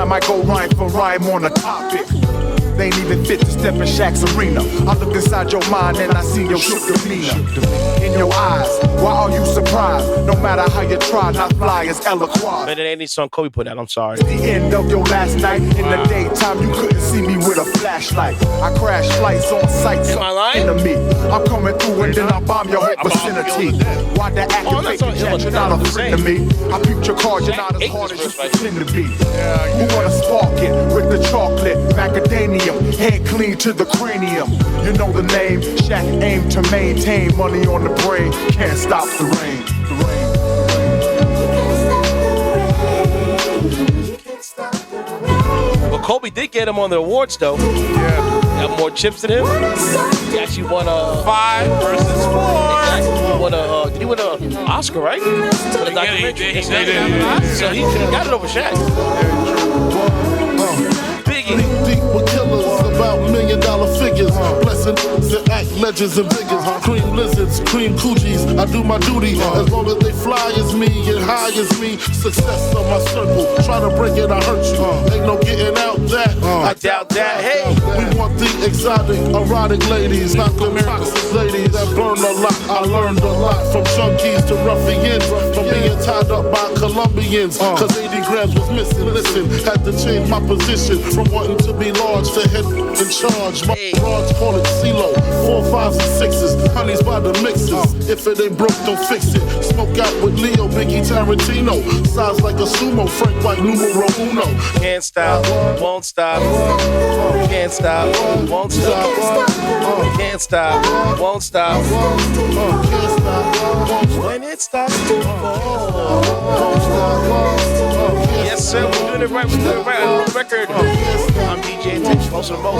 might go rhyme for rhyme on a topic. They ain't even fit to step in Shaq's arena. I look inside your mind and I see your shook demeanor. In your eyes, why are you surprised? No matter how you try, not fly as eloquent. But it ain't any song Kobe put out, I'm sorry. The end of your last night. In the daytime, you couldn't see me with a flashlight. I crash flights on sights. Am I lying? Enemy. I'm coming through and then I bomb your whole vicinity. Why the activate the jet? You're not a friend to me. I peeped your card, you're not as hard as you pretend to be. Who wanna spark it with the chocolate? Macadamia, head clean to the cranium. You know the name, Shaq aim to maintain money on the brain. Can't stop the rain. Well, Kobe did get him on the awards, though. Yeah. Got more chips than him. He actually won 5 versus 4. Did he win an Oscar, right? For the documentary. He did. So he got it over Shaq. Biggie. Deep with killers about $1 million figures. Blessings that act legends and figures. Cream lizards, cream coochies. I do my duty as long as they fly as me and high as me. Success on my circle. Try to break it, I hurt you. Ain't no getting out that. I doubt that. Hey. We want the exotic, erotic ladies, not the toxic ladies that burn a lot. I learned a lot from junkies to ruffians, from being tied up by Colombians. Cause 80 grams was missing. Listen, had to change my position from wanting to be large to head in charge. My rods call it CeeLo, 4, 5s, and 6s. Honey's by the mixes. If it ain't broke, don't fix it. Smoke out with Leo, Biggie, Tarantino. Size like a sumo, Frank White, numero uno. Can't stop, won't stop. Can't stop, won't stop. Can't stop, won't stop. When it starts to fall. Yes, sir, we're doing it right. We're doing it right. On the record. I'm DJ Tex, most of the most.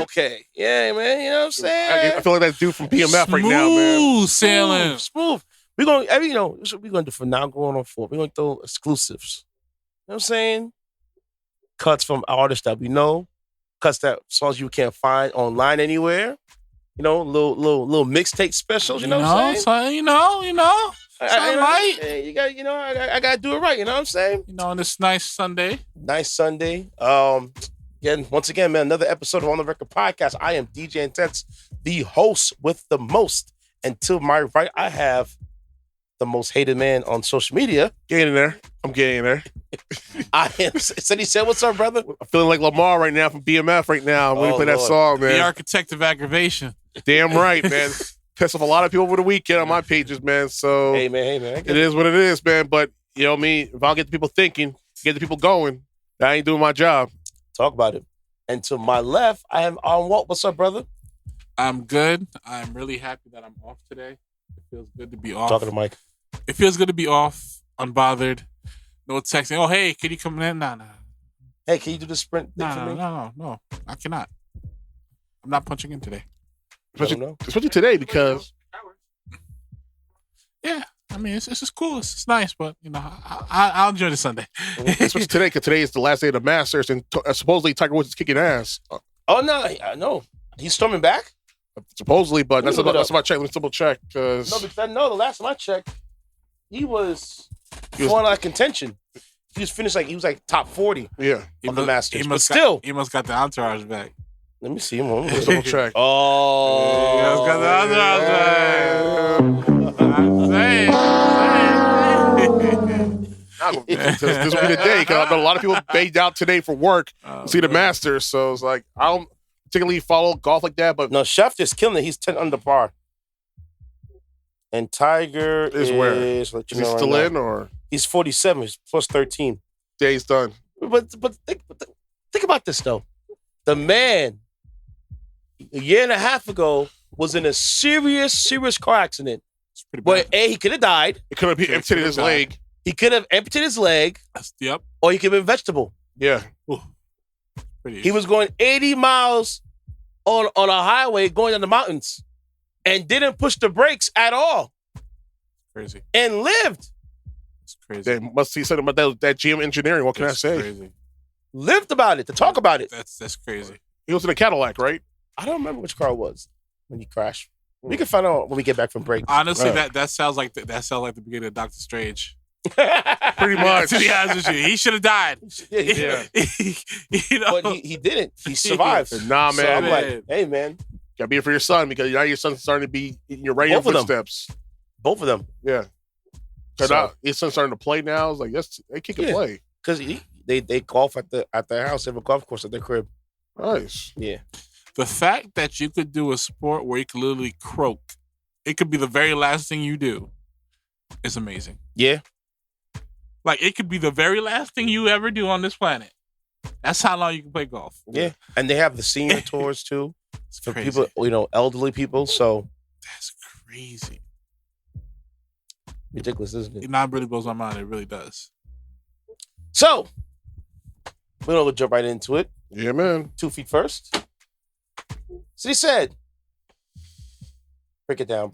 Okay. Yeah, man. You know what I'm saying? I feel like that dude from PMF right now, man. Smooth sailing. Smooth. We're going to, you know, this is what we're going to do from now going on forward. We're going to throw exclusives. You know what I'm saying? Cuts from artists that we know. Cuts that songs you can't find online anywhere. You know, little mixtape specials. You know what I'm saying? So, you know. You got, you know, I got to do it right. You know what I'm saying? You know, on this nice Sunday. Nice Sunday. Again, once again, man, another episode of On the Record Podcast. I am DJ Intense, the host with the most. And to my right, I have the most hated man on social media. Getting there. I'm getting there. I am. Said he said, "What's up, brother?" I'm feeling like Lamar right now from BMF right now. When we play that song, man. The architect of aggravation. Damn right, man. Pissed off a lot of people over the weekend on my pages, man. So hey, man. It is what it is, man. But you know me, if I'll get the people thinking, get the people going, I ain't doing my job. Talk about it. And to my left, I have Walt. What's up, brother? I'm good. I'm really happy that I'm off today. It feels good to be off. Talking to Mike. It feels good to be off, unbothered. No texting. Oh, hey, can you come in? Nah. Hey, can you do the sprint thing for me? No. I cannot. I'm not punching in today. Especially today because... Yeah. I mean, it's just cool. It's just nice, but, you know, I'll enjoy the Sunday. Especially today, because today is the last day of the Masters, and supposedly Tiger Woods is kicking ass. Oh, no. He's storming back? Supposedly, but that's my check. Let me double check. No, because I know the last time I checked, he was going out of contention. He was finished he was top 40 of the Masters. He must got the entourage back. Let me see him. Let's double check. Oh. He must got the entourage back. I'm saying. This will be the day, because I know a lot of people bailed out today for work to see the Masters. So it's like, I don't particularly follow golf like that, but... No, Chef is killing it. He's 10 under par. And Tiger is where? Is he still in, or? He's 47. He's plus 13. Yeah, he's done. But think about this, though. The man, a year and a half ago, was in a serious car accident. Where, A, he could have died. It could have amputated his leg. He could have amputated his leg. Yep. Or he could have been vegetable. Yeah. He was going 80 miles on a highway going down the mountains and didn't push the brakes at all. Crazy. And lived. It's crazy. They must see something about that GM engineering. What can I say? Crazy. Lived about it, to talk about it. That's crazy. He was in a Cadillac, right? I don't remember which car it was when he crashed. We can find out when we get back from break. Honestly, that sounds like the beginning of Doctor Strange. Pretty much. To be honest with you, he should have died. Yeah. You know? But he didn't. He survived. Nah, So man. I'm like, hey, man. Gotta be it for your son because now your son's starting to be in your right Both of them. footsteps. Both of them. Yeah. Because So- his son's starting to play now. It's like, yes, they can Yeah. play. Because they golf at their house. They have a golf course at their crib. Nice. Yeah. The fact that you could do a sport where you could literally croak, it could be the very last thing you do, is amazing. Yeah. Like, it could be the very last thing you ever do on this planet. That's how long you can play golf. Yeah. And they have the senior tours, too. It's For crazy. people, elderly people. So That's crazy. ridiculous, isn't it? It not really blows my mind. It really does. So we're going to jump right into it. Yeah, man. 2 feet first. So he said, break it down.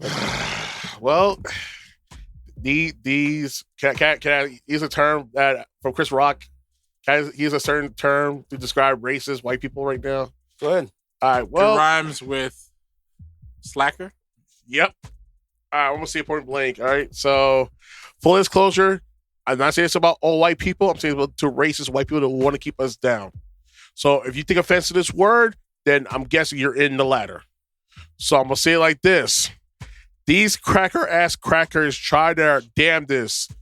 Well, these can I use a term that from Chris Rock? Can I use a certain term to describe racist white people right now? Go ahead. All right. Well, it rhymes with slacker. Yep. All right. I'm gonna say point blank. All right. So, full disclosure, I'm not saying this about all white people. I'm saying about to racist white people that want to keep us down. So, if you take offense to this word, then I'm guessing you're in the latter. So, I'm gonna say it like this: these cracker-ass crackers tried their damnedest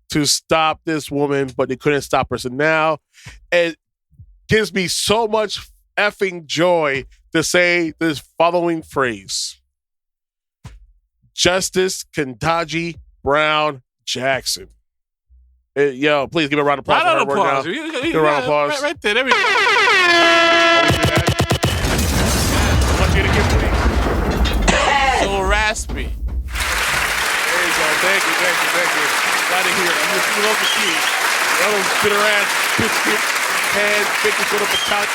to stop this woman, but they couldn't stop her. So now it gives me so much effing joy to say this following phrase. Justice Kentaji Brown Jackson. Yo, please give a round of applause. Round of for her applause. right now. Give a round of applause. Right there. There we go. I want you to give me. So raspy. There you go. Thank you. Glad to hear it. I'm just love to see it. Those bitter ass biscuit head bacon soda potato.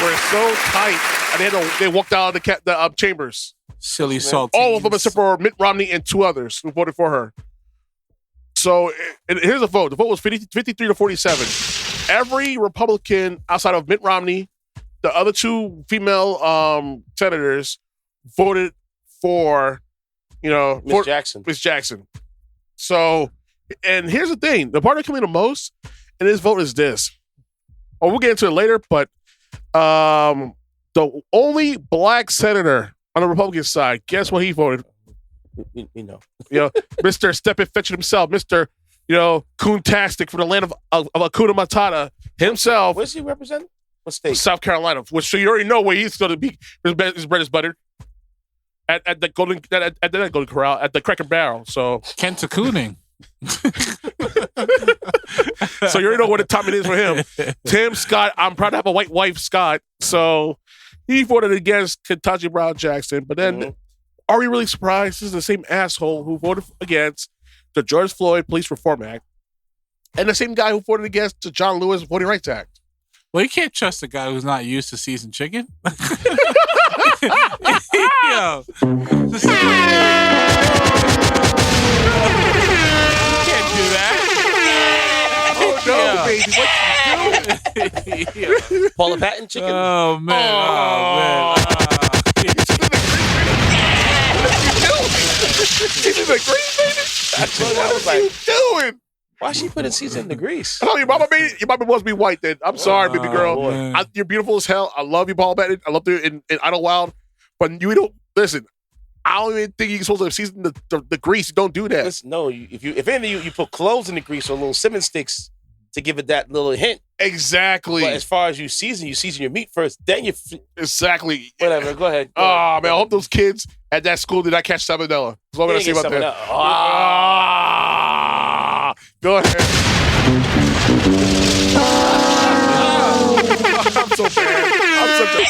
We're so tight, and they walked out of the chambers. Silly salty. All of them except for Mitt Romney and 2 others who voted for her. So and here's the vote. The vote was 53 to 47. Every Republican outside of Mitt Romney, the other 2 female senators voted for, Miss Jackson. Miss Jackson. So, and here's the thing. The part that killed me the most in this vote is this. Oh, we'll get into it later, but the only black senator on the Republican side, guess what he voted? You know. Mr. Stephen Fetching himself, Mr. Coontastic from the land of Hakuna Matata himself. Where's he represent? What state? South Carolina, which so you already know where he's going to be. His bread is buttered at the Golden Corral at the Cracker Barrel. So Kentacooning. so you already know what the time it is for him. Tim Scott, I'm proud to have a white wife, Scott. So he voted against Kentaji Brown Jackson. But then, are we really surprised? This is the same asshole who voted against the George Floyd Police Reform Act and the same guy who voted against the John Lewis Voting Rights Act. Well, you can't trust a guy who's not used to seasoned chicken. Yo. You can't do that. Oh, no, baby. What you doing? Paula Patton chicken? Oh, man. She's in the grease, baby. That's what I was What are you like. doing? Why she putting season in the grease? Oh, your mama made it. Your mama must be white then. I'm sorry, baby girl. boy. You're beautiful as hell. I love you, Paul Patton. I love you in Idlewild. But you don't listen. I don't even think you're supposed to season the grease. You don't do that. Listen, no, if anything, you put cloves in the grease or little cinnamon sticks to give it that little hint. Exactly. But as far as you season your meat first, then you Exactly. whatever. Go ahead. Oh man, I hope those kids at that school did not catch salmonella. That's all I'm gonna say about that. Go ahead. I'm so bad. I'm such a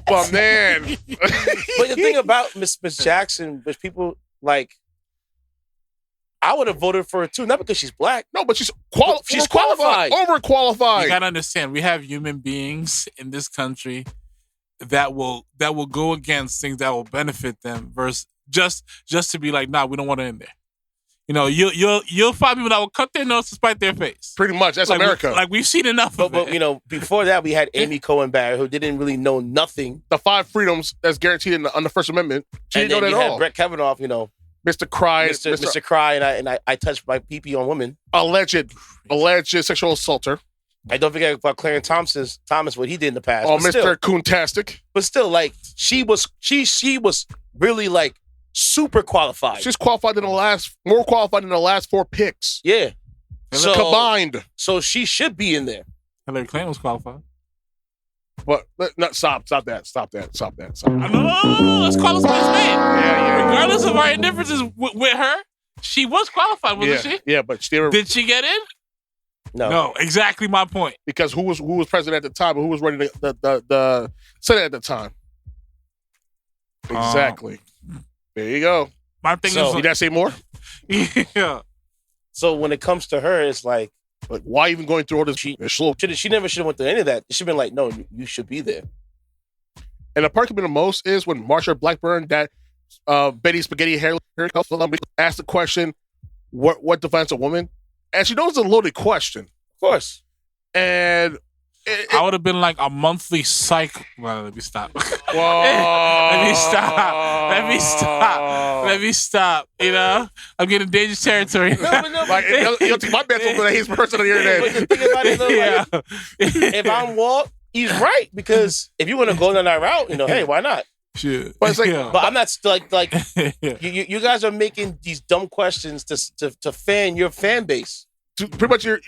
but man. But the thing about Miss Jackson, which people like, I would have voted for her too, not because she's black. No, but she's She's qualified. Overqualified. You gotta understand, we have human beings in this country that will go against things that will benefit them versus just to be like, nah, we don't want it in there. You'll find people that will cut their nose to spite their face. Pretty much. That's America. We've seen enough of it. But before that, we had Amy Cohen Barrett, who didn't really know nothing. The 5 freedoms that's guaranteed on the First Amendment. She And didn't know then that you at had all. Brett Kavanaugh, Mr. Cry, Mr. Cry, and I touched my pee on women. Alleged sexual assaulter. I don't forget about Clarence Thomas, what he did in the past. Oh, But Mr. still, Coontastic. but still, like she was really like super qualified. She's more qualified than the last 4 picks. Yeah. So Combined. So she should be in there. Hillary Clinton was qualified. But no, stop that. No, let's call it what it's made. Yeah. Regardless of our differences with her, she was qualified, wasn't she? Yeah, but Did she get in? No, exactly my point. Because who was president at the time, and who was running the Senate at the time? Exactly. There you go. My thing So- is, Did I say more? yeah. So when it comes to her, it's like Why even going through all this? she never should have went through any of that. She should have been like, no, you should be there. And the part that me the most is when Marsha Blackburn, that Betty Spaghetti hair asked the question, "What defines a woman?" And she knows it's a loaded question. Of course. And I would have been like a monthly psych. Well, let me stop. Whoa. Let me stop. You know, I'm getting dangerous territory. Like, you think my man's the hate person on the But internet. the thing about it, though, Yeah. like, if I'm Walt, he's right, because if you want to go down that route, hey, why not? Shit. But it's like- Yeah. But I'm not like you guys are making these dumb questions to fan your fan base. Pretty much, you're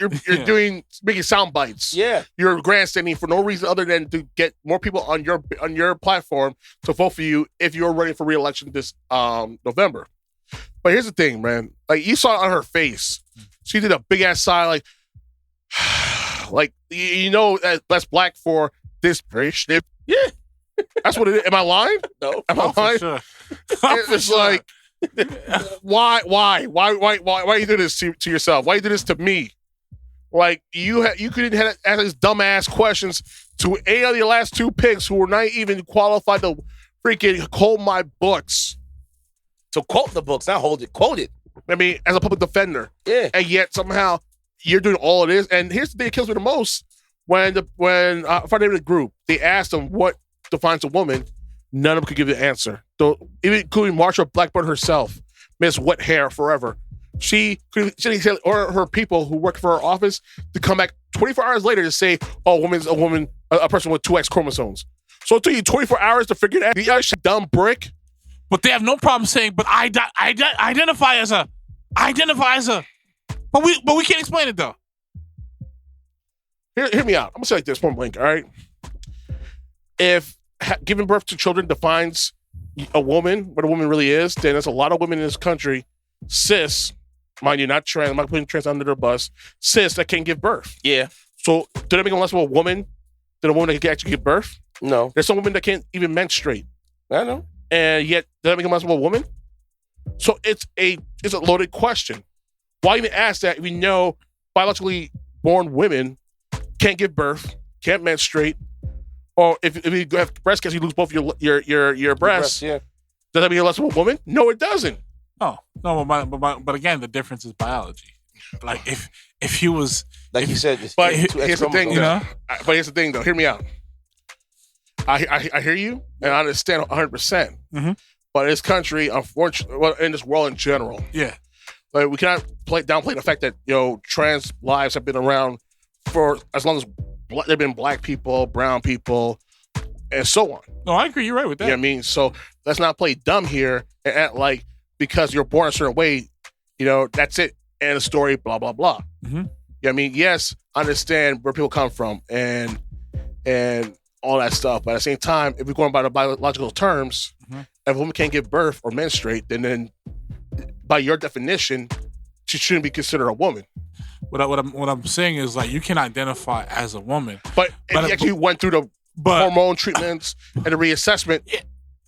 making sound bites. Yeah. You're grandstanding for no reason other than to get more people on your platform to vote for you if you're running for re-election this November. But here's the thing, man. Like, you saw it on her face. She did a big ass sigh, like that's black for this British. Yeah. That's what it is. Am I lying? No. Am I For lying? sure. It's like, why you do this to yourself? Why you do this to me? Like, you couldn't have asked these dumbass questions to any of the last 2 picks who were not even qualified to freaking hold my books. To quote the books, not hold it, quote it. I mean, as a public defender. Yeah. And yet somehow you're doing all of this. And here's the thing that kills me the most: when Friday the group, they asked them what defines a woman, none of them could give the answer. So, even including Marsha Blackburn herself, Miss Wet Hair Forever. She tell, or her people who work for her office, to come back 24 hours later to say, "Oh, a person with 2X chromosomes." So it took you 24 hours to figure that out. You dumb brick. But they have no problem saying, "But I identify as a." But we can't explain it though. Hear me out. I'm gonna say it like this, point blank. All right. If giving birth to children defines a woman, what a woman really is, then there's a lot of women in this country, cis, mind you, not trans. I'm not putting trans under the bus. Cis that can't give birth. Yeah. So do they make them less of a woman than a woman that can actually give birth? No. There's some women that can't even menstruate, I know. and yet does that make them less of a woman? So it's a loaded question. Why even ask that if we know biologically born women can't give birth, can't menstruate, or if you have breast cancer, you lose both your breasts. Yeah. Does that mean you're less of a woman? No, it doesn't. No, but again, the difference is biology. Like if he was, Like you said, But two X here's the thing, chromosomes. But here's the thing, though. Hear me out. I hear you, and I understand 100%. Mhm. But in this country, unfortunately, well, in this world in general, yeah, like, we cannot downplay the fact that trans lives have been around for as long as there've been black people, brown people, and so on. no, I agree. You're right with that. You know what I mean? So let's not play dumb here and act like because you're born a certain way, that's it. And the story, blah, blah, blah. Mm-hmm. You know what I mean? Yes, I understand where people come from and all that stuff. But at the same time, if we're going by the biological terms, if a woman can't give birth or menstruate, then by your definition, she shouldn't be considered a woman. What I'm saying is, like, you can identify as a woman, But if you actually went through the hormone treatments and the reassessment.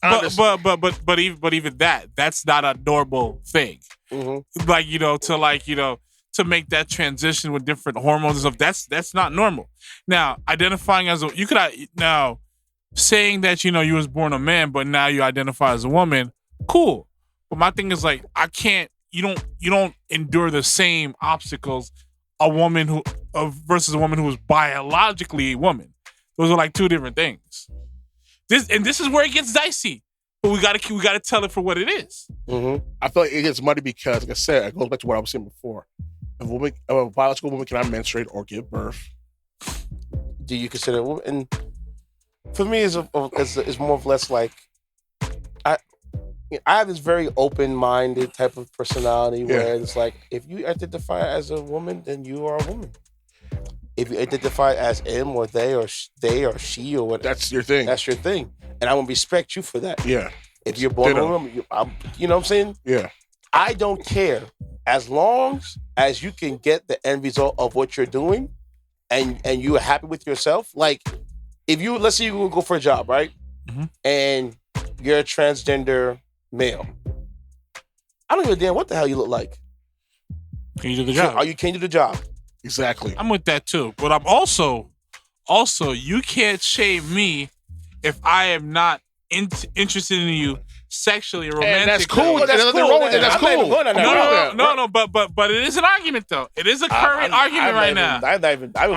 But even that's not a normal thing. Mm-hmm. Like, to make that transition with different hormones and stuff, that's not normal. Now, identifying as saying that you was born a man, but now you identify as a woman, cool. But my thing is, like, you don't endure the same obstacles a woman versus a woman who is biologically a woman. Those are like two different things. This is where it gets dicey. but we gotta tell it for what it is. Mm-hmm. I feel like it gets muddy because, like I said, it goes back to what I was saying before. If a biological woman cannot menstruate or give birth, Do you consider it? And for me, it's more or less like I have this very open-minded type of personality where it's like, if you identify as a woman, then you are a woman. If you identify as him or they or she or whatever, that's your thing. That's your thing, and I will respect you for that. Yeah. If you're born a woman, you know what I'm saying? Yeah. I don't care as long as you can get the end result of what you're doing, and you are happy with yourself. Like, if you, let's say you go for a job, right? Mm-hmm. And you're a transgender male. I don't give a damn what the hell you look like. Can you do the job? You can't do the job. Exactly. I'm with that too. But I'm also you can't shame me if I am not interested in you sexually or romantically. And that's cool. That's There's nothing cool. wrong with it. That's cool. No. But it is an argument though. It is a current argument right now.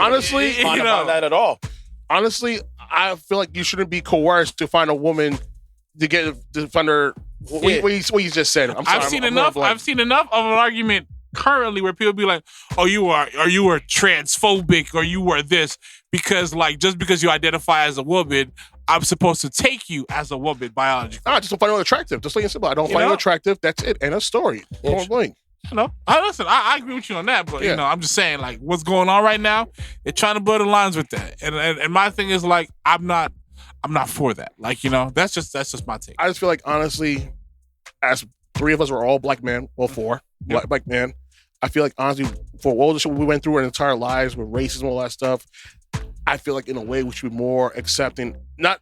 Honestly, that at all. Honestly, I feel like you shouldn't be coerced to find a woman to find her. What you just said. I'm sorry, I've seen enough of an argument currently where people be like, "Oh, you are transphobic, or you are this," because like just because you identify as a woman, I'm supposed to take you as a woman biologically. I just don't find you attractive. Just plain and simple. I don't find you attractive. That's it. End of story. Point blank. I agree with you on that, but I'm just saying, like, what's going on right now, they're trying to blur the lines with that. And my thing is, like, I'm not for that. Like, that's just my take. I just feel like, honestly, as three of us were all black men, well, four black men, I feel like, honestly, for all the shit we went through our entire lives with racism and all that stuff, I feel like in a way we should be more accepting, not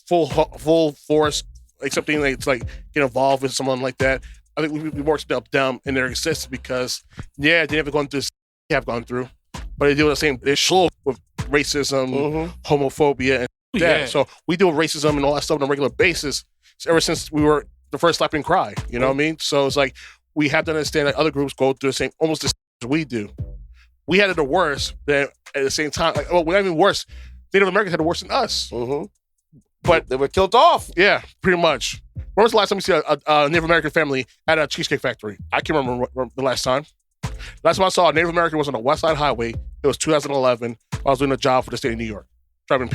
full force accepting, like, to like get involved with someone like that. I think we more step down in their existence because, they haven't gone through have gone through, but they deal with the same issue with racism, homophobia, and that. Yeah. So we deal with racism and all that stuff on a regular basis ever since we were the first slap and cry. You know what I mean? So it's like we have to understand that other groups go through the same, almost the same as we do. We had it the worst, but at the same time, like, we're not even worse. Native Americans had it worse than us. Mm-hmm. But they were killed off. Yeah, pretty much. When was the last time you see a Native American family at a Cheesecake Factory? I can't remember the last time. Last time I saw a Native American was on the West Side Highway. It was 2011. I was doing a job for the state of New York, driving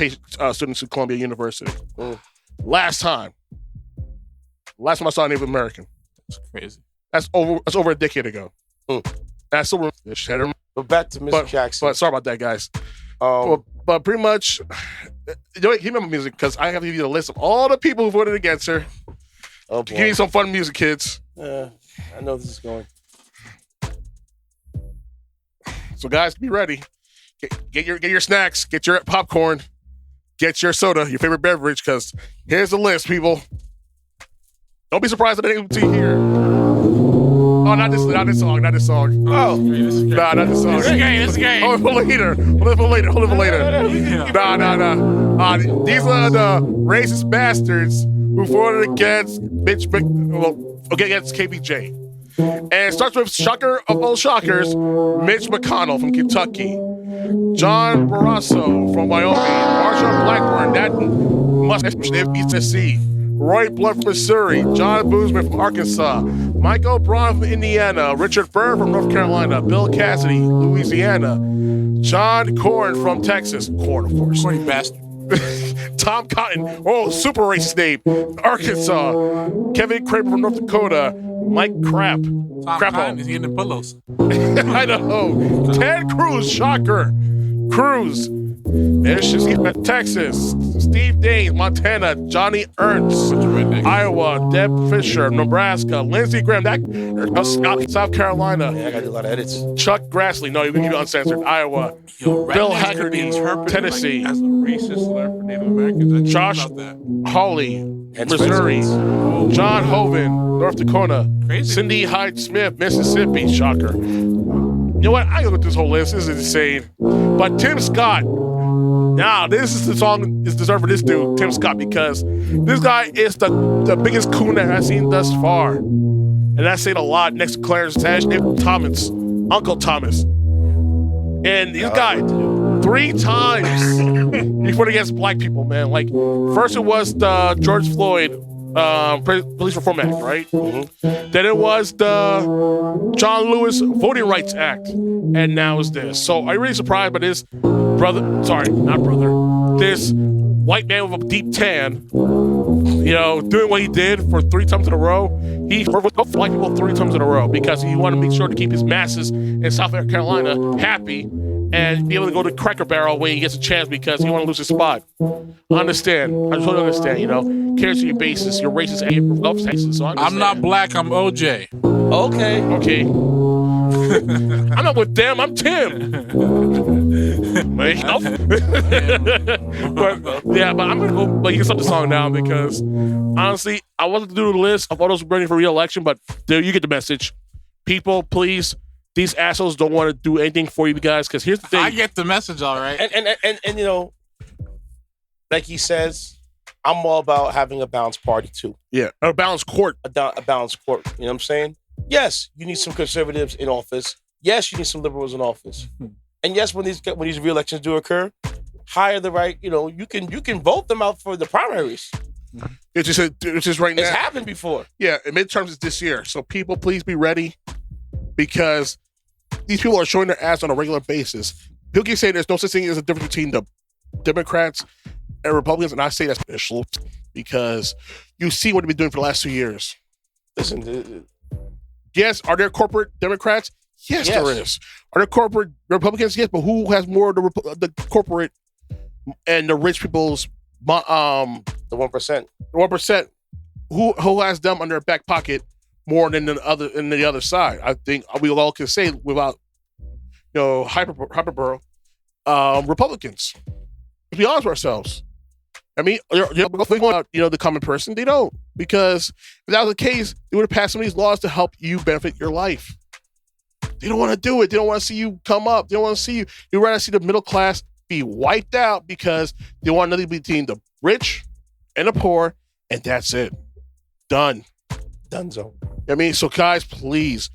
students to Columbia University. Last time I saw a Native American. That's crazy. That's over a decade ago. That's still But back to Mr. Jackson. But sorry about that, guys. But pretty much, keep remember music because I have to give you a list of all the people who voted against her. Oh, give you some fun music, kids. I know this is going. So, guys, be ready. Get your snacks. Get your popcorn. Get your soda, your favorite beverage, because here's the list, people. Don't be surprised at anything you hear. Oh, not this song. Oh, not this song. Nah, not this song. This game. Hold it for later. Nah. These are the racist bastards who voted against against KBJ. And it starts with shocker of all shockers, Mitch McConnell from Kentucky, John Barrasso from Wyoming, Marshawn Blackburn, that must be Tennessee, Roy Blunt from Missouri, John Boozman from Arkansas, Mike O'Brien from Indiana, Richard Burr from North Carolina, Bill Cassidy, Louisiana, John Corn from Texas, Corn, of course. Corny bastard. Tom Cotton, super racist name, Arkansas, Kevin Kramer from North Dakota, Mike Crap. Tom Cotton is eating the pillows. I know. Ted Cruz, shocker. Cruz. There's Texas. Steve Daines, Montana. Johnny Ernst, Iowa. Deb Fisher, Nebraska. Lindsey Graham, South Carolina. I gotta do a lot of edits. Chuck Grassley, no, you can keep it uncensored. Iowa. Bill Haggerty, Tennessee. As a racist slur for Native Americans. Josh Hawley, Missouri. John Hoven, North Dakota. Crazy. Cindy Hyde Smith, Mississippi. Shocker. You know what? I look at this whole list. This is insane. But Tim Scott. Now, this is the song is deserved for this dude, Tim Scott, because this guy is the biggest coon that I've seen thus far. And that's saying a lot next to Clarence Tash, Thomas, Uncle Thomas. And he's got 3 times he fought against black people, man. Like, first it was the George Floyd Police Reform Act, right? Then it was the John Lewis Voting Rights Act, and now it's this. So are you really surprised by this this white man with a deep tan, doing what he did for 3 times in a row? He worked with white people 3 times in a row because he wanted to make sure to keep his masses in South Carolina happy and be able to go to Cracker Barrel when he gets a chance because he want to lose his spot. I understand. I totally understand, cares to your basis, your racist and your Gulf Texas. So I'm not black, I'm OJ. Okay. I'm not with them, I'm Tim. but I'm going to go, you can stop the song now because honestly, I wasn't to do the list of all those running for re-election, but there you get the message. People, please, these assholes don't want to do anything for you guys because here's the thing. I get the message, all right. And like he says, I'm all about having a balanced party too. Yeah, a balanced court. A balanced court. You know what I'm saying? Yes, you need some conservatives in office. Yes, you need some liberals in office. And yes, when these re-elections do occur, hire the right. You can vote them out for the primaries. It's just right now. It's happened before. Yeah, midterms is this year, so people, please be ready because these people are showing their ass on a regular basis. People keep saying there's no such thing as a difference between the Democrats and Republicans, and I say that's special because you see what they've been doing for the last 2 years. Listen, yes, are there corporate Democrats? Yes, there is. Are there corporate Republicans? Yes, but who has more of the corporate and the rich people's the 1%? The 1%. Who has them on their back pocket more than the other side? I think we all can say without hyperbole, Republicans. Let's be honest with ourselves. I mean, the common person, they don't. Because if that was the case, they would have passed some of these laws to help you benefit your life. They don't want to do it. They don't want to see you come up. They don't want to see you. They rather see the middle class be wiped out because they want nothing between the rich and the poor, and that's it. Done. Donezo. I mean, so guys, please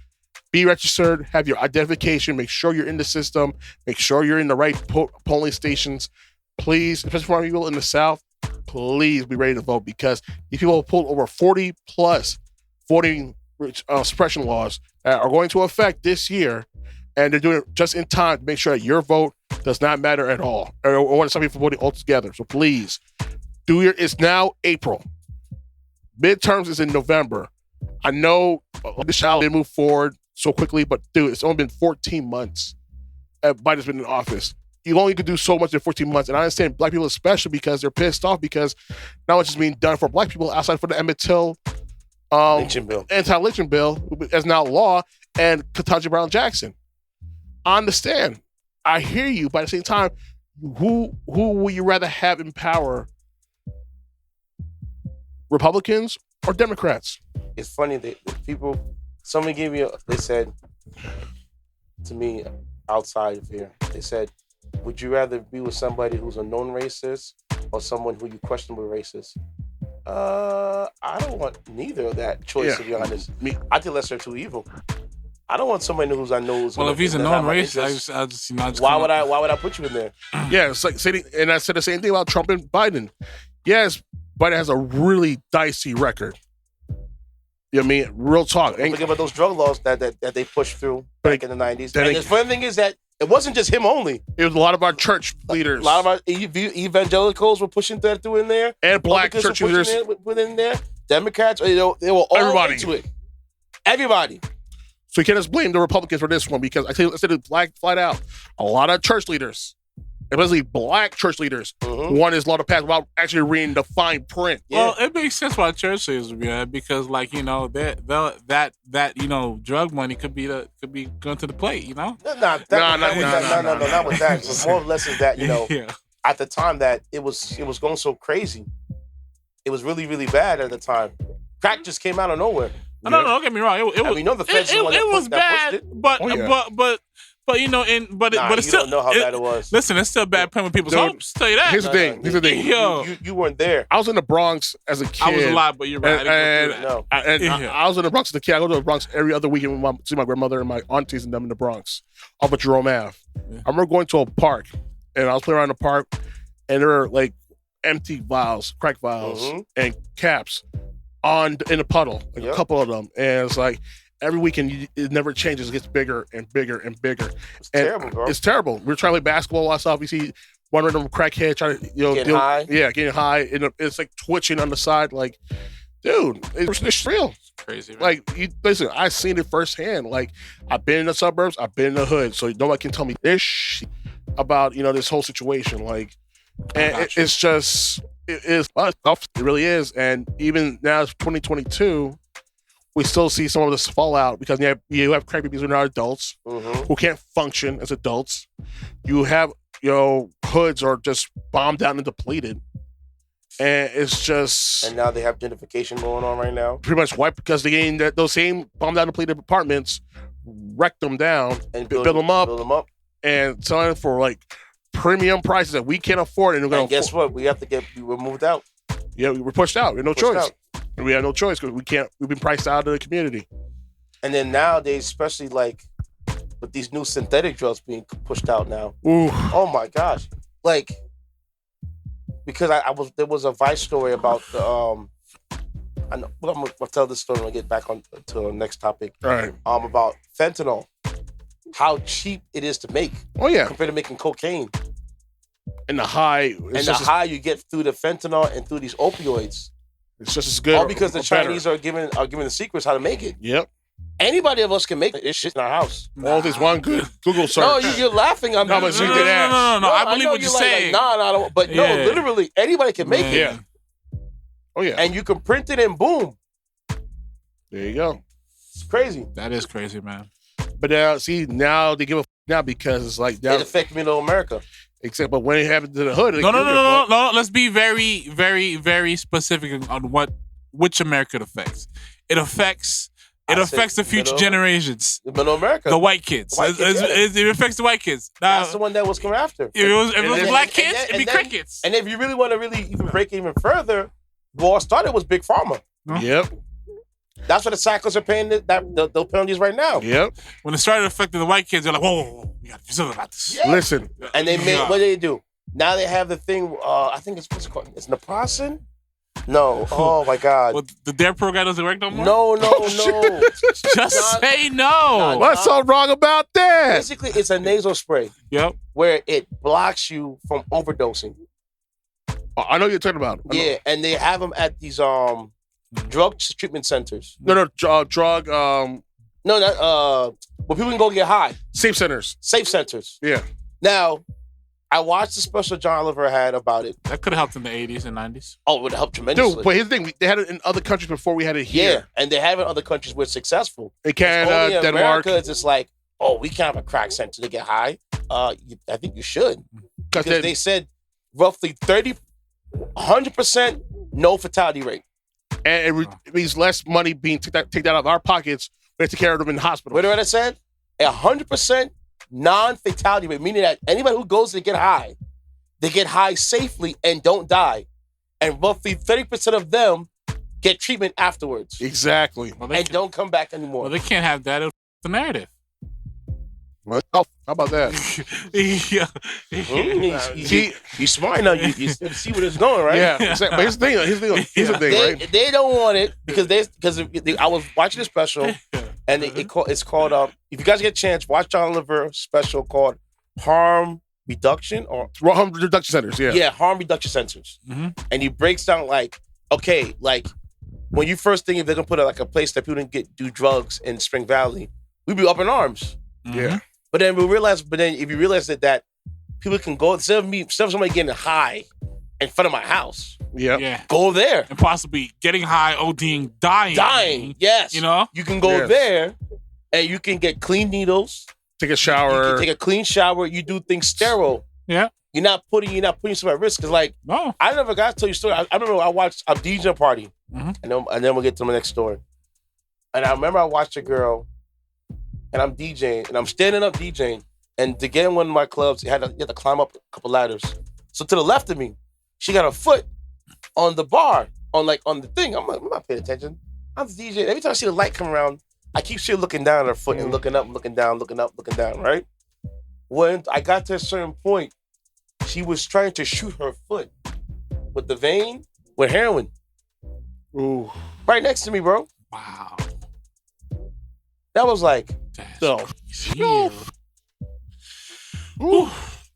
be registered, have your identification, make sure you're in the system, make sure you're in the right polling stations. Please, especially for people in the South, please be ready to vote because these people have pulled over 40 plus voting suppression laws that are going to affect this year, and they're doing it just in time to make sure that your vote does not matter at all, or want some people voting altogether. So please, it's now April. Midterms is in November. I know the shall didn't move forward so quickly, but dude, it's only been 14 months Biden's been in office. You only could do so much in 14 months. And I understand black people especially because they're pissed off because now it's just being done for black people outside for the Emmett Till anti-lynching bill as now law and Kentaji Brown Jackson. I understand. I hear you, but at the same time, who would you rather have in power? Republicans or Democrats? It's funny that someone gave me, they said to me outside of here, they said, would you rather be with somebody who's a known racist or someone who you questionable racist? I don't want neither of that choice, to be honest. I think lesser two evil. I don't want somebody who's I know. Well, if he's a known racist, I just why would I put you in there? Yeah, it's like and I said the same thing about Trump and Biden. Yes, Biden has a really dicey record. You know what I mean? Real talk. Think about those drug laws that they pushed through back in the 90s. And the funny thing is that it wasn't just him only. It was a lot of our church leaders. A lot of our evangelicals were pushing that through in there. And black church leaders. Within there. Democrats, they were all into it. Everybody. So you can't just blame the Republicans for this one because I said it flat out. A lot of church leaders, especially black church leaders, want this law to pass without actually reading the fine print. Well, it makes sense why church leaders would be mad because, like, that drug money could be going to the plate. Not with that. It was more or less is that at the time that it was going so crazy, it was really really bad at the time. Crack just came out of nowhere. No, don't get me wrong. It was. The feds it was bad, but you still don't know how bad it was. Listen, it's still bad playing with people's hopes. Tell you that. Here's the thing. Yo, you weren't there. I was in the Bronx as a kid. I was alive, but you're right. I was in the Bronx as a kid. I go to the Bronx every other weekend to see my grandmother and my aunties and them in the Bronx, off of Jerome Ave. Yeah. I remember going to a park, and I was playing around the park, and there were like empty vials, crack vials, and caps in a puddle, like Yep. a couple of them, and it's like every weekend it never changes. It gets bigger and bigger and bigger. It's terrible, bro. It's terrible. We're trying to play basketball last off. We see one of them crackhead trying to Getting high. Yeah, getting high, and it's like twitching on the side. Like, dude, it's real. Crazy, man. Like, listen, I've seen it firsthand. Like, I've been in the suburbs, I've been in the hood, so nobody can tell me this shit about this whole situation. Like, and it's just it is tough. It really is. And even now, it's 2022. We still see some of this fallout because you have crack babies who are not adults who can't function as adults. You have hoods are just bombed out and depleted, and it's just And now they have gentrification going on right now. pretty much wiped because they gained those same bombed out and depleted apartments, wrecked them down, And build them up, and selling it for like premium prices that we can't afford. And we're And guess what? We were moved out. Yeah, we were pushed out. We had no Pushed choice. out. And we had no choice because we've been priced out of the community. And then nowadays, especially like with these new synthetic drugs being pushed out now. Ooh. Oh my gosh. Like, because there was a Vice story about the I know, well, I'll tell this story when I get back on to the next topic. All right. About fentanyl. How cheap it is to make Oh yeah. compared to making cocaine. And the high. And the high you get through the fentanyl and through these opioids. It's just as good. All because the or better. Chinese are giving the secrets how to make it. Yep. Anybody of us can make this shit in our house. All this one good Google search. No, you're laughing. I'm No, but just- you did ask. No. I believe know what you're like, saying. Nah, but no, Yeah. literally anybody can make it. Yeah. Oh yeah. And you can print it and boom. There you go. It's crazy. That is crazy, man. But now they give a now because it's like It that. affected middle America. Except, but when it happened to the hood, No. Let's be very, very, very specific on which America it affects. It affects the future middle- generations, The middle America. the white kids. The white kids, It affects the white kids. Now, That's the one that was coming after. if it was And black then- kids, and it'd be then- crickets. And if you really want to even break it even further, what started was Big Pharma. Yep. That's what the cyclists are paying the penalties right now. Yep. When it started affecting the white kids, they're like, whoa, we got to do something about this. Yeah. Listen. And they made Yeah. what did they do? Now they have the thing. I think it's what's it called? It's naproxen. No. Oh my God. Well, the Dare Pro guy doesn't work no more? No. Just Not- say no. Not- What's so wrong about that? Basically, it's a nasal spray Yep. where it blocks you from overdosing. Oh, I know what you're talking about. I know. Yeah, and they have them at these drug treatment centers. No, drug No, not where people can go get high. safe centers. Safe centers. Yeah. Now, I watched the special John Oliver had about it. That could have helped in the 80s and 90s. Oh, it would help tremendously. Dude, but here's the thing. They had it in other countries before we had it Yeah, here. and they have it in other countries where it's successful. In It's only Canada, in Denmark. America, it's just like, oh, we can't have a crack center to get high. I think you should. Because they said roughly 100% no fatality rate. and it means less money being taken out of our pockets. We have to care of them in the hospital. What did I said? 100% non-fatality rate, meaning that anybody who goes to get high, they get high safely and don't die. And roughly 30% of them get treatment afterwards Exactly. Well, and don't come back anymore. Well, they can't have that. It's the narrative. Well, how about that? Yeah. He's smart now. You see where it's going, right? Yeah. Exactly. But here's the thing, right? They don't want it because I was watching a special and it's called if you guys get a chance, watch John Oliver special called Harm Reduction or Harm reduction centers, yeah. Harm Reduction Centers. Mm-hmm. And he breaks down like when you first think if they're gonna put a place that people didn't do drugs in Spring Valley, we'd be up in arms. Yeah. But then if you realize that people can go instead of somebody getting high in front of my house, Yeah. go there. And possibly getting high, ODing, dying. Yes. You know? You can go Yes. there and you can get clean needles. Take a You shower. can take a clean shower. You do things sterile. Yeah. You're not putting yourself at risk. Cause like No. I never got to tell you a story. I remember I watched a DJ party, Mhm. and then we'll get to my next story. And I remember I watched a girl, and I'm DJing, and I'm standing up DJing, and to get in one of my clubs, you had to climb up a couple ladders. So to the left of me, she got her foot on the bar, on the thing. I'm not paying attention. I'm the DJ. Every time I see the light come around, I keep looking down at her foot and looking up, looking down, looking up, looking down, right? When I got to a certain point, she was trying to shoot her foot with the vein with heroin. Ooh. Right next to me, bro. Wow. That was like, That's So, crazy. Whew.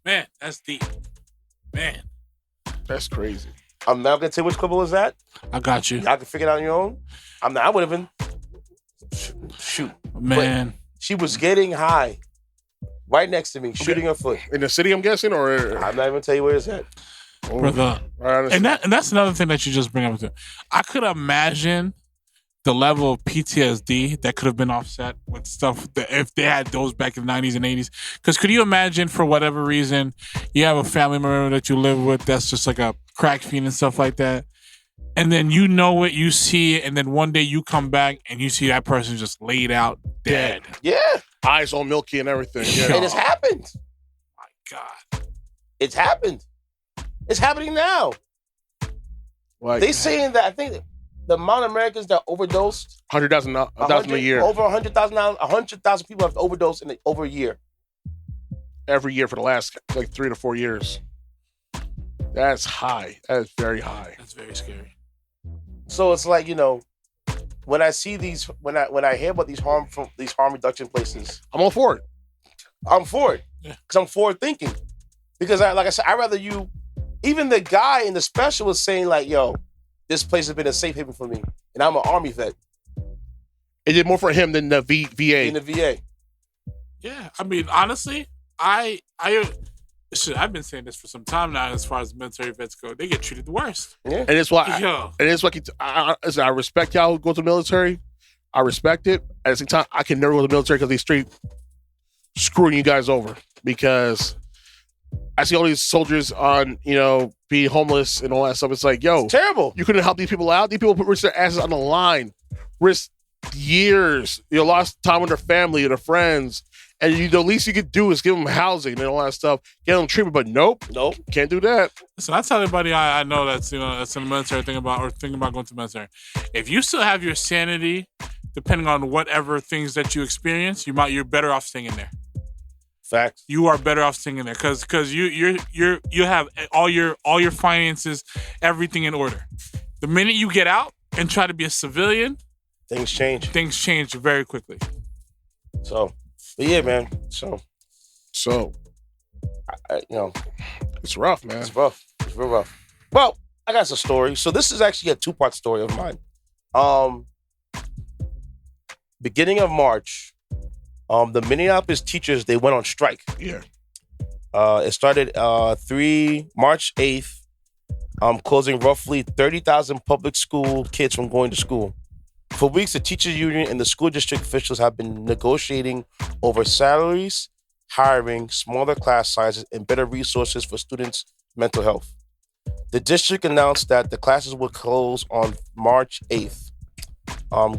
Man, that's deep. Man, that's crazy. I'm not gonna tell you which club it was at. I got you. Y'all can figure it out on your own. I would have been. Shoot. Man. But she was getting high. Right next to me, shooting her foot. In the city, I'm guessing, or I'm not even gonna tell you where it's at. Brother. And that's another thing that you just bring up. I could imagine the level of PTSD that could have been offset with stuff that if they had those back in the 90s and 80s. Because could you imagine, for whatever reason, you have a family member that you live with that's just like a crack fiend and stuff like that, and then you know it, you see it, and then one day you come back and you see that person just laid out dead. Yeah. eyes all milky and everything. Yeah. And it's happened. My God. It's happened. It's happening now. Like They saying that I think the amount of Americans that overdosed 100,000 a year. Over 100,000 people have overdosed in over a year. Every year for the last like 3 to 4 years. That's high. That is very high. That's very scary. So it's like, you know, when I see these, when I hear about these harm reduction places, I'm all for it. I'm for it Yeah. because I'm forward thinking. Because like I said, I'd rather you. Even the guy in the special was saying like, "Yo, this place has been a safe haven for me, and I'm an Army vet." It did more for him than the VA. In the VA. Yeah, I mean, honestly, shit, I've been saying this for some time now. As far as military vets go, they get treated the worst. Yeah. And it's why. Yo. And it's like I respect y'all who go to the military. I respect it. At the same time, I can never go to the military because they straight screwing you guys over. Because I see all these soldiers on, being homeless and all that stuff. It's like, yo, It's terrible. you couldn't help these people out. These people risk their asses on the line, risk years, lost time with their family and their friends. And the least you could do is give them housing and all that stuff, get them treatment. But nope, can't do that. Listen, I tell everybody I know that's in the military thinking about going to the military. If you still have your sanity, depending on whatever things that you experience, you're better off staying in there. Facts. You are better off staying in there because you have all your finances, everything in order. The minute you get out and try to be a civilian, Things change. very quickly. So, but yeah, man. So, It's rough, man. it's rough. It's real rough. Well, I got a story. So this is actually a 2-part story of mine. Beginning of March, the Minneapolis teachers, they went on strike. Yeah. It started March 8th, closing roughly 30,000 public school kids from going to school. For weeks, the teachers union and the school district officials have been negotiating over salaries, hiring, smaller class sizes, and better resources for students' mental health. The district announced that the classes would close on March 8th.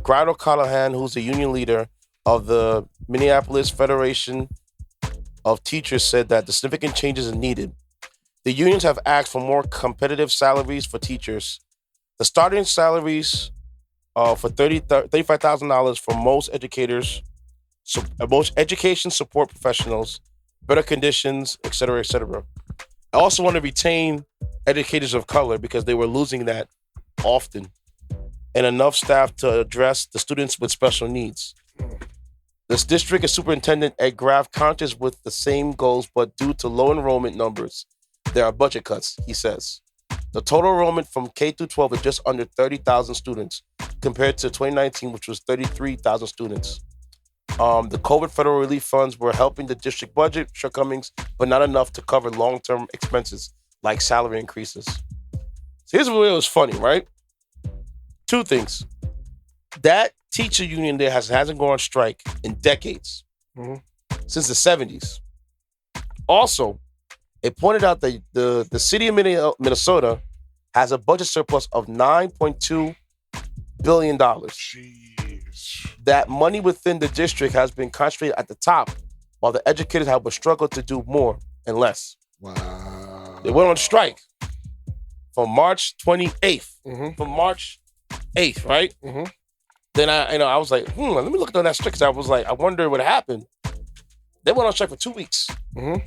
Grado Callahan, who's the union leader of the Minneapolis Federation of Teachers, said that the significant changes are needed. The unions have asked for more competitive salaries for teachers. The starting salaries for $35,000 for most educators, most education support professionals, better conditions, et cetera, et cetera. I also want to retain educators of color because they were losing that often, and enough staff to address the students with special needs. This district is Superintendent Ed Graff countered with the same goals, but due to low enrollment numbers, there are budget cuts, he says. The total enrollment from K through 12 is just under 30,000 students, compared to 2019, which was 33,000 students. The COVID federal relief funds were helping the district budget shortcomings, but not enough to cover long-term expenses like salary increases. So here's where it was funny, right? 2 things. That teacher union there hasn't gone on strike in decades, since the 70s. Also, it pointed out that the city of Minnesota has a budget surplus of $9.2 billion. Jeez. That money within the district has been concentrated at the top, while the educators have struggled to do more and less. Wow. They went on strike from March 28th. Mm-hmm. From March 8th, right? Mm-hmm. Then I was like, let me look at that strike. Because I was like, I wonder what happened. They went on strike for 2 weeks. Mm-hmm.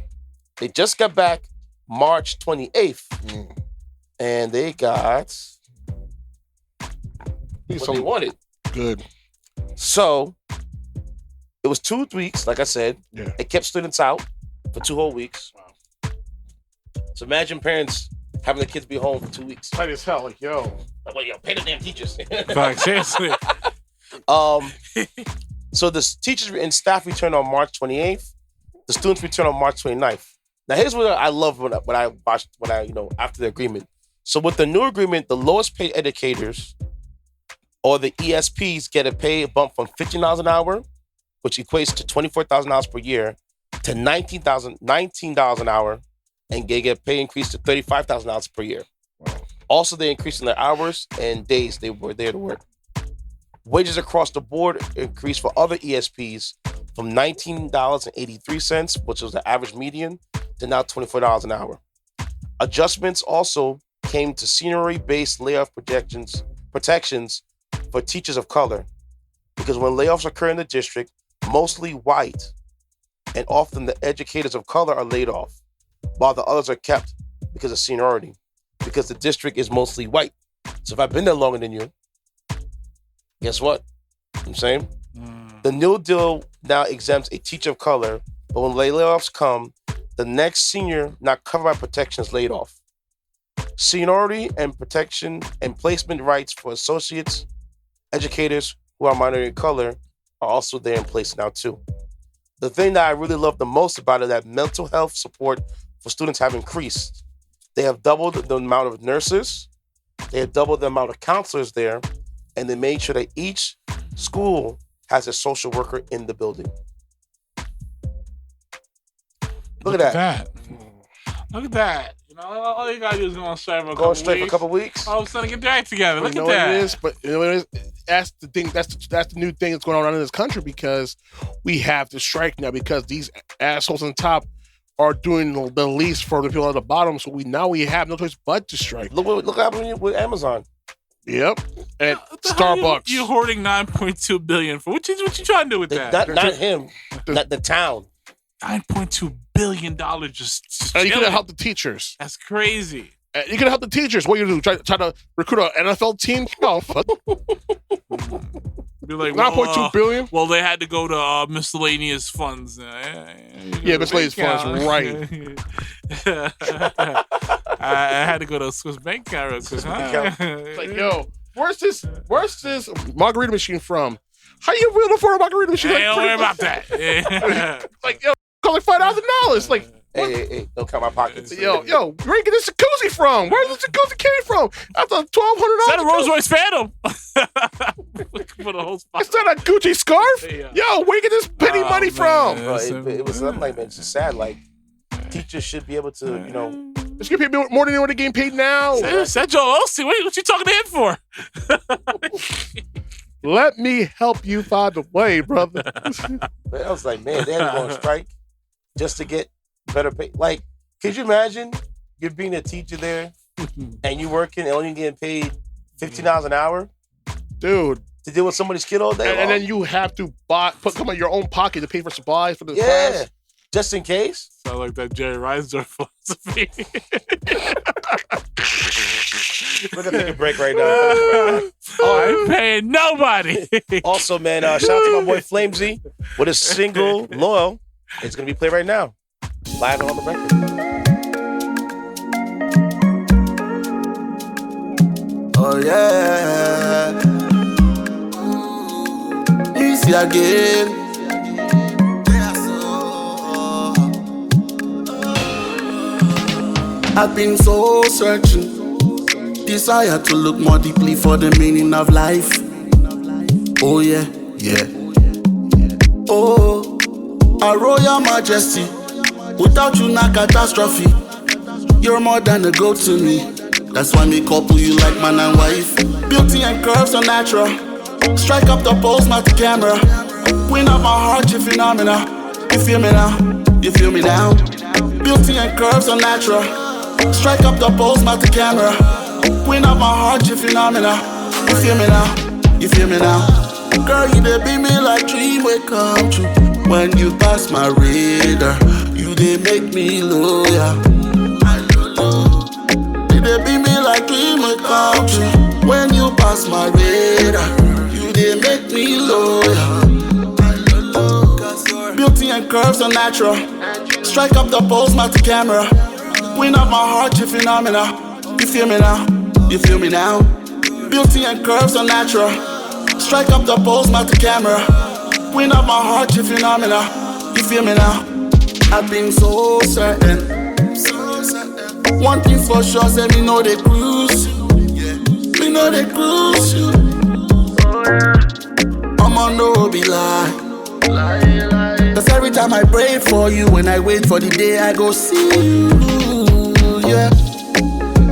They just got back March 28th. And they got what they wanted. Good. So it was 2 weeks, like I said. Yeah. It kept students out for 2 whole weeks. Wow. So imagine parents having the kids be home for 2 weeks. Tight as hell. Like, yo. Like, well, pay the damn teachers. Fuck, seriously. So the teachers and staff returned on March 28th. The students returned on March 29th. Now, here's what I love when I watched, after the agreement. So with the new agreement, the lowest paid educators or the ESPs get a pay bump from $15 an hour, which equates to $24,000 per year, to $19 an hour, and they get a pay increase to $35,000 per year. Also, they increased in their hours and days they were there to work. Wages across the board increased for other ESPs from $19.83, which was the average median, to now $24 an hour. Adjustments also came to seniority-based layoff protections for teachers of color, because when layoffs occur in the district, mostly white, and often the educators of color are laid off, while the others are kept because of seniority, because the district is mostly white. So if I've been there longer than you, guess what? You know what I'm saying? The new deal now exempts a teacher of color, but when layoffs come, the next senior not covered by protections laid off. Seniority and protection and placement rights for associates, educators who are minority of color are also there in place now too. The thing that I really love the most about it is that mental health support for students have increased. They have doubled the amount of nurses, they have doubled the amount of counselors there, and they made sure that each school has a social worker in the building. Look at that. Look at that. You know, all you gotta do is go on strike for a couple weeks. All of a sudden, get their act together. Look at that. What it is, but you know what it is? That's the thing. That's the new thing that's going on in this country, because we have to strike now because these assholes on top are doing the least for the people at the bottom. So we have no choice but to strike. Look what happened with Amazon. Yep, and Starbucks. You hoarding $9.2 billion for what? You trying to do with that? Not him. Not the town. $9.2 billion just you could have helped the teachers. That's crazy. You could have helped the teachers. What you do? Try to recruit an NFL team? No. Be like, $9.2 billion. Well, they had to go to miscellaneous funds. Miscellaneous funds, right? I had to go to a Swiss bank account. Like, yo, where's this margarita machine from? How you able to afford a margarita machine? Hey, don't worry about that. Like, yo, cost like $5,000. Like, hey, don't count my pockets. Yo, where you get this jacuzzi from? Where did this jacuzzi came from? After $1,200. Is that a Rolls Royce Phantom? Is that a Gucci scarf? Yeah. Yo, where you get this penny money from? Bro, it was something like that. It's just sad. Like, teachers should be able to, you know. It's gonna pay more than what they're getting paid now. Said Joel Osteen. What you talking to him for? Let me help you find a way, brother. But I was like, man, they had to go on strike just to get better pay. Like, could you imagine you're being a teacher there and you working and only getting paid $15 an hour? Dude. To deal with somebody's kid all day? And then you have to put come out of your own pocket to pay for supplies for the class. Just in case. Sound like that Jerry Reinsdorf philosophy. We're gonna take a break right now. I ain't paying nobody. Also, man, shout out to my boy Flamesy with his single "Loyal." It's gonna be played right now, live on the record. Oh yeah, easy again. I've been so searching, desire to look more deeply for the meaning of life. Oh yeah, yeah. Oh, a royal majesty, without you not catastrophe. You're more than a goat to me. That's why me couple you like man and wife. Beauty and curves are natural. Strike up the pose, not the camera. Win up my heart, you phenomena. You feel me now? You feel me now? Beauty and curves are natural. Strike up the pose, not the camera. Win up my heart, you phenomena. You feel me now? You feel me now? Girl, you dey be me like dream will come true. When you pass my radar, you dey make me loyal. You dey be me like dream will come true. When you pass pass my radar, you they make me loyal. Beauty and curves are natural. Strike up the pose, not the camera. Queen of my heart, you phenomenal. You feel me now? You feel me now? Beauty and curves are natural. Strike up the pose, not the camera. Queen of my heart, you phenomenal. You feel me now? I've been so certain. One thing for sure, say me know they cruise. Me know they cruise. I'ma no be lie. Cause every time I pray for you, when I wait for the day I go see you, yeah.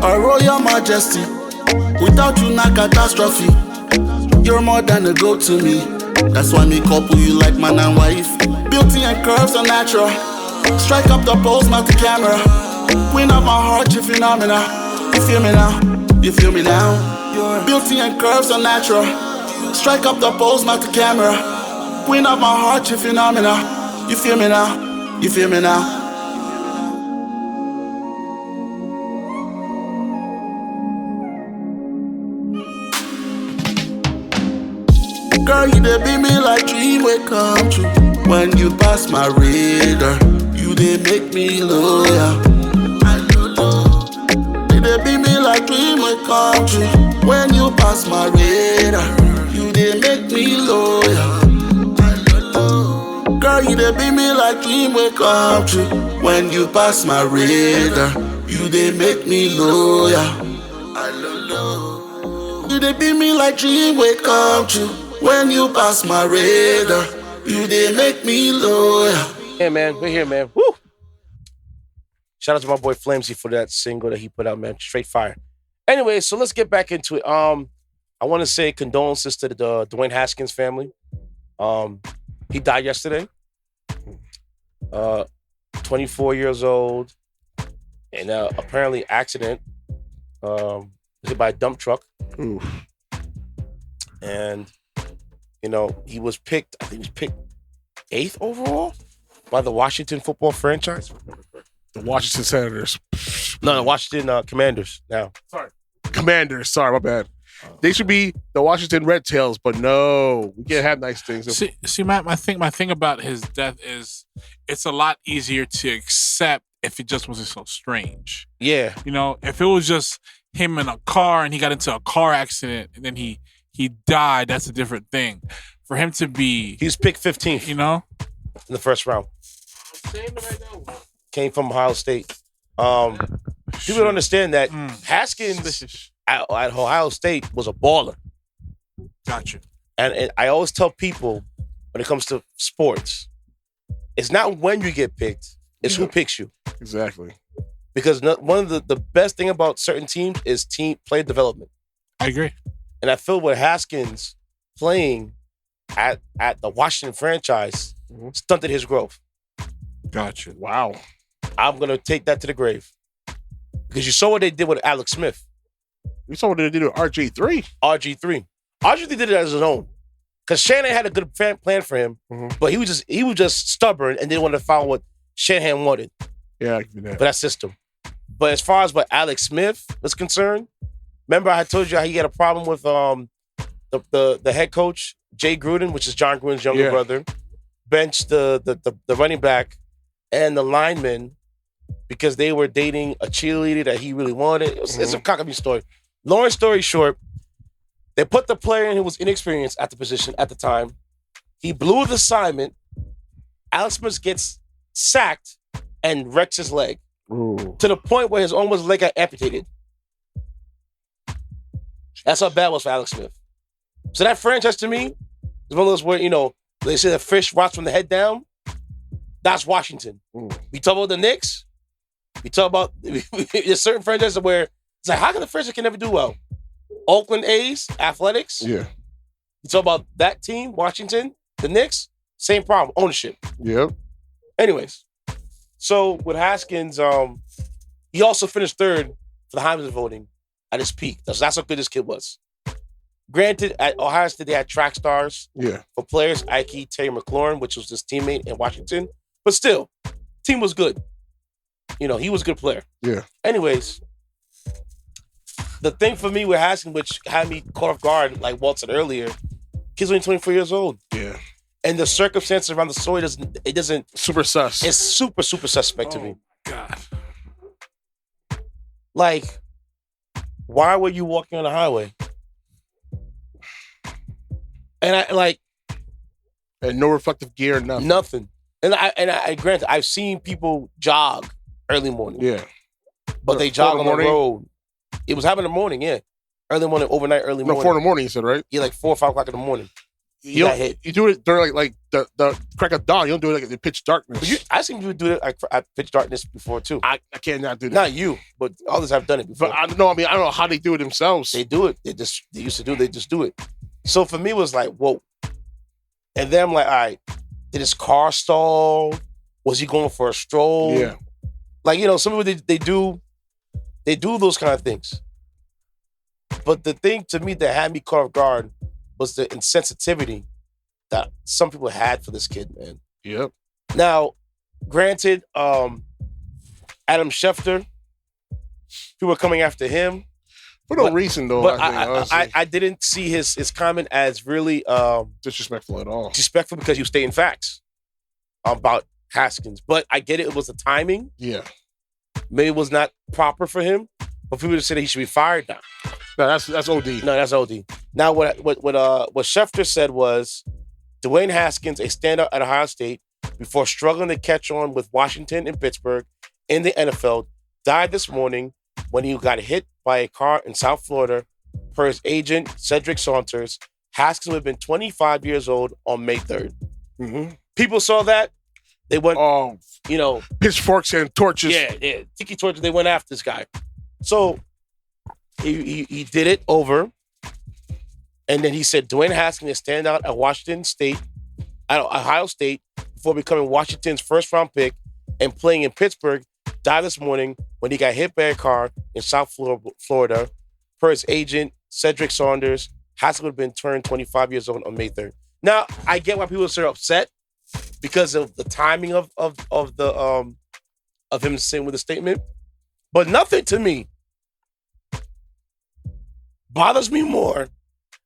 A royal majesty, without you not catastrophe. You're more than a goat to me. That's why me couple you like man and wife. Beauty and curves are natural. Strike up the pose, not the camera. Queen of my heart, you phenomenal. You feel me now? You feel me now? Beauty and curves are natural. Strike up the pose, not the camera. Queen of my heart, you phenomenal. You feel me now? You feel me now? Girl, you dey be me like dream will come true. When you pass my radar, you dey make me loyal. You dey be me like dream will come true. When you pass my radar, you dey make me loyal. Girl, you dey be me like dream will come true. When you pass my radar, you dey make me loyal. You dey be me like dream will come true. When you pass my radar, you dey make me loyal. Yeah, man, we're here, man. Woo! Shout out to my boy Flamesy for that single that he put out, man. Straight fire. Anyway, so let's get back into it. I want to say condolences to the Dwayne Haskins family. He died yesterday. 24 years old. And apparently accident. Hit by a dump truck. Ooh. And, you know, he was picked, I think he was picked 8th overall by the Washington football franchise. The Washington Senators. No, the Washington Commanders now. Sorry. Commanders. Sorry, my bad. They should be the Washington Red Tails, but no, we can't have nice things. See, my thing about his death is it's a lot easier to accept if it just wasn't so strange. Yeah. You know, if it was just him in a car and he got into a car accident and then he died, that's a different thing. For him to be... He was picked 15th. You know? In the first round. I'm saying it right now. Came from Ohio State. People don't understand that Haskins at Ohio State was a baller. Gotcha. And I always tell people when it comes to sports, it's not when you get picked, it's who picks you. Exactly. Because one of the best thing about certain teams is team player development. I agree. And I feel with Haskins playing at the Washington franchise stunted his growth. Gotcha. Wow. I'm going to take that to the grave. Because you saw what they did with Alex Smith. You saw what they did with RG3. RG3 did it as his own. Because Shanahan had a good plan for him, but he was just stubborn and didn't want to follow what Shanahan wanted. Yeah, I can do that. For that system. But as far as what Alex Smith was concerned, remember I told you how he had a problem with the head coach, Jay Gruden, which is John Gruden's younger brother, benched the running back and the lineman because they were dating a cheerleader that he really wanted. It's a cockaboo story. Long story short, they put the player in who was inexperienced at the position at the time. He blew the assignment. Alex Smith gets sacked and wrecks his leg. Ooh. To the point where his almost leg got amputated. That's how bad it was for Alex Smith. So that franchise to me is one of those where, you know, they say the fish rots from the head down. That's Washington. We talk about the Knicks. We talk about there's certain franchises where it's like, how can the franchise can never do well? Oakland A's, Athletics. Yeah. You talk about that team, Washington, the Knicks, same problem, ownership. Yep. Anyways, so with Haskins, he also finished 3rd for the Heisman voting at his peak. That's how good this kid was. Granted, at Ohio State, they had track stars for players, Ike, Terry McLaurin, which was his teammate in Washington. But still, team was good. You know, he was a good player. Yeah. Anyways, the thing for me with Haskins, which had me caught off guard, like Walt said earlier, kid's only 24 years old. Yeah. And the circumstances around the story doesn't Super sus. it's super suspect to me. God. Like, why were you walking on the highway? And And no reflective gear, nothing. nothing. And I granted, I've seen people jog early morning. Yeah. But they 4 jog in on the the morning? road. It was happening in the morning, yeah. Early morning, overnight, early No, morning. 4 in the morning, you said, right? Yeah, like 4 or 5 o'clock in the morning. You got don't- hit. You do it during like the crack of dawn. You don't do it like in pitch darkness. But I seen people do it like at pitch darkness before too. I cannot do that. Not you, but others have done it before. But I don't know. I mean, I don't know how they do it themselves. They do it. They used to do it. They just do it. So for me, it was like, whoa. And then I'm like, all right, did his car stall? Was he going for a stroll? Yeah. Like, some people, they do those kind of things. But the thing to me that had me caught off guard was the insensitivity that some people had for this kid, man. Yep. Now, granted, Adam Schefter, people were coming after him. For no reason, though. But I think, honestly. I didn't see his comment as really Disrespectful at all. disrespectful because he was stating facts about Haskins. But I get it. It was the timing. Yeah. Maybe it was not proper for him. But people just said that he should be fired now. No, that's OD. No, that's OD. Now, what Schefter said was Dwayne Haskins, a standout at Ohio State, before struggling to catch on with Washington and Pittsburgh in the NFL, died this morning when he got hit by a car in South Florida. Per his agent, Cedric Saunders, Haskins would have been 25 years old on May 3rd. Mm-hmm. People saw that. They went, Oh, pitchforks and torches. yeah, tiki torches. They went after this guy. So he did it over. And then he said Dwayne Haskins is standing out at Ohio State, before becoming Washington's first-round pick and playing in Pittsburgh, died this morning when he got hit by a car in South Florida. Per his agent, Cedric Saunders, Haskins would have been turned 25 years old on May 3rd. Now, I get why people are so upset because of the timing of him saying with the statement, but nothing to me bothers me more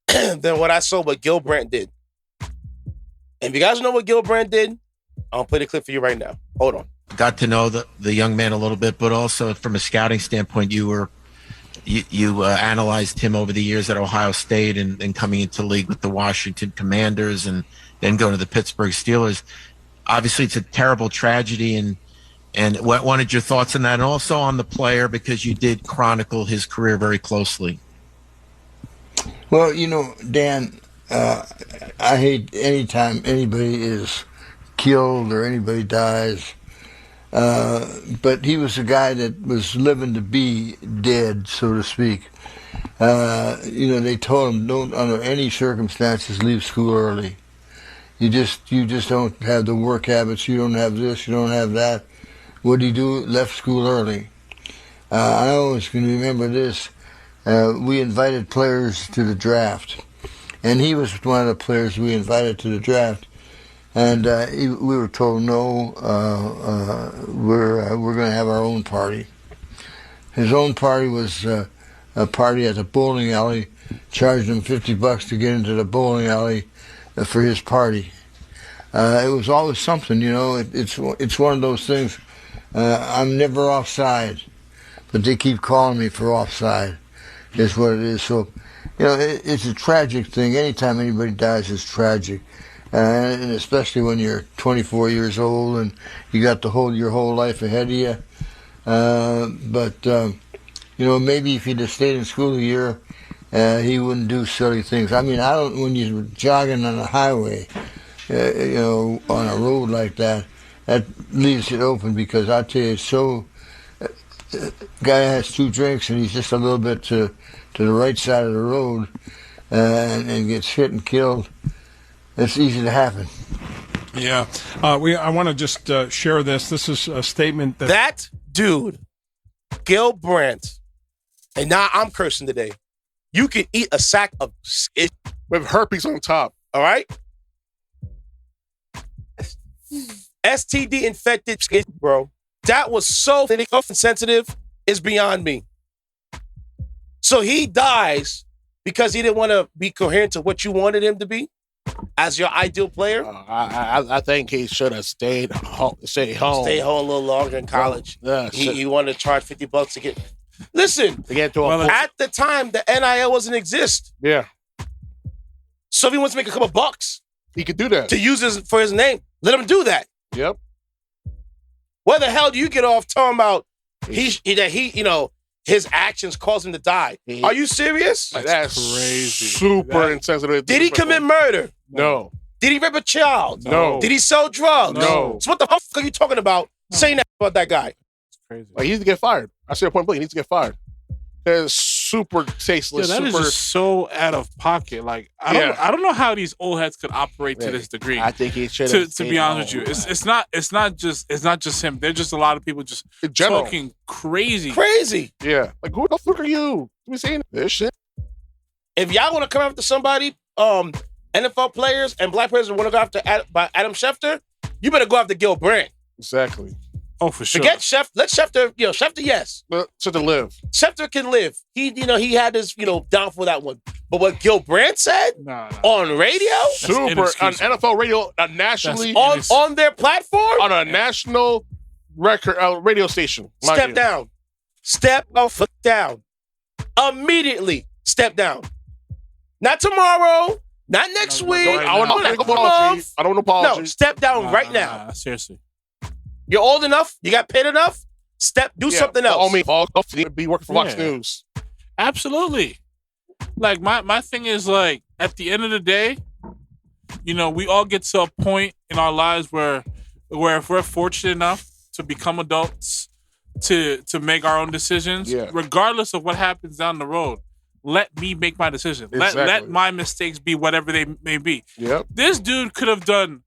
than what I saw what Gil Brandt did. And if you guys know what Gil Brandt did, I'll play the clip for you right now. Hold on. Got to know the young man a little bit, but also from a scouting standpoint, you analyzed him over the years at Ohio State and coming into the league with the Washington Commanders and then going to the Pittsburgh Steelers. Obviously, it's a terrible tragedy, and what wanted your thoughts on that, and also on the player because you did chronicle his career very closely. Well, Dan, I hate anytime anybody is killed or anybody dies. But he was a guy that was living to be dead, so to speak. They told him don't under any circumstances leave school early. You just don't have the work habits. You don't have this. You don't have that. What did he do? Left school early. I always can remember this. We invited players to the draft, and he was one of the players we invited to the draft. And we were told, no, we're going to have our own party. His own party was a party at the bowling alley, charged him $50 to get into the bowling alley for his party. It was always something, It's one of those things. I'm never offside, but they keep calling me for offside. Is what it is. So, it's a tragic thing. Anytime anybody dies, it's tragic. And especially when you're 24 years old and you got your whole life ahead of you. But maybe if he'd have stayed in school a year, he wouldn't do silly things. I mean, when you're jogging on a highway, on a road like that leaves it open because I tell you, guy has 2 drinks and he's just a little bit to the right side of the road and gets hit and killed. It's easy to happen. Yeah. I want to just share this. This is a statement that dude, Gil Brandt, and now I'm cursing today. You can eat a sack of shit with herpes on top. All right? STD infected shit, bro. That was so insensitive, it's beyond me. So he dies because he didn't want to be coherent to what you wanted him to be as your ideal player. I think he should have stayed home. Stay home a little longer in college. Yeah, he wanted to charge $50 to get. Listen, to get to a at the time, the NIL wasn't exist. Yeah. So if he wants to make a couple bucks, he could do that to use for his name. Let him do that. Yep. Where the hell do you get off talking about his actions caused him to die? Are you serious? That's crazy. Super insensitive. Did he commit murder? No. Did he rape a child? No. Did he sell drugs? No. So what the fuck are you talking about saying that about that guy? It's crazy. Like, he needs to get fired. I say a point blank. He needs to get fired. It's super tasteless. Yeah, that is just so out of pocket. Like I don't know how these old heads could operate to this degree. I think he should. To be honest with you, it's not just him. There's just a lot of people just talking crazy. Yeah, like who the fuck are you? You saying this shit? If y'all want to come after somebody, NFL players and black players want to go after Adam Schefter, you better go after Gil Brandt. Exactly. Oh, for sure. Forget Schefter. Let Schefter, Schefter, yes. Schefter live. Schefter can live. He had his, down for that one. But what Gil Brandt said on radio, super on NFL radio, nationally on their platform, on a national record radio station. Step down. Step down. Immediately step down. Not tomorrow. Not next week. I don't want an apology. No, step down right now. Seriously. You're old enough. You got paid enough. Do something else. Be working for Fox News. Absolutely. Like my thing is like at the end of the day, we all get to a point in our lives where if we're fortunate enough to become adults, to make our own decisions, regardless of what happens down the road, let me make my decision. Exactly. Let my mistakes be whatever they may be. Yep. This dude could have done.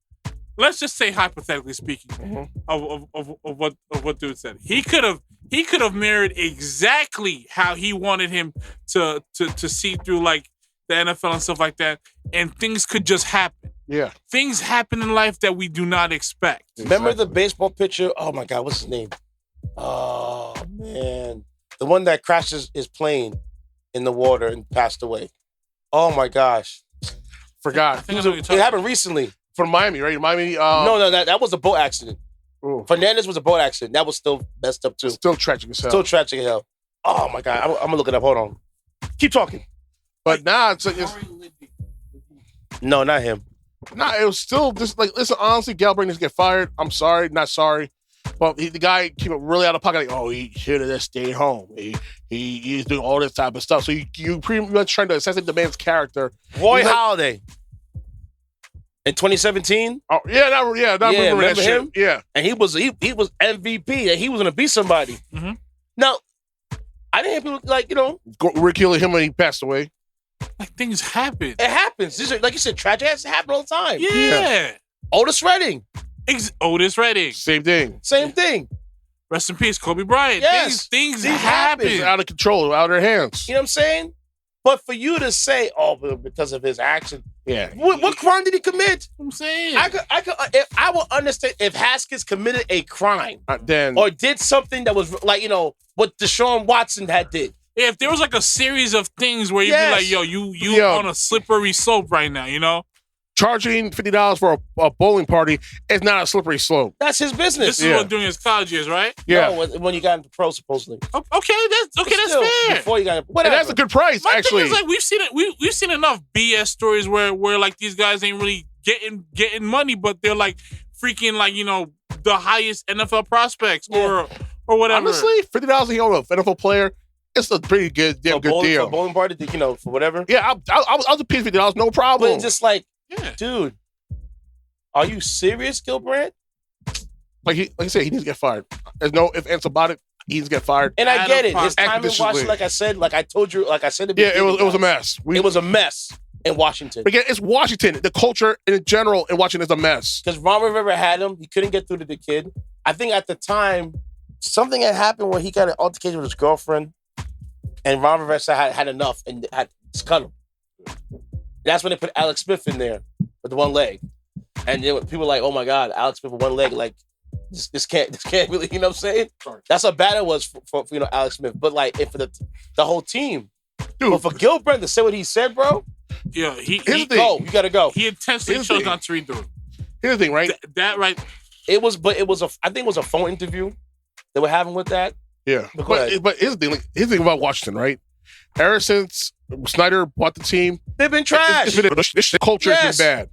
Let's just say hypothetically speaking of what dude said. He could have mirrored exactly how he wanted him to see through like the NFL and stuff like that, and things could just happen. Yeah. Things happen in life that we do not expect. Remember the baseball pitcher? Oh my God, what's his name? Oh man. The one that crashes his plane in the water and passed away. Oh my gosh. Forgot. It happened recently. From Miami, right? Miami. No, that was a boat accident. Ooh. Fernandez was a boat accident. That was still messed up too. Still tragic as hell. Still tragic as hell. Oh my God, I'm gonna look it up. Hold on. Keep talking. But now it's no, not him. Nah, it was still just like, listen, honestly, Gil Brandt needs to get fired. I'm sorry, not sorry. But the guy came up really out of pocket. Like, he should have just stayed home. He's doing all this type of stuff. So you pretty much trying to assassinate the man's character. Roy Halladay. In 2017? Oh, remember that shit. Him? Yeah. And he was MVP, and he was going to be somebody. Mm-hmm. Now, I didn't hear people, ridiculing him when he passed away. Like, things happen. It happens. These are, like you said, tragic accidents happen all the time. Yeah. Otis Redding. Otis Redding. Same thing. Rest in peace, Kobe Bryant. Yes. Things happen. It's out of control, out of their hands. You know what I'm saying? But for you to say, because of his action, yeah. What crime did he commit? I'm saying I would understand if Haskins committed a crime, then or did something that was like what Deshaun Watson did. Yeah, if there was like a series of things where you'd be like, you on a slippery slope right now, Charging $50 for a bowling party is not a slippery slope. That's his business. This is what during his college years, right? Yeah. No, when you got into pro, supposedly. Okay, that's fair. Before you got whatever. And that's a good price, My actually. thing is, like, we've seen enough BS stories where like these guys ain't really getting money, but they're like freaking like the highest NFL prospects or whatever. Honestly, $50 a year for an NFL player. It's a pretty good deal. For a bowling party, for whatever. Yeah, I'll just pay $50, no problem. But just like, dude, are you serious, Gil Brandt? Like I said, he needs to get fired. There's no ifs, ands about it. He needs to get fired. And I get it. His time in Washington, like I said, like I told you, like I said, it was a mess. It was a mess in Washington. But again, it's Washington. The culture in general in Washington is a mess. Because Ron Rivera had him. He couldn't get through to the kid. I think at the time, something had happened where he got an altercation with his girlfriend, and Ron Rivera had enough and had to cut him. That's when they put Alex Smith in there with the one leg. And people were like, oh my God, Alex Smith with one leg, like, this can't really, you know what I'm saying? That's how bad it was for Alex Smith. But like, for the whole team, Dude, But for Gil Brandt to say what he said, bro, Yeah, Here's the thing. go. You gotta go. He intentionally Here's the chose thing. not to read the room. here's the thing, right? That right. I think it was a phone interview they were having with that. Yeah. But go ahead. But here's the thing. Here's the thing about Washington, right? Ever since Snyder bought the team, They've been trash. this culture has been bad.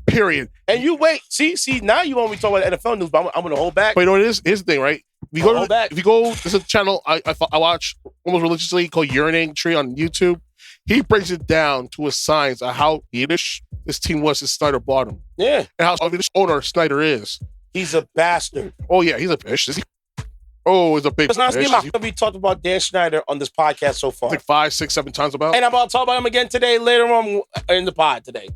Period. And you wait. See, now you want me to talk about NFL news, but I'm going to hold back. But you know what it is? Here's the thing, right? Hold back. If you go, there's a channel I watch almost religiously called Urinating Tree on YouTube. He breaks it down to a science of how Yiddish this team was since Snyder bought him. Yeah. And how this owner Snyder is. He's a bastard. Oh, yeah, he's a fish. Oh, he's a big It's not fish. we talked about Dan Snyder on this podcast so far. Like 5, 6, 7 times about. And I'm about to talk about him again today, later on in the pod today,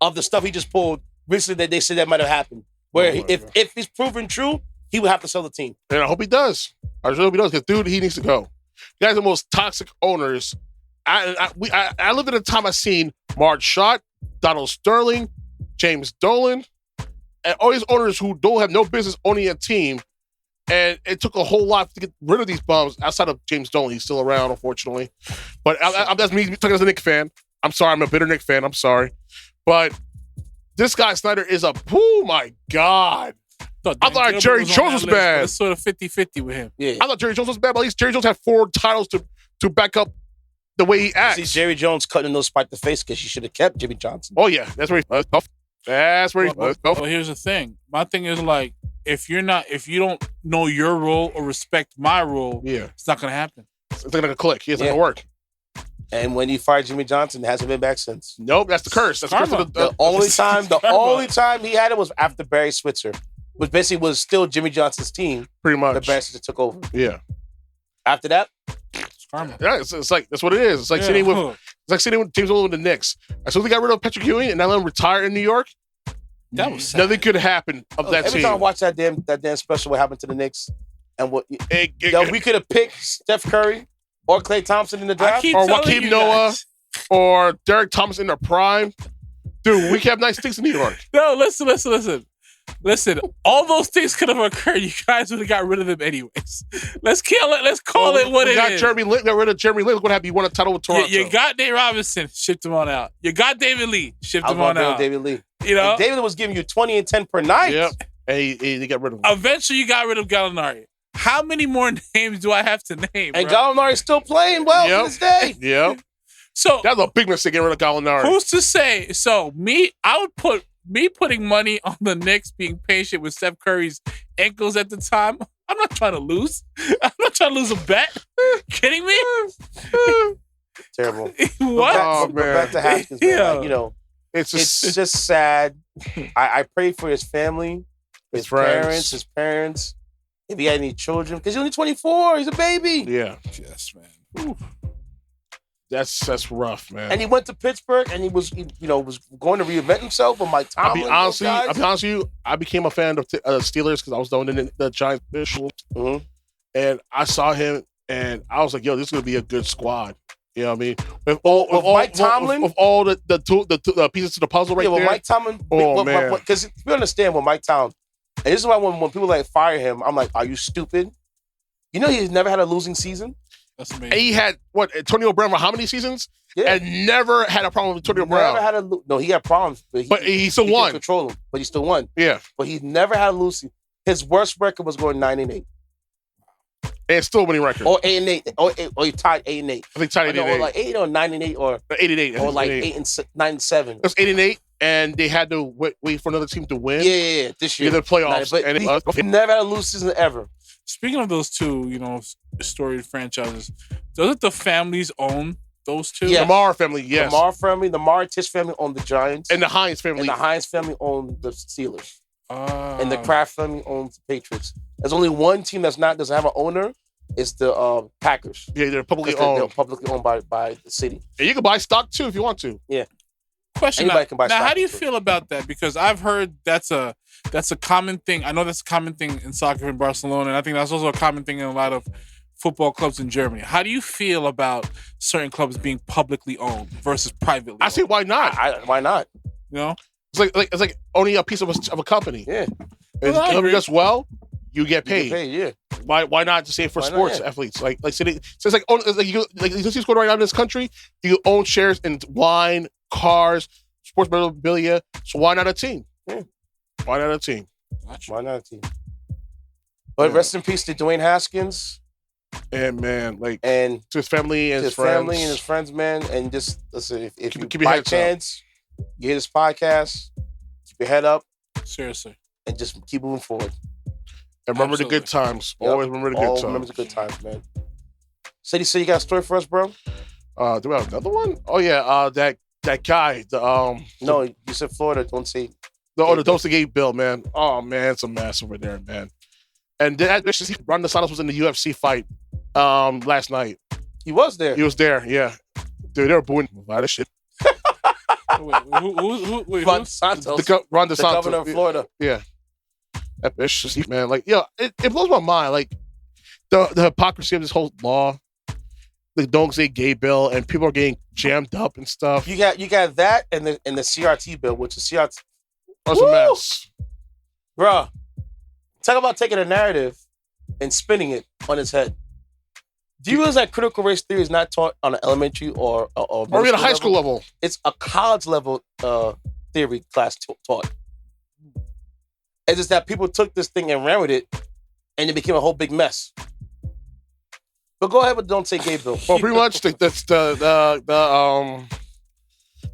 of the stuff he just pulled recently that they said that might have happened. Where if he's proven true, he would have to sell the team. And I hope he does. I really hope he does, because, dude, he needs to go. You guys are the most toxic owners. I lived in a time I seen Mark Schott, Donald Sterling, James Dolan, and all these owners who don't have no business owning a team. And it took a whole lot to get rid of these bums outside of James Dolan. He's still around, unfortunately. But that's me talking as a Knicks fan. I'm sorry. I'm a bitter Knicks fan. I'm sorry. But this guy, Snyder, is oh, my God. I thought Jerry Jones was bad. It's sort of 50-50 with him. Yeah. I thought Jerry Jones was bad, but at least Jerry Jones had 4 titles to back up the way he acts. See Jerry Jones cutting those spike the face because you should have kept Jimmy Johnson. Oh, yeah. That's where he's tough. That's where he's tough. Well, here's the thing. My thing is, like, if you don't know your role or respect my role, it's not going to happen. It's not going to click. It's not going to work. And when he fired Jimmy Johnson, it hasn't been back since. Nope, that's the curse. That's the curse of the only time he had it was after Barry Switzer, which basically was still Jimmy Johnson's team. Pretty much. That Barry Switzer took over. Yeah. After that, it's karma. Yeah, it's like that's what it is. It's like sitting with James Dolan with the Knicks. As soon as they got rid of Patrick Ewing and now let him retire in New York, that was sad. Nothing could happen of that every team. time I watch that damn special, what happened to the Knicks, and what we could have picked Steph Curry or Klay Thompson in the draft, or Joakim Noah, or Derek Thomas in their prime. Dude, we can have nice things in New York. No, listen. All those things could have occurred. You guys would have got rid of them anyways. Let's call it what it is. Got rid of Jeremy Lin. What happened? You won a title with Toronto. You got Dave Robinson, shipped him on out. You got David Lee, shipped him on out. David Lee. You know, and David was giving you 20 and 10 per night. Yep. And he got rid of him. Eventually, you got rid of Gallinari. How many more names do I have to name? And Gallinari's still playing well to this day. Yep. So that's a big mistake getting rid of Gallinari. Who's to say? So I would put putting money on the Knicks being patient with Steph Curry's ankles at the time. I'm not trying to lose. I'm not trying to lose a bet. Kidding me? Terrible. What? But back to Haskins, man. Like, it's just sad. I pray for his family, his parents. If he had any children, because he's only 24, he's a baby. Yeah. Yes, man. Ooh. That's rough, man. And he went to Pittsburgh, and he was going to reinvent himself. But Mike Tomlin, I'll be honest with you. I became a fan of Steelers because I was doing the Giants officials, and I saw him, and I was like, "Yo, this is gonna be a good squad." You know what I mean? With Mike Tomlin, with all the pieces to the puzzle right there. With Mike Tomlin, man, because we understand what Mike Tomlin. And this is why when people like fire him, I'm like, "Are you stupid?" You know, he's never had a losing season. That's amazing. And he had Antonio Brown for how many seasons? Yeah. And never had a problem with Antonio Brown. Never had no, he had problems, but he still won. Control him, but he still won. Yeah, but he's never had a losing. His worst record was going 9-8. And still winning record. Or 8-8. Or he tied 8-8. I think tied 8-8. Or like 8 or 9-8 or 8-8. Or like 9-7. It was 8-8, and they had to wait for another team to win. Yeah. This year, the playoffs. But he never had a losing season ever. Speaking of those two, storied franchises, doesn't the families own those two? Yeah. The Lamar family, yes. The Lamar and Tish family own the Giants. And the Hines family. And the Hines family own the Steelers. And the Kraft family owns the Patriots. There's only one team doesn't have an owner. It's the Packers. Yeah, they're publicly owned. They're publicly owned by the city. And you can buy stock too if you want to. Yeah. Question Anybody can buy now, stock. how do you feel about that? Because I've heard that's a common thing. I know that's a common thing in soccer in Barcelona, and I think that's also a common thing in a lot of football clubs in Germany. How do you feel about certain clubs being publicly owned versus privately I say, why not? Why not? You know? It's like owning a piece of a company. Yeah. If it does well, you get paid. You get paid, yeah. Why not just say it for Why not, sports yeah. athletes? So it's like you see what's going on right now in this country. You own shares in wine, cars, sports memorabilia. So why not a team? Yeah. Why not a team? Why not a team? But rest in peace to Dwayne Haskins. And man, and to his family and his friends. family and his friends, man. And just listen, if you keep your by head chance you hear this podcast, keep your head up. Seriously. And just keep moving forward. And remember the good times. Yep. Always remember the good times. Remember the good times, man. Sadie, so you got a story for us, bro? Do we have another one? Oh yeah, that guy. No, you said Florida. Don't say. The Dose Gate Bill, man. Oh man, it's a mess over there, man. And that Ron DeSantis was in the UFC fight last night. He was there. He was there, yeah. Dude, they were booing a lot of shit. Wait, Ron DeSantis. Ron DeSantis. The governor of Florida. Yeah. That bitch, man. Like, it blows my mind. Like, the hypocrisy of this whole law. The Don't Say Gay bill, and people are getting jammed up and stuff. You got that and the CRT bill, which is CRT. That's a mess. Bruh. Talk about taking a narrative and spinning it on its head. Do you realize that critical race theory is not taught on an elementary or even a high school level? It's a college level theory class taught. It's just that people took this thing and ran with it, and it became a whole big mess. But go ahead with Don't Say Gay bill. Well, pretty much the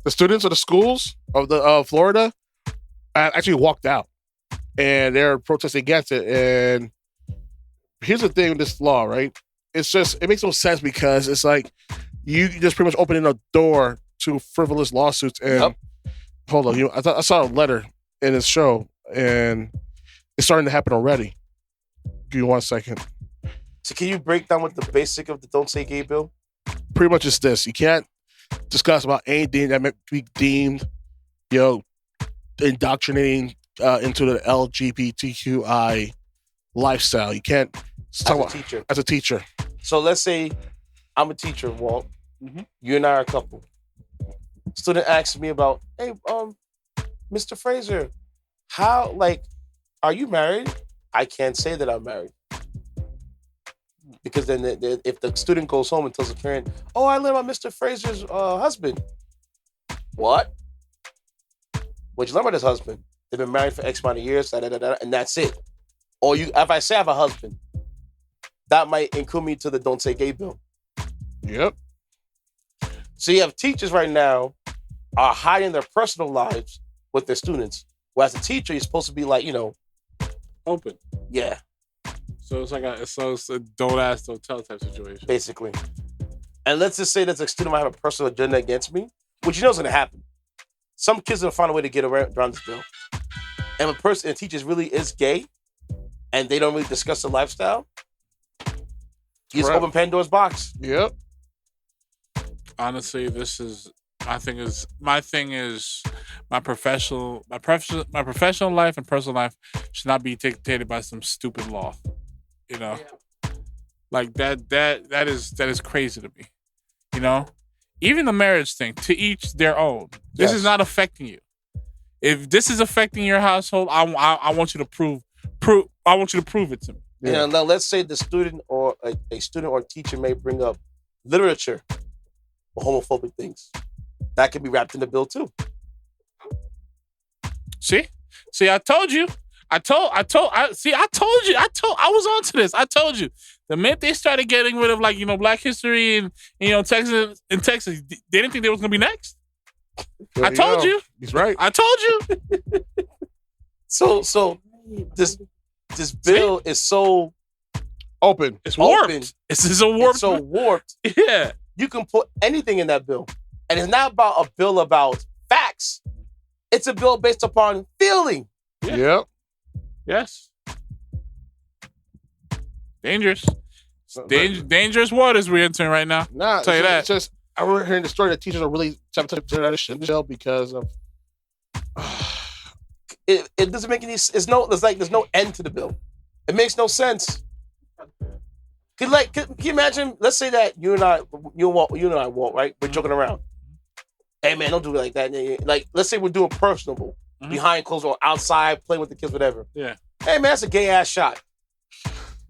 students of the schools of Florida actually walked out, and they're protesting against it. And here's the thing with this law, right? It makes no sense because it's like you just pretty much opening a door to frivolous lawsuits. And hold on, I saw a letter in this show, and it's starting to happen already. Give me 1 second. So can you break down what the basic of the Don't Say Gay bill? Pretty much it's this. You can't discuss about anything that may be deemed, indoctrinating into the LGBTQI lifestyle. You can't as a teacher. So let's say I'm a teacher, Walt. Mm-hmm. You and I are a couple. Student asks me about, hey, Mr. Fraser, are you married? I can't say that I'm married. Because then if the student goes home and tells the parent, oh, I learned about Mr. Fraser's husband. What? What'd you learn about his husband? They've been married for X amount of years, and that's it. Or if I say I have a husband, that might include me to the Don't Say Gay bill. Yep. So you have teachers right now are hiding their personal lives with their students. Whereas a teacher, you're supposed to be like, open. Yeah. So it's like it's a don't ask, don't tell type situation. Basically. And let's just say that the student might have a personal agenda against me, which is going to happen. Some kids will find a way to get around this bill. And a teacher really is gay, and they don't really discuss the lifestyle, you just open Pandora's box. Yep. Honestly, my thing is my professional life and personal life should not be dictated by some stupid law. Like that is crazy to me. Even the marriage thing, to each their own. This is not affecting you. If this is affecting your household, I want you to prove it to me. Yeah. Now let's say the student or a student or teacher may bring up literature or homophobic things. That can be wrapped in the bill too. See, I told you. I was onto this. I told you. The minute they started getting rid of Black history and Texas, they didn't think they was gonna be next. I told you. He's right. I told you. So this bill is so open. It's warped. It's so warped. It's so warped. Yeah. You can put anything in that bill. And it's not about a bill about facts. It's a bill based upon feeling. Yeah. Yep. Yes. Dangerous. Dangerous waters we're entering right now. Nah, tell you that. It's just I remember hearing the story that teachers are really in jail because of. It doesn't make any. There's no end to the bill. It makes no sense. Can you imagine? Let's say that you and I walk, right? We're joking around. Hey man, don't do it like that. Like, let's say we're doing personable, behind closed or outside, playing with the kids, whatever. Yeah. Hey man, that's a gay ass shot.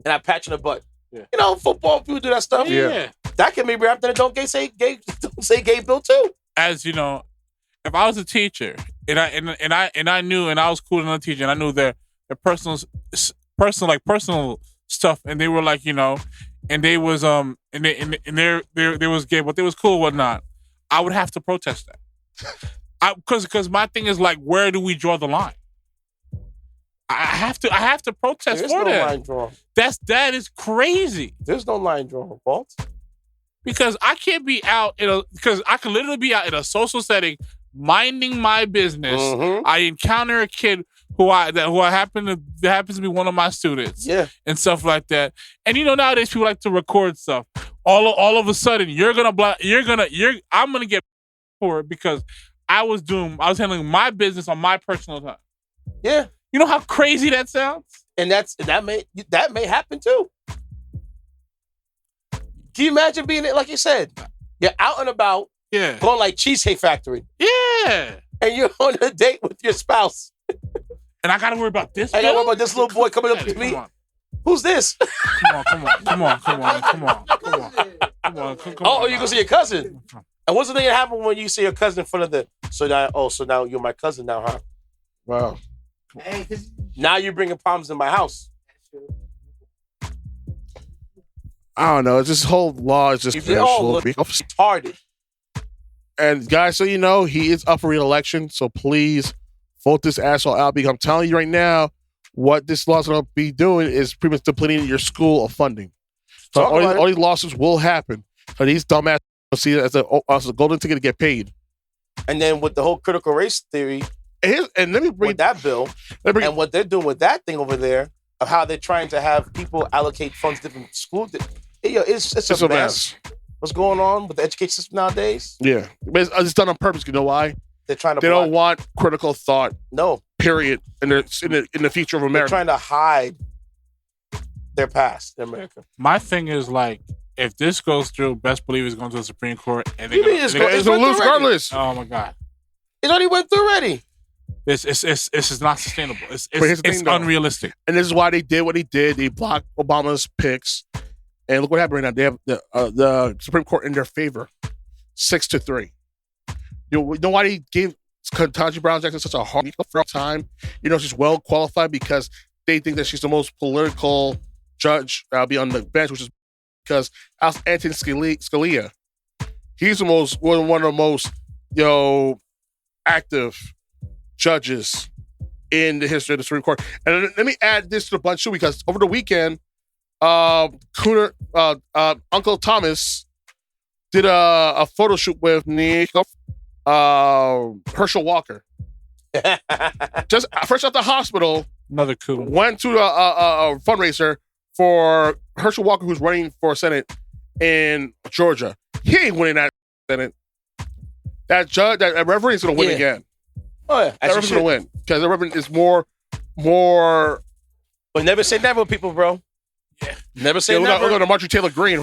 and I pat you on the butt. Yeah. You know, football people do that stuff. Yeah. That can be wrapped in a don't say gay bill too. As you know, if I was a teacher and I knew and I was cool enough teacher and I knew their personal stuff and they were like, you know, and they was and they was gay, but they was cool or whatnot, I would have to protest that. Because my thing is like, where do we draw the line? I have to protest There's for no that. line drawn. That is crazy. There's no line drawn, Walt. Because I can't be out because I can literally be out in a social setting minding my business. Mm-hmm. I encounter a kid who happens to be one of my students. Yeah. And stuff like that. And you know, nowadays people like to record stuff. All of a sudden I'm gonna get for it because I was handling my business on my personal time. Yeah. You know how crazy that sounds? And that may happen too. Can you imagine being it? Like you said, you're out and about, going like Cheesecake Factory. Yeah. And you're on a date with your spouse. And I gotta worry about this. I gotta worry about this little boy coming up to me. Who's this? Come on. Oh, you gonna see your cousin? And what's the thing that happen when you see your cousin in front of the? So now you're my cousin now, huh? Wow. Now you're bringing problems in my house. I don't know. This whole law is just retarded. And guys, so you know, he is up for re-election. So please vote this asshole out. Because I'm telling you right now, what this law is going to be doing is pretty much depleting your school of funding. So all these lawsuits will happen. So these dumbasses will see it as a golden ticket to get paid. And then with the whole critical race theory, and let me bring with that bill, and what they're doing with that thing over there, of how they're trying to have people allocate funds to different schools. It's a mess. What's going on with the education system nowadays? Yeah. It's done on purpose. You know why? They're trying to. They don't want critical thought. No. Period. In the future of America. They're trying to hide their past in America. My thing is like, if this goes through, best believe it's going to the Supreme Court, and they're going to lose regardless. Oh my God! It already went through already. This is not sustainable. It's unrealistic. And this is why they did what they did. They blocked Obama's picks. And look what happened right now. They have the Supreme Court in their favor, 6-3. You know why they gave Kentaji Brown Jackson such a hard time? You know, she's well qualified because they think that she's the most political judge that'll be on the bench, which is because Anthony Scalia, he's one of the most active judges in the history of the Supreme Court. And let me add this to the bunch too, because over the weekend, Uncle Thomas did a photo shoot with Herschel Walker. Just fresh out the hospital, another cool. Went to a fundraiser for Herschel Walker, who's running for Senate in Georgia. He ain't winning that Senate. That Reverend is gonna win again. Oh yeah, that Reverend's gonna win because the Reverend is more. But never say never, people, bro. Yeah, never say never. Look at Majorie Taylor Greene.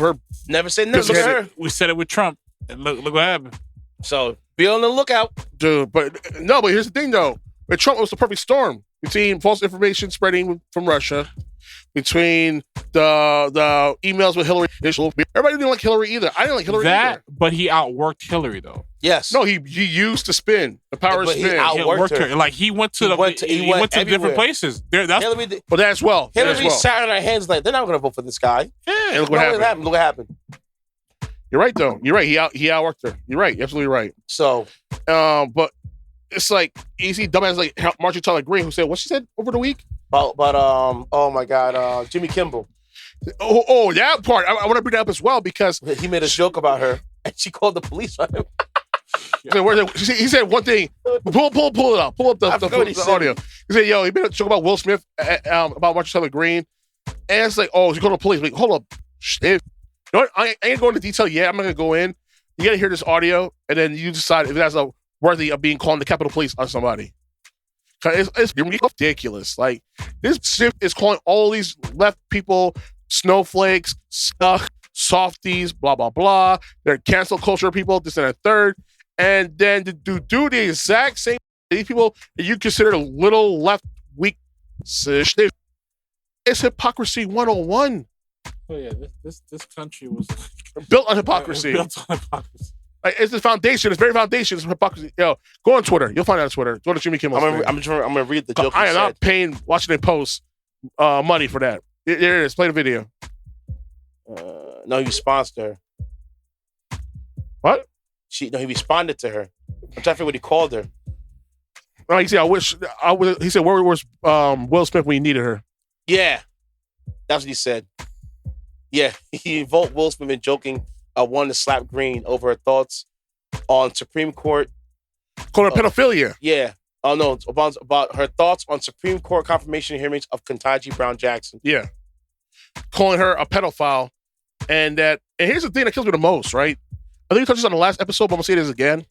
Never say never. Sir. We said it with Trump, and look what happened. So be on the lookout, dude. But here's the thing, though. With Trump, it was the perfect storm between false information spreading from Russia, between the emails with Hillary. Everybody didn't like Hillary either. I didn't like Hillary either. But he outworked Hillary, though. Yes. No, he used the spin, the power of spin. He outworked her. Like he went to different places. But that as well. Hillary sat on her hands like they're not going to vote for this guy. Yeah. Look what happened. Look what happened. You're right, though. You're right. He outworked her. You're right. You're absolutely right. So, but it's like you see dumbass like Majorie Taylor Greene who said what she said over the week. Oh my God, Jimmy Kimmel. Oh, that part. I want to bring that up as well because he made a joke about her and she called the police on him. He said one thing. Pull it up. Pull up the audio. He said, "Yo, he made a joke about Will Smith about Majorie Taylor Greene," and it's like, "Oh, he's going to the police." Like, hold up, shit. You know what? I ain't going into detail yet. I'm not going to go in. You got to hear this audio, and then you decide if that's worthy of being called in the Capitol Police on somebody. Cause it's ridiculous. Like this shit is calling all these left people snowflakes, softies, blah blah blah. They're cancel culture people, this and a third, and then to do the exact same these people that you consider little left weak shit It's hypocrisy 101. Oh yeah, this country was built on hypocrisy. Like, it's the foundation. It's very foundation. It's hypocrisy. Yo, go on Twitter. You'll find it on Twitter. Go to Jimmy Kimmel. I'm gonna read the joke. I am not paying Washington Post money for that. There it is. Play the video. No, you sponsored her. What? He responded to her. I'm trying to figure what he called her. Oh, you see, he said, where was Will Smith when he needed her? Yeah. That's what he said. Yeah. He invoked Will Smith in joking, wanted to slap Greene over her thoughts on Supreme Court. Called her pedophilia. Yeah. Oh, no. About her thoughts on Supreme Court confirmation hearings of Kentaji Brown Jackson. Yeah. Calling her a pedophile. And here's the thing that kills me the most, right? I think we touched this on the last episode, but I'm going to say this again.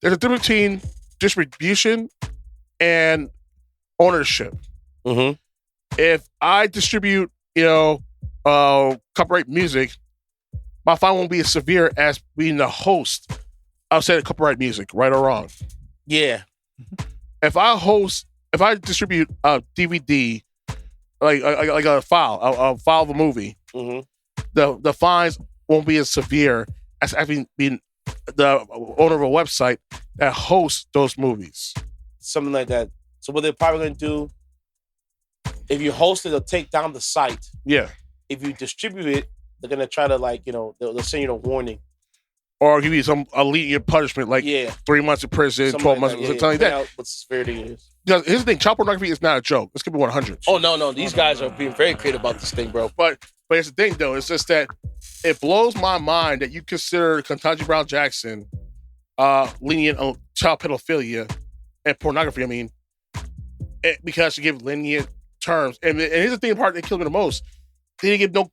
There's a difference between distribution and ownership. Mm-hmm. If I distribute, copyright music, my fine won't be as severe as being the host of said copyright music, right or wrong. Yeah. If I distribute a DVD, like a file of a movie, mm-hmm. the fines won't be as severe as having been the owner of a website that hosts those movies. Something like that. So what they're probably going to do, if you host it, they'll take down the site. Yeah. If you distribute it, they're going to try to they'll send you a warning. Or give you some lenient punishment, like 3 months in prison, something 12 months, something like that. What severity it is. Because here's the thing, child pornography is not a joke. This could be 100. Oh, no. These guys are being very creative about this thing, bro. But here's the thing, though. It's just that it blows my mind that you consider Kentaji Brown Jackson lenient on child pedophilia and pornography, because you give lenient terms. And here's the thing, part that kills me the most. They didn't give no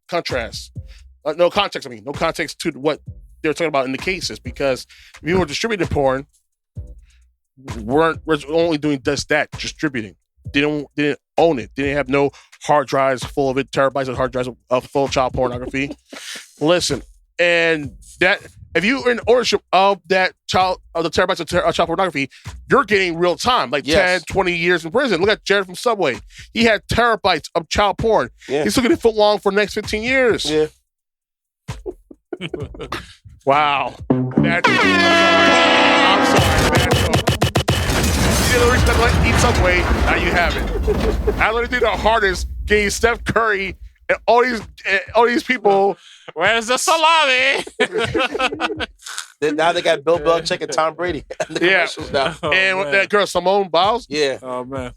contrast. No context to what they were talking about in the cases, because if you were distributing porn, we're only doing just that, distributing. Didn't own it. Didn't have no hard drives full of it, terabytes of hard drives of full of child pornography. Listen, and that if you are in ownership of the terabytes of child pornography, you're getting real time, like 10, 20 years in prison. Look at Jarett from Subway. He had terabytes of child porn. Yeah. He's still getting foot long for the next 15 years. Yeah. Wow. I'm sorry, man. You know, eat Subway, now you have it. I literally did the hardest getting Steph Curry and all these people. Where's the salami? Now they got Bill Belichick and Tom Brady. Yeah. And with that girl, Simone Bowles. Yeah. Oh, man.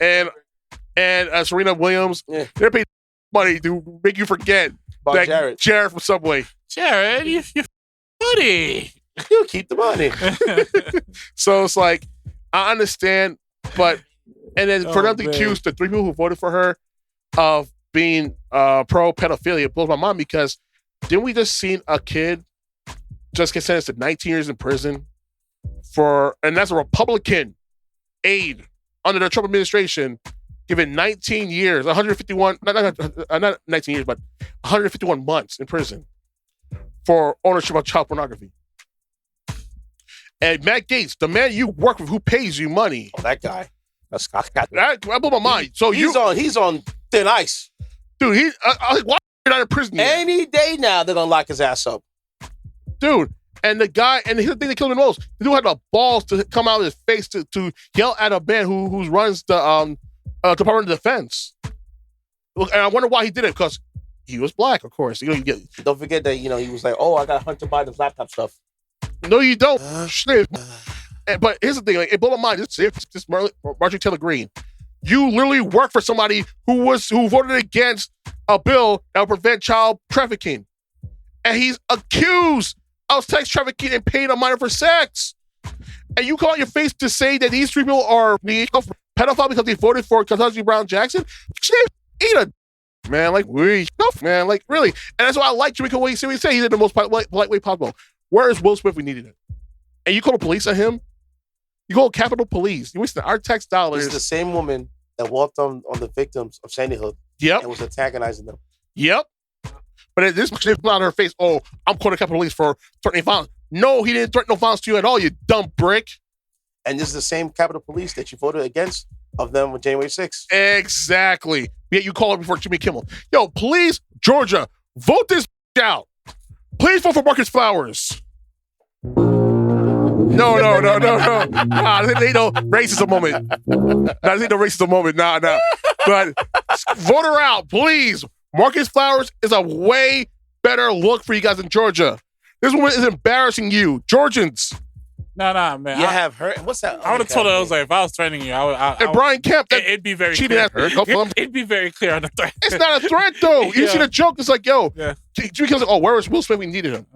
And Serena Williams. Yeah. They're paying money to make you forget about Jarett. Jarett from Subway. Jarett, you money. You keep the money. So it's like, I understand, but and then for them to accuse the 3 people who voted for her of being pro pedophilia, it blows my mind, because didn't we just seen a kid just get sentenced to 19 years in prison and that's a Republican aide under the Trump administration, given 19 years, 151, not 19 years, but 151 months in prison for ownership of child pornography. And Matt Gaetz, the man you work with, who pays you money. Oh, that guy. That blew my mind. So he's on thin ice. Dude, I was like, why are you not in prison yet? Any day now, they're going to lock his ass up. Dude, and the guy, and here's the thing that killed me the most. The dude had the balls to come out of his face to yell at a man who runs the Department of Defense. And I wonder why he did it, because he was black, of course. Don't forget that, he was like, I got Hunter Biden's laptop stuff. No, you don't. But here's the thing, like, it blew my mind. This Majorie Taylor Greene. You literally work for somebody who voted against a bill that would prevent child trafficking. And he's accused of sex trafficking and paying a minor for sex. And you come out your face to say that these 3 people are pedophile because they voted for Kentaji Brown Jackson? Eat a man, like, man, like, really. And that's why I like Jamaica what he said. He did the most polite way possible. Where is Will Smith? We needed it. And you call the police on him? You call Capitol Police. You wasted our tax dollars. This is the same woman that walked on the victims of Sandy Hook. Yep. And was antagonizing them. Yep. But this was on her face. Oh, I'm calling the Capitol Police for threatening violence. No, he didn't threaten no violence to you at all, you dumb brick. And this is the same Capitol Police that you voted against of them with January 6th. Exactly. Yet you call it before Jimmy Kimmel. Yo, please, Georgia, vote this out. Please vote for Marcus Flowers. No. Nah, this ain't no racism moment. Nah, this ain't no racism moment. Nah. But vote her out, please. Marcus Flowers is a way better look for you guys in Georgia. This woman is embarrassing you. Georgians. Nah, man. You have her. What's that? I would have told her, I was like, if I was threatening you, And Brian Kemp, it'd be very clear. It'd be very clear on the threat. It's not a threat, though. You see the joke? It's like, yo, Yeah. Jimmy Kimmel's like, oh, where was Will Smith? We needed him.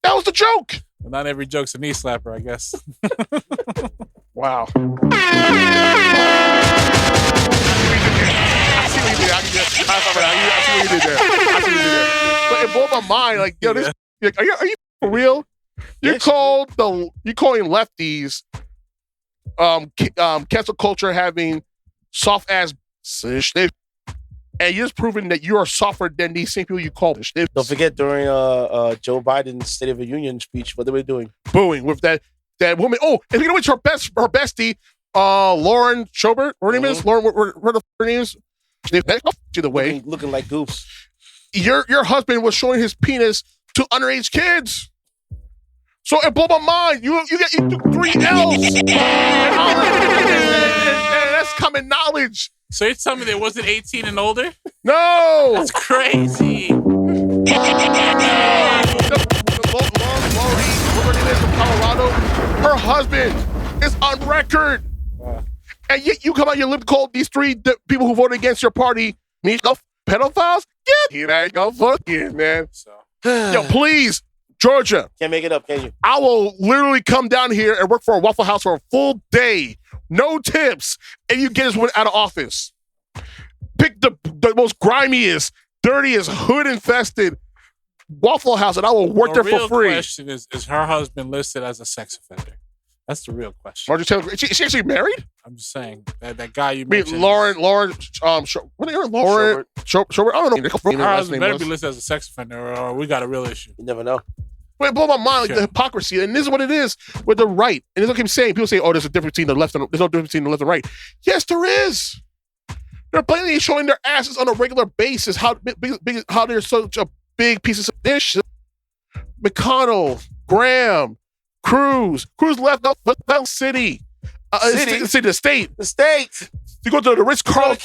That was the joke. Well, not every joke's a knee slapper, I guess. Wow. I see what you did there. I see what you did there. But it blew my mind. Like, yo, this. Like, are you for real? You calling lefties cancel culture having soft ass shit, and you're just proving that you are softer than these same people you call shit. Don't forget during Joe Biden's State of the Union speech, what they were doing? Booing with that woman. Oh, and you know what's her bestie, Lauren Schobert. Her name is Lauren. Her name is. Either way, looking like goofs. Your husband was showing his penis to underage kids. So it blew my mind. You took 3 L's. And that's common knowledge. So you're telling me they wasn't 18 and older? No. That's crazy. Lauren from Colorado, her husband is on record. And yet you come out, you live called these 3 people who voted against your party, pedophiles? Get ain't go fucking, man. Yo, please. Georgia. Can't make it up, can you? I will literally come down here and work for a Waffle House for a full day. No tips. And you get this one out of office. Pick the most grimiest, dirtiest, hood-infested Waffle House and I will work there for free. The real question is her husband listed as a sex offender? That's the real question. Marjorie Taylor, is she actually married? I'm just saying. That guy you mentioned. Lauren, what are you, Lauren? Shobert? I don't know. Her husband better be listed as a sex offender or we got a real issue. You never know. But it blew my mind, like the hypocrisy. And this is what it is with the right. And it's like I'm saying, people say, oh, there's a difference between the left and there's no difference between the left and right. Yes, there is. They're blatantly showing their asses on a regular basis how they're such a big piece of dish. McConnell, Graham, Cruz left out City. The state. You go to the Ritz-Carlton.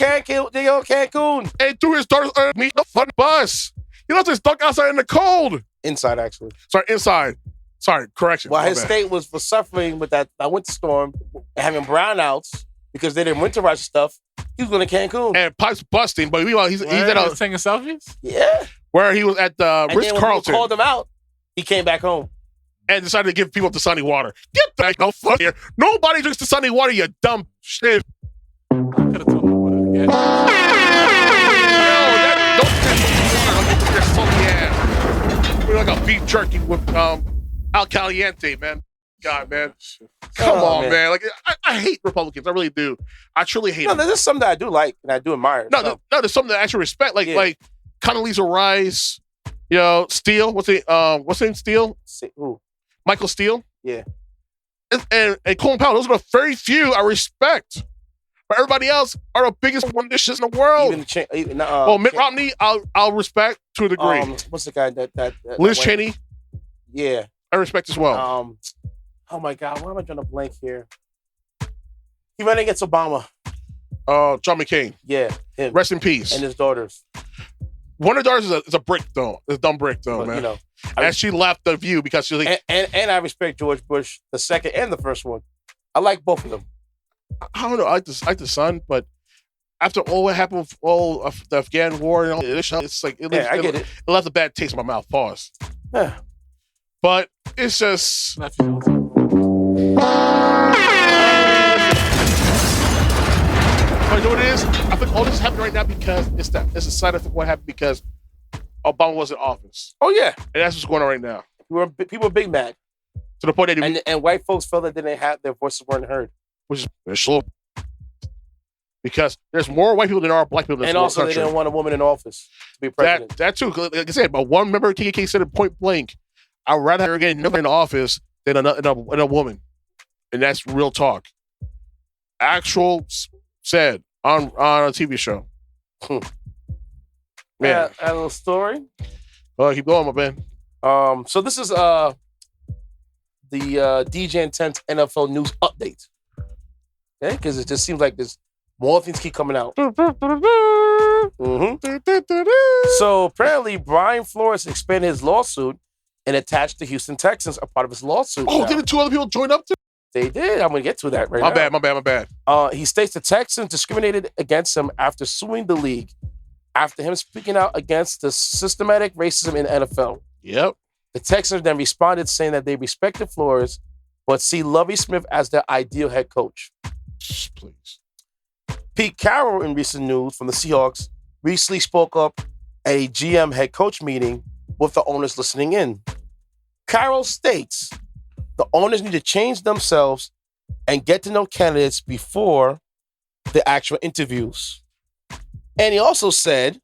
They go to Cancun. And threw his daughter meet the fun bus. He left his dog outside in the cold. Inside, actually. Sorry, inside. Sorry, correction. While his state was suffering with that winter storm and having brownouts because they didn't winterize stuff, he was going to Cancun. And pipes busting, but meanwhile, he's at taking selfies? Yeah. Where he was at the Ritz-Carlton. Called him out. He came back home. And decided to give people the sunny water. Get the hell fuck here. Nobody drinks the sunny water, you dumb shit. I could have told him what to get. We're like a beef jerky with Al Caliente, man. God, man. Come on, man. Like I hate Republicans. I really do. I truly hate them. There's some that I do like and I do admire. No, there's something that I actually respect. Like Condoleezza Rice, Steele. What's his name? Steele? Who? Michael Steele. Yeah. And Colin Powell. Those are the very few I respect. But everybody else are the biggest one dishes in the world. Mitt Romney, I'll respect to a degree. What's the guy that Liz Cheney? Yeah. I respect as well. Oh my God, why am I drawing a blank here? He ran against Obama. John McCain. Yeah, him. Rest in peace. And his daughters. One of their daughters is a brick, though. It's a dumb brick, though, man. And she left the View because she was like... And I respect George Bush, the second and the first one. I like both of them. I don't know. I like the son, but after all what happened with all of the Afghan war and all this, it's like... I get it. It left a bad taste in my mouth. Pause. Yeah. But it's just... But you know what it is? I think all this is happening right now because it's a side effect of what happened because Obama was in office. Oh, yeah. And that's what's going on right now. People are big mad. To the point that... And white folks felt that their voices weren't heard. Which is slow. Because there's more white people than there are black people in this country. And also they didn't want a woman in office to be president. That too. Like I said, but one member of KKK said it point blank, I'd rather have her get in office than a woman. And that's real talk. Actual said on a TV show. Yeah, a little story. Well, keep going, my man. So this is the DJ Intense NFL news update. Okay, because it just seems like there's more things keep coming out. So apparently, Brian Flores expanded his lawsuit and attached the Houston Texans a part of his lawsuit. Oh, didn't 2 other people join up? They did. I'm going to get to that right now. My bad. He states the Texans discriminated against him after suing the league after him speaking out against the systematic racism in the NFL. Yep. The Texans then responded saying that they respected Flores, but see Lovie Smith as their ideal head coach. Please. Pete Carroll, in recent news from the Seahawks, recently spoke up at a GM head coach meeting with the owners listening in. Carroll states the owners need to change themselves and get to know candidates before the actual interviews. And he also said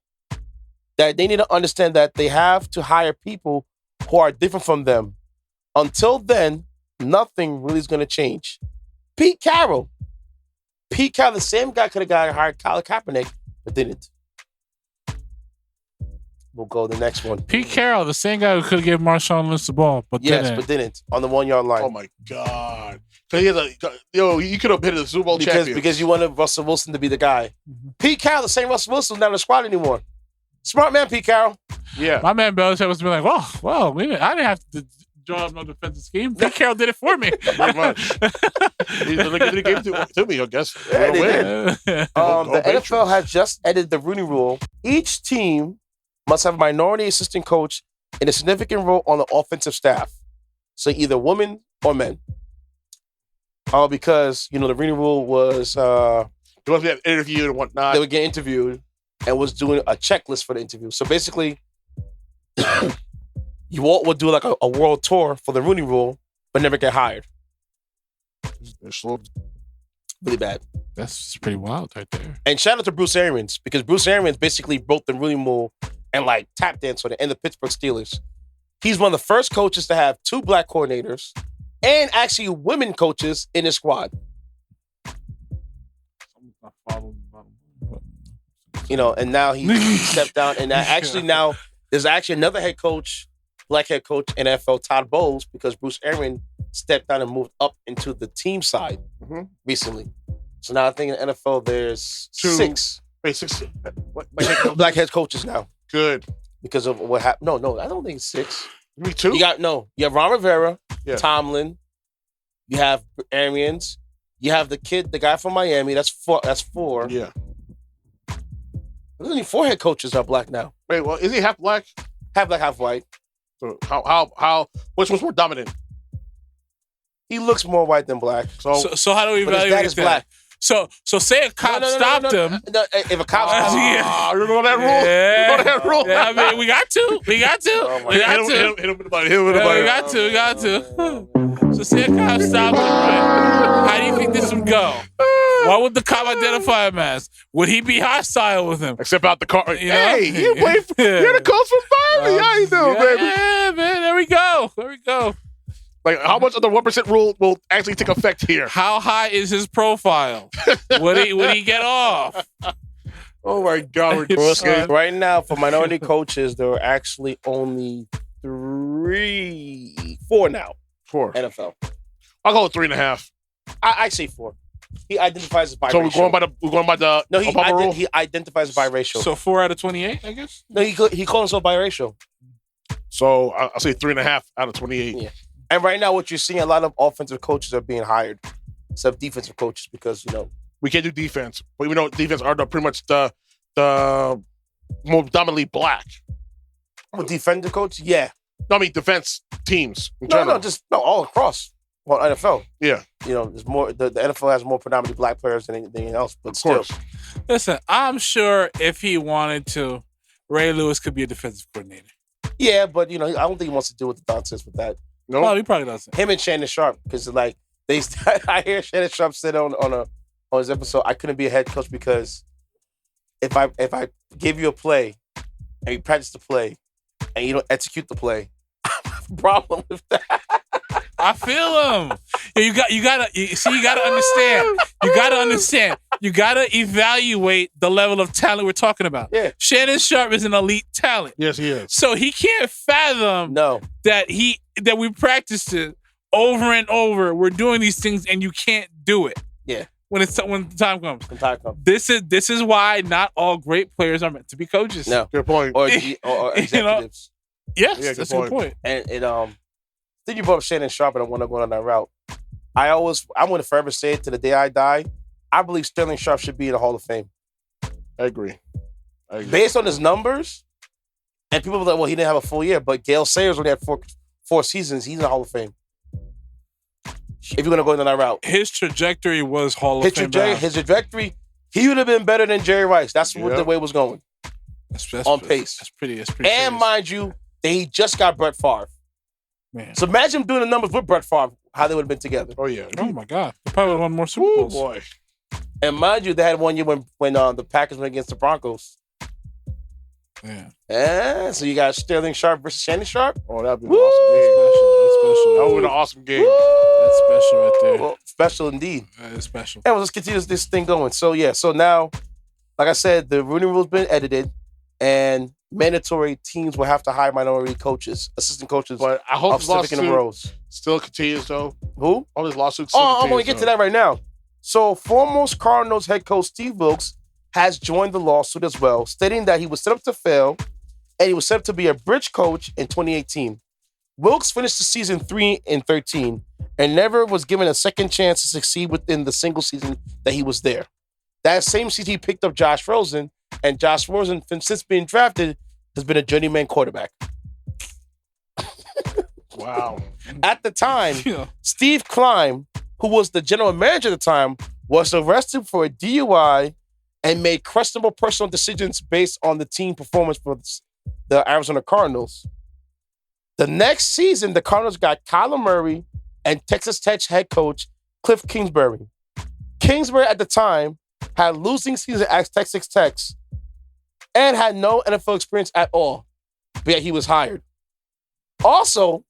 that they need to understand that they have to hire people who are different from them. Until then, nothing really is going to change. Pete Carroll, the same guy could have hired Colin Kaepernick, but didn't. We'll go to the next one. Pete Carroll, the same guy who could have given Marshawn Lynch the ball, but didn't on the 1 yard line. Oh my God! You could have been a Super Bowl champion because you wanted Russell Wilson to be the guy. Mm-hmm. Pete Carroll, the same Russell Wilson, not in the squad anymore. Smart man, Pete Carroll. Yeah, my man Belichick was like, well, I didn't have to draw up no defensive scheme. Pete Carroll did it for me. Pretty much. He gave it to me, I guess. Yeah, they did. The NFL has just added the Rooney Rule. Each team must have a minority assistant coach in a significant role on the offensive staff. So either women or men. Because, the Rooney Rule was... they must be interviewed and whatnot. They would get interviewed and was doing a checklist for the interview. So basically, you all would do like a world tour for the Rooney Rule, but never get hired. Really bad. That's pretty wild right there. And shout out to Bruce Arians, because Bruce Arians basically broke the Rooney Rule and like tap dance on it in the Pittsburgh Steelers. He's one of the first coaches to have 2 black coordinators and actually women coaches in his squad. And now he stepped down. And now there's actually another head coach, black head coach in NFL, Todd Bowles, because Bruce Arians stepped down and moved up into the team side recently. So now I think in the NFL there's 6. Wait, 6? Black head coaches now. Good. Because of what happened. No, I don't think it's 6. Me too? You have Ron Rivera, Tomlin, you have Arians, you have the guy from Miami, that's 4. Yeah. There's only 4 head coaches are black now. Wait, well, is he half black? Half black, half white. So how which one's more dominant? He looks more white than black. So how do we evaluate his dad is black. So say a cop stopped him. No, if a cop stopped him. You know that rule? Yeah. You know that rule? Yeah, I mean, we got to. Hit him in the body. We got to. So say a cop stopped him, right? How do you think this would go? What would the cop identify him as? Would he be hostile with him? Except out the car. You hey, know? you're the coach from Miami. How you doing, baby? Yeah, man. There we go. Like, how much of the 1% rule will actually take effect here? How high is his profile? Would he get off? Oh my God! Right now, for minority coaches, there are actually only 4 now. 4 NFL. I'll go with 3.5. I say 4. He identifies as biracial. So we're going by the no. rule? He identifies as biracial. So 4 out of 28, I guess. No, he calls himself biracial. So I'll say 3.5 out of 28. Yeah. And right now, what you're seeing, a lot of offensive coaches are being hired instead of defensive coaches because we can't do defense, but we know defense are pretty much the more dominantly black. Defensive coach, yeah. No, I mean defense teams. All across. Well, NFL. Yeah. There's more. The NFL has more predominantly black players than anything else. But still, listen, I'm sure if he wanted to, Ray Lewis could be a defensive coordinator. Yeah, but I don't think he wants to deal with the nonsense with that. No, well, he probably doesn't. Him and Shannon Sharpe, because I hear Shannon Sharpe said on his episode, I couldn't be a head coach because if I give you a play and you practice the play and you don't execute the play, I have a problem with that. I feel him. You gotta understand. You gotta understand. You gotta evaluate the level of talent we're talking about. Yeah. Shannon Sharpe is an elite talent. Yes, he is. So he can't fathom that we practiced it over and over. We're doing these things and you can't do it. Yeah. When the time comes. When time comes. This is why not all great players are meant to be coaches. No. Good point. Or executives. Yes, that's a good point. And then you brought up Shannon Sharpe, and I want to go on that route. I'm going to forever say it to the day I die. I believe Sterling Sharpe should be in the Hall of Fame. I agree. Based on his numbers, and people are like, well, he didn't have a full year, but Gale Sayers only had four seasons. He's in the Hall of Fame. If you're going to go down that route. His trajectory was Hall of Fame. His trajectory, he would have been better than Jerry Rice. That's what the way it was going. That's on pace. That's pretty And serious. mind you, that he just got Brett Favre. Man. So imagine him doing the numbers with Brett Favre, how they would have been together. Oh, yeah. Oh, my God. They probably won more Super Bowls. Boy. And mind you, they had one year when the Packers went against the Broncos. Yeah. So you got Sterling Sharpe versus Shannon Sharpe? Oh, that'd be an awesome game. That would be an awesome game. That's special right there. Well, special indeed. That's special. And let's continue this thing going. So now, like I said, the Rooney Rule's been edited, and mandatory teams will have to hire minority coaches, assistant coaches. But I hope of significant roles. Still continues, though. Who? All these lawsuits. I'm going to get to that right now. So, foremost Cardinals head coach Steve Wilks has joined the lawsuit as well, stating that he was set up to fail and he was set up to be a bridge coach in 2018. Wilks finished the season 3-13 and never was given a second chance to succeed within the single season that he was there. That same season, he picked up Josh Rosen, and Josh Rosen, since being drafted, has been a journeyman quarterback. Wow. At the time, Steve Klein, who was the general manager at the time, was arrested for a DUI and made questionable personal decisions based on the team performance for the Arizona Cardinals. The next season, the Cardinals got Kyler Murray and Texas Tech head coach Cliff Kingsbury. Kingsbury at the time had losing season at Texas Tech and had no NFL experience at all, but yet he was hired. Also,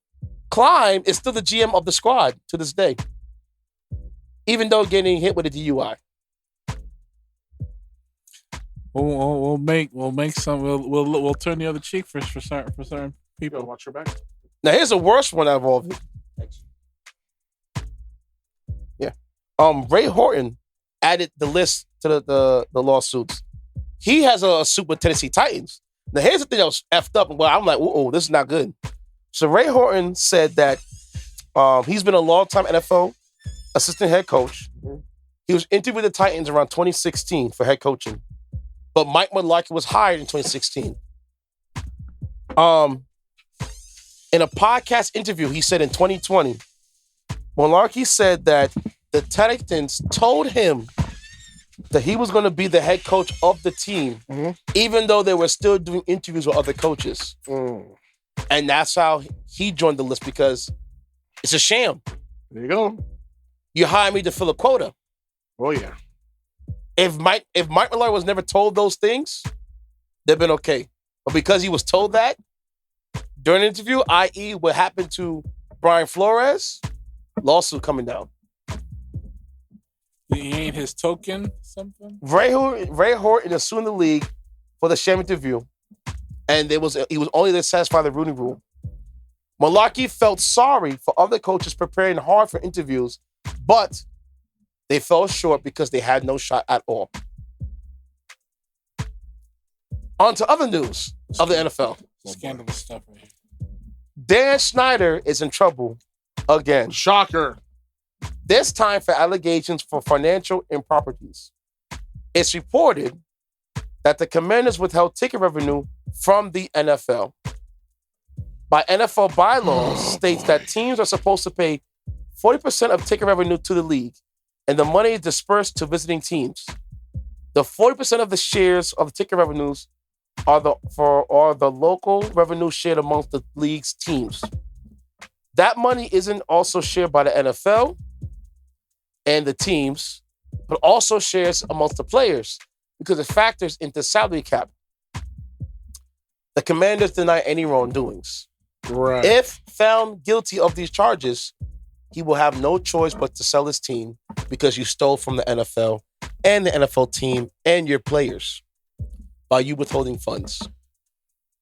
Klein is still the GM of the squad to this day, even though getting hit with a DUI. We'll turn the other cheek for certain people. Watch your back. Now here's a worse one out of all of it. Yeah. Ray Horton added the list to the lawsuits. He has a suit with Tennessee Titans. Now here's the thing that was effed up, and I'm like, this is not good. So Ray Horton said that he's been a long-time NFL assistant head coach. He was interviewed with the Titans around 2016 for head coaching. But Mike Mularkey was hired in 2016. In a podcast interview, he said in 2020, Mularkey said that the Titans told him that he was going to be the head coach of the team, even though they were still doing interviews with other coaches. And that's how he joined the list, because it's a sham. There you go. You hire me to fill a quota. Oh, yeah. If Mike Mularkey was never told those things, they've been okay. But because he was told that during an interview, i.e. what happened to Brian Flores, lawsuit coming down. He ain't his token something? Ray Horton is suing the league for the sham interview, and he was only to satisfy the Rooney Rule. Mularkey felt sorry for other coaches preparing hard for interviews, but they fell short because they had no shot at all. On to other news of the NFL. Scandalous stuff right here. Dan Snyder is in trouble again. Shocker. This time for allegations for financial improprieties. It's reported that the Commanders withheld ticket revenue from the NFL. By NFL bylaws states that teams are supposed to pay 40% of ticket revenue to the league, and the money is dispersed to visiting teams. The 40% of the shares of the ticket revenues are the local revenue shared amongst the league's teams. That money isn't also shared by the NFL and the teams, but also shares amongst the players because it factors into salary cap. The Commanders deny any wrongdoings. Right. If found guilty of these charges, he will have no choice but to sell his team because you stole from the NFL and the NFL team and your players by you withholding funds.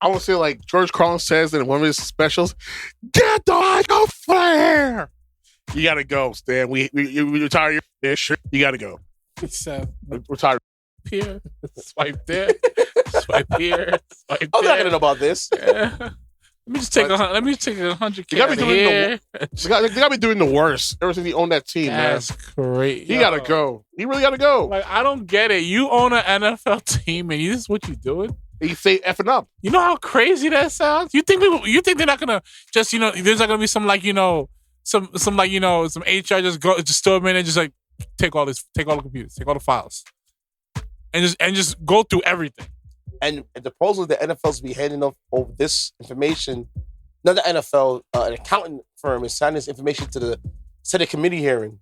I want to say, like George Carlin says in one of his specials, "Get the mic off there." You gotta go, Stan. We retire your shit. You gotta go. Retire. Here, swipe there, swipe here, swipe there. I'm not gonna know about this. Yeah. Let me just take 100K. They gotta be doing the worst ever since he owned that team. That's man. great. He gotta go. He really gotta go. Like, I don't get it. You own an NFL team, and this is what you're doing. You say effing up. You know how crazy that sounds? You think they're not gonna just, there's not gonna be some like, some HR just throw them in and just like take all the computers, take all the files, and just go through everything. And the proposal the NFL's be handing over this information, not the NFL, an accounting firm is signing this information to the Senate committee hearing,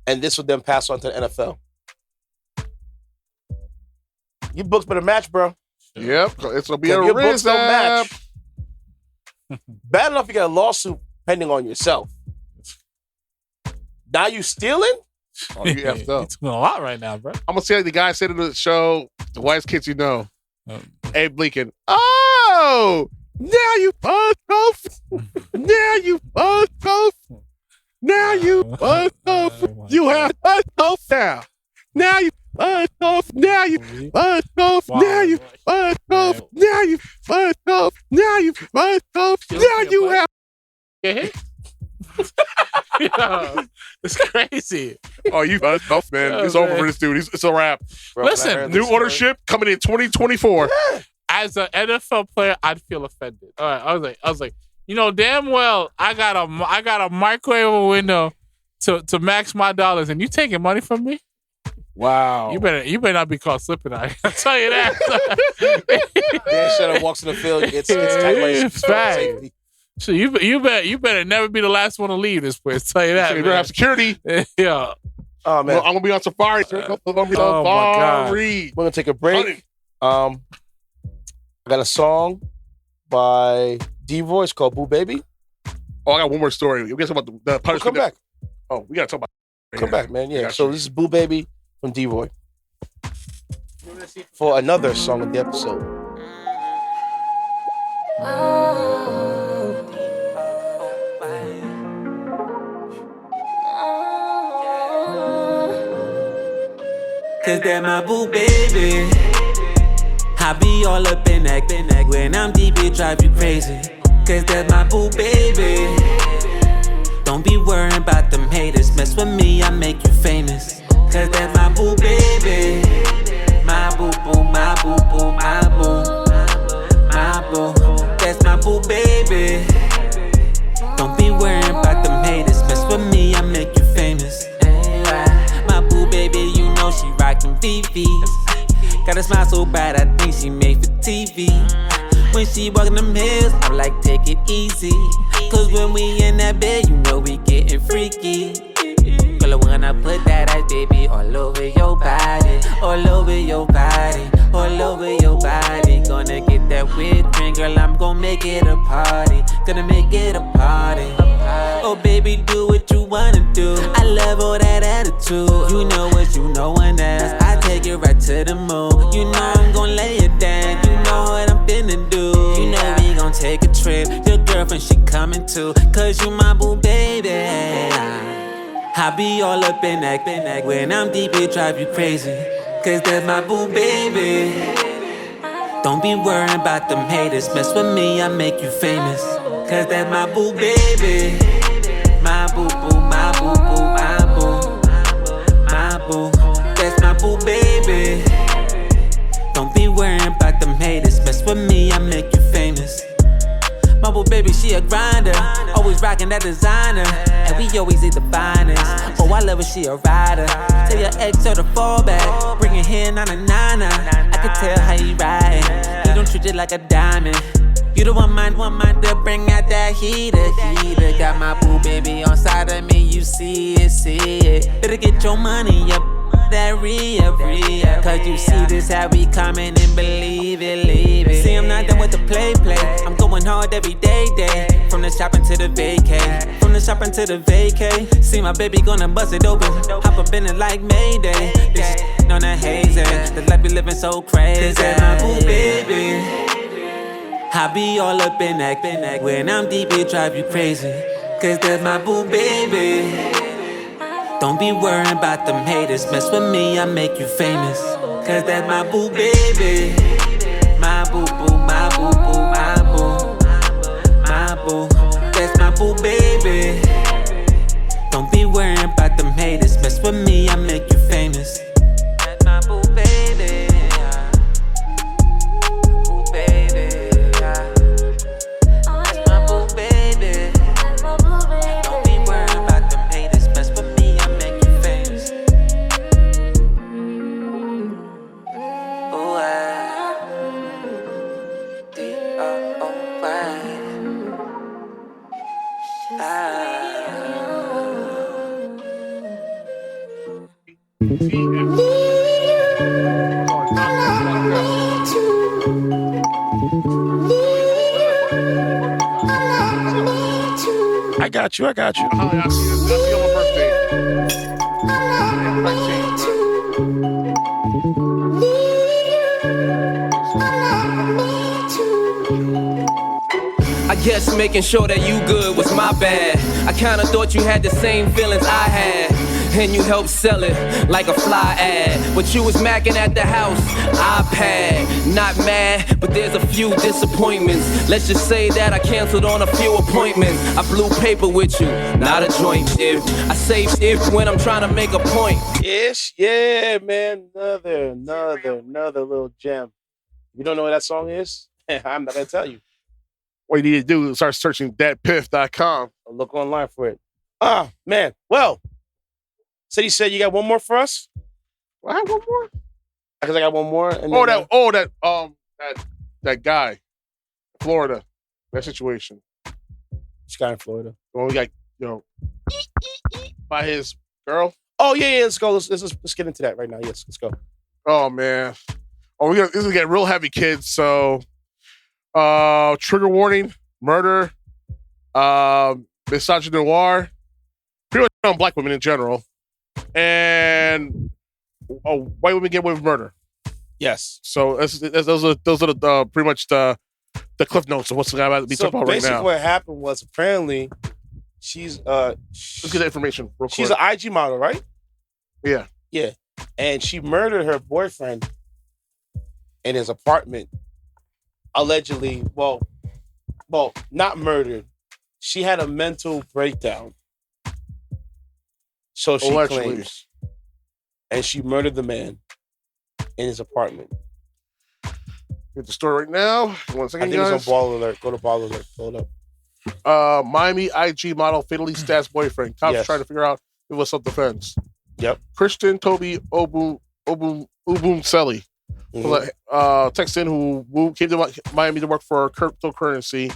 and this would then pass on to the NFL. Your books better match, bro. Yep, it's gonna be a your risk. Books don't match. Bad enough you got a lawsuit pending on yourself. Now you stealing? Oh, you effed up. You're doing a lot right now, bro. I'm gonna say like the guy said in the show, the whitest kids you know. Abe Blinken. Oh, now you fucked off. Now you fucked off. Now you fucked off. You have fucked off now. Now you fucked off. Now you fucked off. Now you fucked off. Now you fucked off. Now you fucked off. Now you have. Get hit? Yo, it's crazy. Oh, you fucked off, man. It's over for this dude. It's a wrap. Bro, listen, new ownership coming in 2024. Yeah. As an NFL player, I'd feel offended. All right, I was like, damn well, I got a microwave window to max my dollars, and you taking money from me? Wow. You better not be caught slipping. I'll tell you that. Dan Shutter walks in the field, gets tight It's fact. So you better never be the last one to leave this place. I'll tell you that. You're gonna have security. Yeah. Oh man, I'm gonna be on safari. Oh my God. We're gonna take a break. I got a song by D-Voice called "Boo Baby." Oh, I got one more story. We got to talk about the punishment. Come back. Oh, we gotta talk about. Come back, man. Yeah. So this is "Boo Baby" from D-Voice for another song of the episode. Cause that my boo baby. I be all up in that when I'm deep, it drive you crazy. Cause that my boo baby. Don't be worrying about them haters. Mess with me, I make you famous. Cause that my boo baby. My boo boo, my boo boo, my boo. My boo, that's my boo baby. Don't be worrying about them haters. Mess with me, I make you famous. My boo baby, you know she rockin' VVs. Got a smile so bright, I think she made for TV. When she walkin' them hills, I'm like, take it easy. Cause when we in that bed, you know we getting freaky. Girl, when I put that ass, baby, all over your body. All over your body. All over your body. Gonna get that whipped cream, girl, I'm gonna make it a party. Gonna make it a party. Oh, baby, do what you wanna do. I love all that attitude. You know what you know and else. I take it right to the moon. You know I'm gonna lay it down. You know what I'm finna do. You know we gon' take a trip. Your girlfriend, she coming too. Cause you my boo, baby. I be all up in that when I'm deep, it drive you crazy. Cause that's my boo, baby. Don't be worrying about them haters. Mess with me, I make you famous. Cause that's my boo, baby. My boo boo, my boo boo, my boo. My boo, that's my boo, baby. Don't be worrying about them haters. Mess with me, I make you famous. My boo baby, she a grinder. Always rockin' that designer. And we always eat the finest. Oh, I love her, she a rider. Tell your ex to fall back. Bring it here, 99er. I can tell how you riding. He don't treat you like a diamond. You the one mind to bring out that heater. Got my boo baby on side of me, you see it. Better get your money up. that re-up. Cause you see this how we coming and believe it. See, I'm not done with the play. I'm going hard every day. From the shopping to the vacay. See my baby gonna bust it open. Hop up in it like Mayday. This shit on that hazy. The life be living so crazy. Cause that's my boo baby. I be all up in that. When I'm deep, it drive you crazy. Cause that's my boo baby. Don't be worrying about them haters. Mess with me, I make you famous. Cause that's my boo baby. My boo boo, my boo boo, my boo. My boo, that's my boo baby. Don't be worrying about them haters. Mess with me, I make you famous. That's my boo baby. Boo baby. That's my boo baby. Don't be worrying about them haters. Mess with me, I make you famous. Oh, I got you. I see you on my birthday. I guess making sure that you good was my bad. I kinda thought you had the same feelings I had. And you helped sell it like a fly ad. But you was macking at the house, iPad. Not mad, but there's a few disappointments. Let's just say that I canceled on a few appointments. I blew paper with you, not a joint if. I say if when I'm trying to make a point. Ish, yeah, man. Another little gem. You don't know what that song is? I'm not gonna tell you. What you need to do is start searching thatpiff.com. I'll look online for it. Man. Well, so you said you got one more for us? I have one more. Because I got one more. And that guy, Florida, that situation. Which guy in Florida? The one we got, by his girl. Oh yeah. Let's go. Let's get into that right now. Yes, let's go. Oh man. This is gonna get real heavy, kids. So, trigger warning: murder, misogynoir, pretty much on black women in general, and white women get away with murder. Yes. So those are the pretty much the cliff notes of what's about to be talked about right now. Basically, what happened was apparently she's let's get that information real quick. She's an IG model, right? Yeah. Yeah, and she murdered her boyfriend in his apartment. Allegedly, well, not murdered. She had a mental breakdown. So she claims. And she murdered the man in his apartment. Get the story right now. 1 second, I think guys. it's on Ball Alert. Go to Ball Alert. Pull it up. Miami IG model fatally stabs boyfriend. Cops trying to figure out if it was self-defense. Yep. Christian Toby Obumseli. Texan who came to Miami to work for cryptocurrency.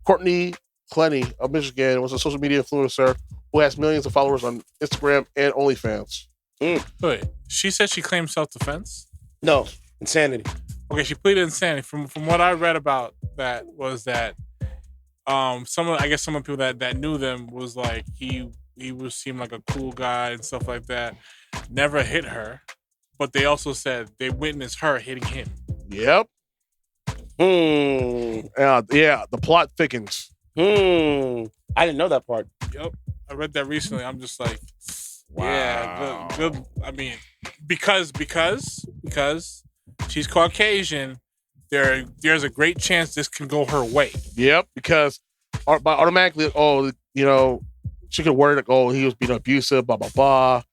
Courtney Clenny of Michigan was a social media influencer who has millions of followers on Instagram and OnlyFans. Wait, she said she claimed self-defense? No, insanity. Okay, she pleaded insanity. From what I read about that was that some of the people that knew them was like he seemed like a cool guy and stuff like that. Never hit her. But they also said they witnessed her hitting him. Yep. Yeah, the plot thickens. I didn't know that part. Yep. I read that recently. I'm just like, wow. Yeah, good. I mean, because she's Caucasian, there's a great chance this can go her way. Yep, because automatically, she could worry like, he was being abusive, blah, blah, blah.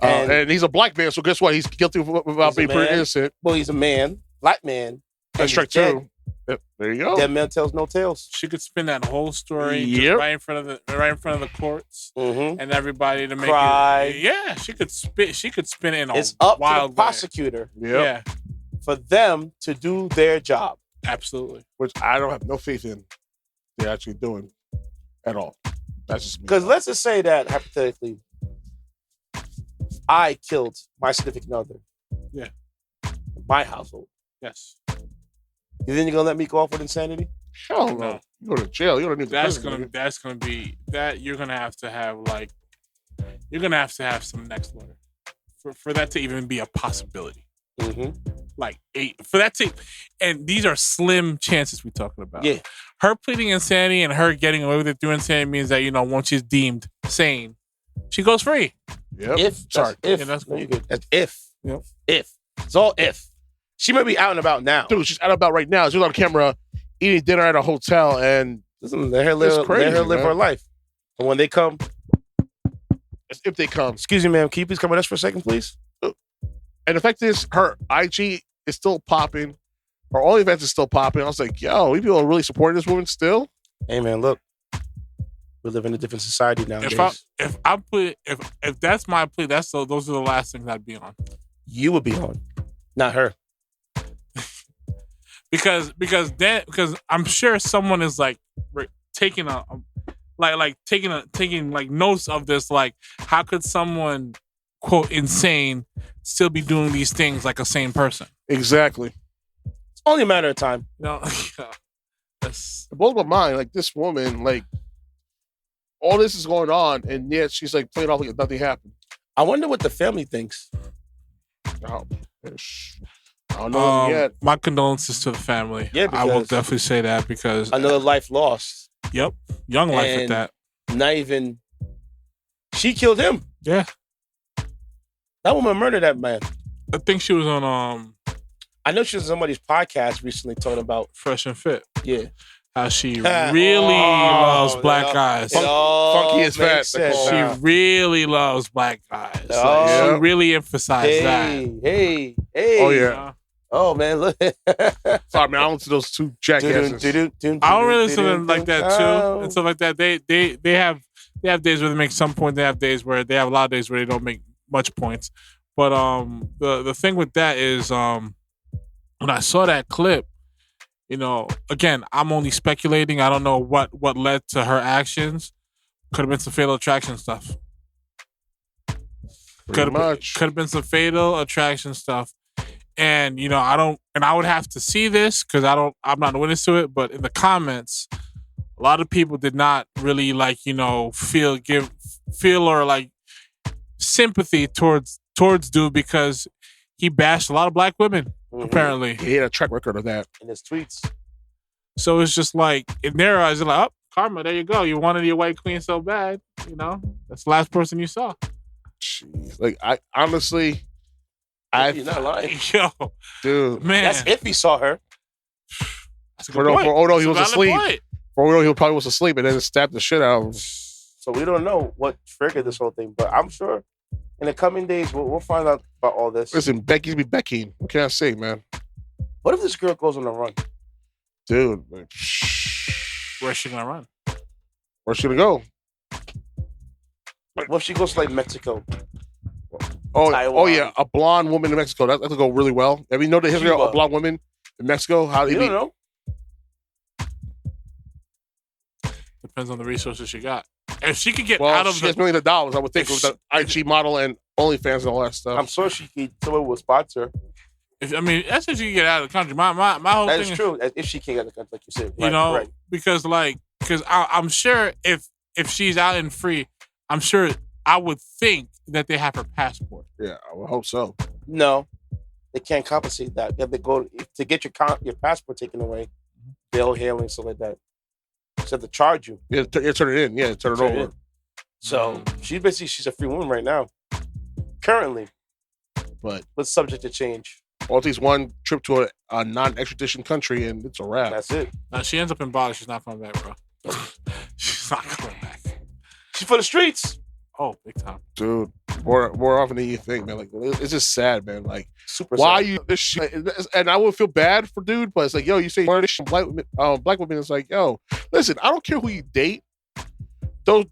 And he's a black man, so guess what? He's guilty without being pretty innocent. Well, he's a man, black man. That's right too. Yep, there you go. Dead man tells no tales. She could spin that whole story right in front of the courts and everybody to make it. Yeah, she could spin it in it's a up wild to the prosecutor. Yep. Yeah, for them to do their job. Absolutely. Which I don't have no faith in they're actually doing at all. That's just because let's just say that hypothetically. I killed my significant other. Yeah. My household. Yes. You think you're gonna let me go off with insanity? Hell no. You go to jail. You don't need That's gonna be that you're gonna have to have some next lawyer for that to even be a possibility. Mm-hmm. Like for that to, and these are slim chances we're talking about. Yeah. Her pleading insanity and her getting away with it through insanity means that once she's deemed sane, she goes free. Yep. If that's cool. No, you're good. That's if. Yep. If. It's all if. She might be out and about now. Dude, she's out and about right now. She's on camera eating dinner at a hotel, and listen, let her live her life. And when they come, if they come, excuse me, ma'am, can you please come with us for a second, please? And the fact is, her IG is still popping. Her OnlyFans is still popping. I was like, yo, we people are really supporting this woman still. Hey, man, look, we live in a different society nowadays. If that's my plea, those are the last things I'd be on. You would be on, not her. because I'm sure someone is like taking notes of this. Like, how could someone, quote, insane still be doing these things like a sane person? Exactly. It's only a matter of time. It blows my mind. Like, this woman, like, all this is going on, and yet she's like playing off like nothing happened. I wonder what the family thinks. I don't know yet. My condolences to the family. Yeah, I will definitely say that because another life lost. Yep, young life at that. Not even. She killed him. Yeah, that woman murdered that man. I think she was on. I know she was on somebody's podcast recently talking about Fresh and Fit. Yeah, how she really loves black guys. Funky as fat. She really loves black guys. She really emphasized that. Hey. Oh yeah. Oh man, look. Sorry, man. I went to those two jackasses. I don't really listen to them like that too, and stuff like that. They have days where they make some point. They have days where they have a lot of days where they don't make much points. But the thing with that is when I saw that clip, again, I'm only speculating. I don't know what led to her actions. Could have been some Fatal Attraction stuff. Could have been some Fatal Attraction stuff. And I would have to see this because I'm not a witness to it. But in the comments, a lot of people did not really feel or like sympathy towards dude because he bashed a lot of black women. Mm-hmm. Apparently, he had a track record of that in his tweets. So it's just like in their eyes, they're like, "Oh, karma, there you go. You wanted your white queen so bad, that's the last person you saw." Jeez. Like I honestly. You're not lying. Yo, dude. Man. That's if he saw her. That's a good point. He was asleep. For he probably was asleep and then stabbed the shit out of him. So we don't know what triggered this whole thing, but I'm sure in the coming days we'll find out about all this. Listen, Becky's be Becking. What can I say, man? What if this girl goes on a run? Dude. Where's she gonna run? Where's she gonna go? What if she goes to like Mexico? Oh yeah, a blonde woman in Mexico. That could go really well. Have you know the history of a blonde woman in Mexico? How you don't know? Depends on the resources she got. If she could get out of she has millions of dollars, I would think, with the IG model and OnlyFans and all that stuff. I'm sure she could. Someone will sponsor. That's if she can get out of the country. My whole that thing is true. If she can't get out of the country, like you said, right. Because I'm sure if she's out and free, I'm sure I would think that they have her passport. Yeah, I would hope so. No, they can't compensate that. You have to go to get your passport taken away, bail handling, stuff like that. So they have to charge you. Yeah, turn it in. Yeah, turn it over. So she's a free woman right now, currently, but subject to change. All takes one trip to a non-extradition country, and it's a wrap. That's it. Now she ends up in Bali. She's not coming back, bro. She's not coming back. She's for the streets. Oh, big time, dude. More often than you think, man. Like, it's just sad, man. Like, super. Why sad. You this shit? And I would feel bad for dude, but it's like, yo, you say black women. It's like, yo, listen, I don't care who you date. Don't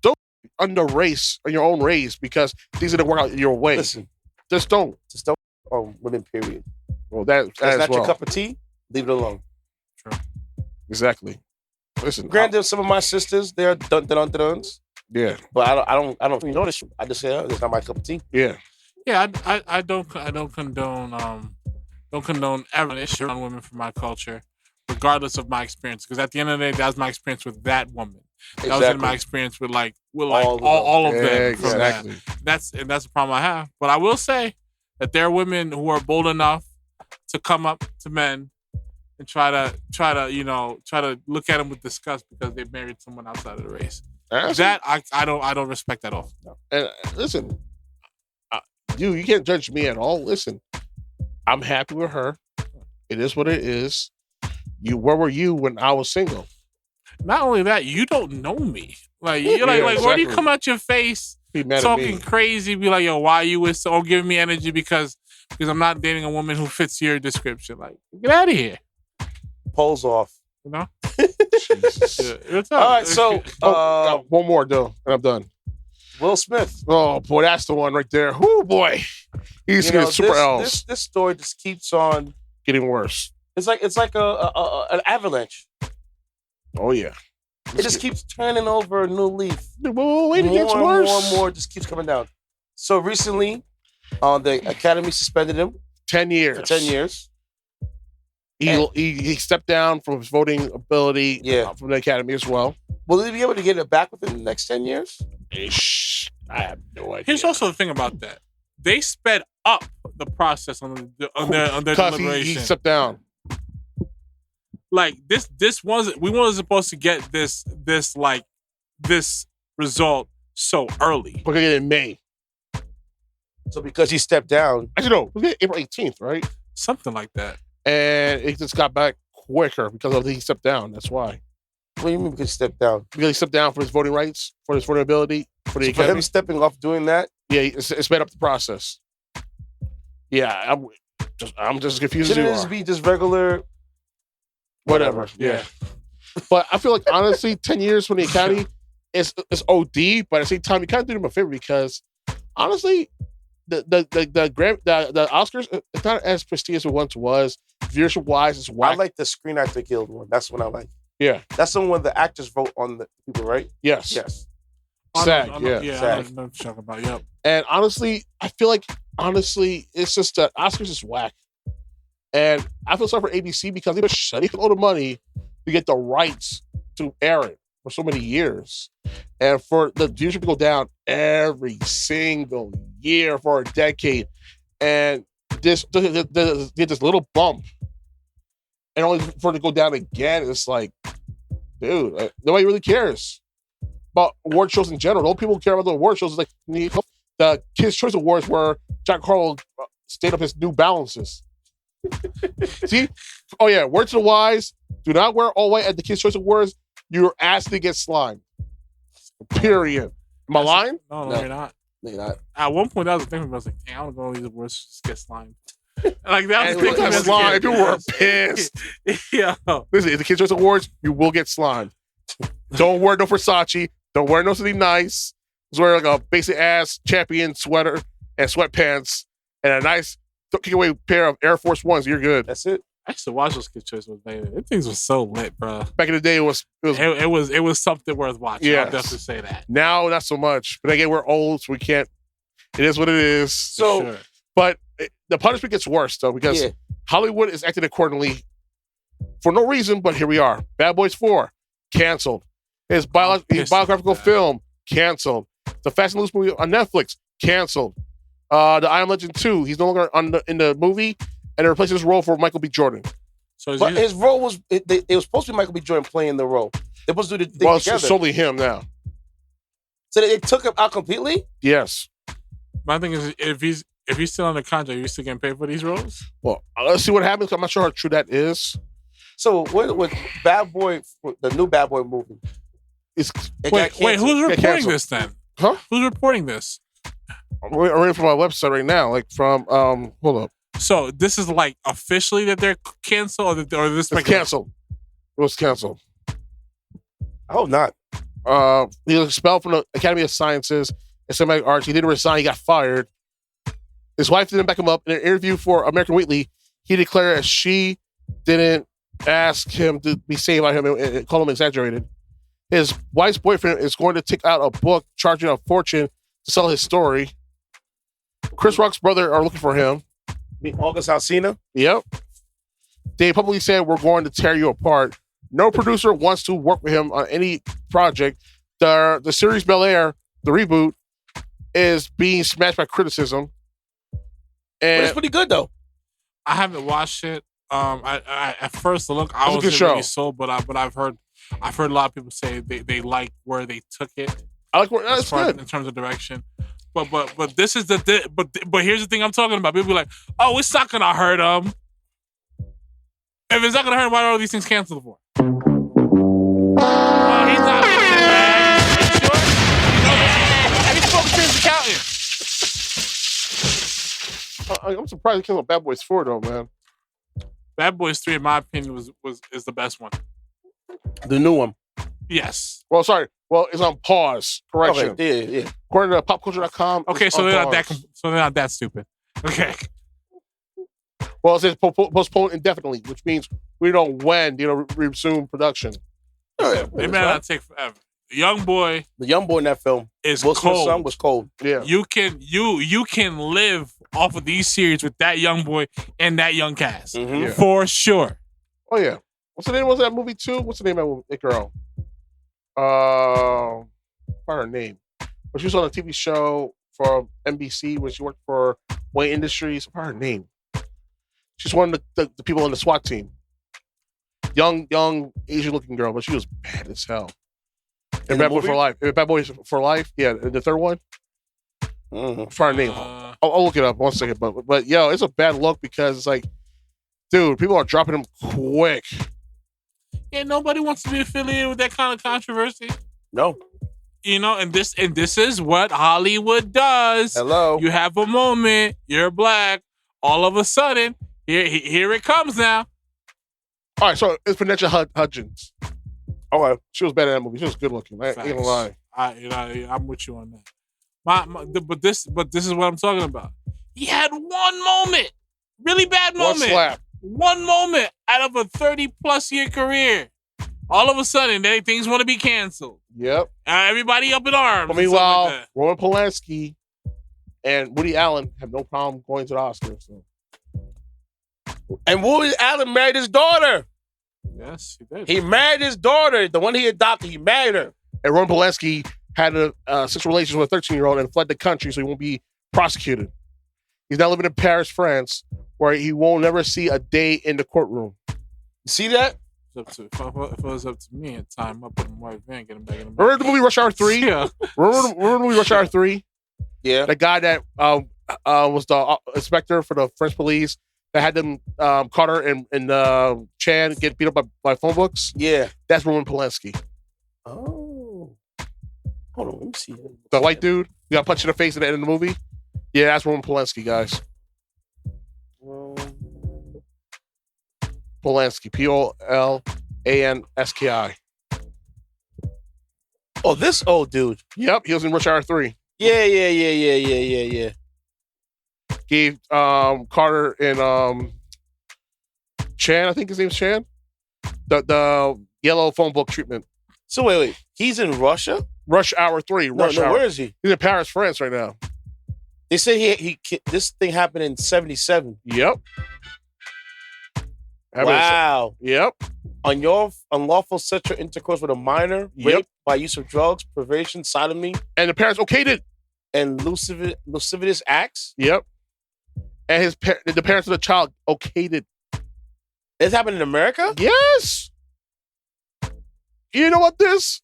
under race or your own race because things didn't work out your way. Listen, just don't. Women. Period. Well, that's not your cup of tea. Leave it alone. True. Exactly. Listen. Granted, some of my sisters, they're dun. Yeah, but I don't. You know this. I just say it's not my cup of tea. Yeah, Yeah, I don't condone ever issue on women from my culture, regardless of my experience. Because at the end of the day, that was my experience with that woman. That was my experience with all of them. Exactly. That's the problem I have. But I will say that there are women who are bold enough to come up to men and try to look at them with disgust because they married someone outside of the race. That I don't respect at all. No. And listen, you can't judge me at all. Listen, I'm happy with her. It is what it is. Where were you when I was single? Not only that, you don't know me. Like you're like where do you come out your face talking crazy? Be like, yo, why you with so giving me energy because I'm not dating a woman who fits your description. Like, get out of here. Polls off. You know? All right, so one more though, and I'm done. Will Smith. Oh boy, that's the one right there. Whoo boy, he's getting super L's. This story just keeps on getting worse. It's like an avalanche. Oh yeah, it just keeps turning over a new leaf. Wait, it gets worse. More and more just keeps coming down. So recently, the Academy suspended him 10 years. For 10 years. He stepped down from his voting ability from the Academy as well. Will he be able to get it back within the next 10 years? I have no idea. Here's also the thing about that. They sped up the process on their deliberation. He stepped down. Like we weren't supposed to get this result so early. We're gonna get it in May. So because he stepped down, actually no, we get April 18th, right? Something like that. And it just got back quicker because he stepped down. That's why. What do you mean because he stepped down? Because he stepped down for his voting rights, for his voting ability, for the Academy. For him stepping off doing that? Yeah, it sped up the process. Yeah, I'm just confused. Shouldn't this be just regular? Whatever. Yeah. But I feel like honestly, 10 years from the Academy is OD. But at the same time, you kind of do them a favor because honestly, the Oscars it's not as prestigious as it once was. Viewership wise, it's whack. I like the Screen Actor Guild one. That's what I like. Yeah, that's the one where the actors vote on the people, right? Yes. SAG. I know what you're talking about. Yep. And honestly, I feel like it's just that Oscars is whack. And I feel sorry for ABC because they were shutting a lot of money to get the rights to air it for so many years. And for the viewership to go down every single year for a decade. And this little bump. And only for it to go down again, it's like, dude, nobody really cares about award shows in general. All people care about the award shows is like the Kids' Choice Awards where Jack Carroll stayed up his New Balances. See? Oh yeah, word to the wise, do not wear all white at the Kids' Choice Awards. You're asked to get slimed. Period. Am I lying? No, you're not. No, you're not. At one point, that was the thing. I was like, dang, I want to go to all these awards just get slimed. Like that was the thing. Slime. People were pissed. Yeah. Listen, if the Kids' Choice Awards, you will get slimed. Don't wear no Versace. Don't wear no something nice. Just wear like a basic ass champion sweater and sweatpants and a nice kick away pair of Air Force Ones. You're good. That's it. I used to watch those Kids' Choice Awards, baby. Them things was so lit, bro. Back in the day, it was something worth watching. Yes. I'll definitely say that. Now, not so much. But again, we're old, so we can't. It is what it is. So, sure. But the punishment gets worse though because Hollywood is acting accordingly for no reason. But here we are. Bad Boys 4 canceled. His biographical film canceled. The Fast and Loose movie on Netflix canceled. The I Am Legend 2. He's no longer in the movie, and they replaced his role for Michael B. Jordan. So his role was it was supposed to be Michael B. Jordan playing the role. They supposed to do the thing together. It's solely him now. So they took him out completely? Yes. My thing is, if he's still under contract, you still getting paid for these roles? Well, let's see what happens. I'm not sure how true that is. So with Bad Boy, the new Bad Boy movie, wait, who's reporting this then? Huh? Who's reporting this? I'm reading from my website right now. Like from hold up. So this is like officially that they're canceled, or this it's canceled. It was canceled. I hope not. He was expelled from the Academy of Sciences and Cinematic Arts. He didn't resign. He got fired. His wife didn't back him up. In an interview for American Weekly, he declared that she didn't ask him to be saved by him and call him exaggerated. His wife's boyfriend is going to take out a book charging a fortune to sell his story. Chris Rock's brother are looking for him. August Alsina? Yep. They publicly said, we're going to tear you apart. No producer wants to work with him on any project. The series Bel Air, the reboot, is being smashed by criticism. And But it's pretty good, though. I haven't watched it. I at first look, I It's a good wasn't really show. sold, but I've heard a lot of people say they like where they took it. I like where as that's far as good. in terms of direction. But this is but here's the thing I'm talking about. People be like, oh, it's not gonna hurt them. If it's not gonna hurt him, why are all these things canceled for? He's not making it bad. Are you sure? He's spoken to his accountant. I'm surprised they killed Bad Boys 4 though, man. Bad Boys 3, in my opinion, is the best one. The new one. Yes. Well, sorry. Well, it's on pause. Correction. Okay, yeah. According to popculture.com. Okay, so they're not that stupid. Okay. Well, it says postponed indefinitely, which means we don't know when resume production. They may not take forever. The young boy in that film is Will Smith's cold. son was cold. Yeah. You can live off of these series with that young boy and that young cast. Yeah. For sure. Oh yeah. What's the name of that movie too? What's the name of that girl? What's her name? But she was on a TV show for NBC when she worked for Wayne Industries. What's her name? She's one of the people on the SWAT team. Young Asian looking girl, but she was bad as hell. And Bad Boy for Life. Bad Boys for Life. Yeah, the third one. What's her name? I'll look it up 1 second. But yo, it's a bad look because it's like, dude, people are dropping them quick. Yeah, nobody wants to be affiliated with that kind of controversy. No. And this is what Hollywood does. Hello. You have a moment, you're black, all of a sudden, here it comes now. All right, so it's Vanessa Hudgens. Okay. She was better in that movie. She was good looking. I ain't gonna lie. I'm with you on that. But this is what I'm talking about. He had one moment, really bad moment. One slap. One moment out of a 30+ year career. All of a sudden, things want to be canceled. Yep. Everybody up in arms. But meanwhile, Roman Polanski and Woody Allen have no problem going to the Oscars. So. And Woody Allen married his daughter. Yes, he did. He married his daughter. The one he adopted, he married her. And Roman Polanski had a sexual relations with a 13-year-old and fled the country so he won't be prosecuted. He's now living in Paris, France, where he won't never see a day in the courtroom. You see that? If it was up to me, I'd tie him up in a white van, get him back in the Remember the movie Rush Hour 3? Yeah. Remember the movie Rush Hour 3? Yeah. The guy that was the inspector for the French police that had them Carter and Chan get beat up by phone books? Yeah. That's Roman Polanski. Oh. Hold on, let me see. The white dude you got punched in the face at the end of the movie? Yeah, that's Roman Polanski, guys. Polanski. Polanski. Oh, this old dude. Yep, he was in Rush Hour 3. Yeah. Gave Carter and Chan, I think his name's Chan, the yellow phone book treatment. So wait. He's in Russia? Rush Hour 3. Rush Hour. Where is he? He's in Paris, France right now. They say he this thing happened in 1977. Yep. Wow. Yep. On your unlawful sexual intercourse with a minor, rape by use of drugs, privation, sodomy. And the parents okayed it. And lascivious acts. Yep. And the parents of the child okayed it. This happened in America? Yes. You know about this?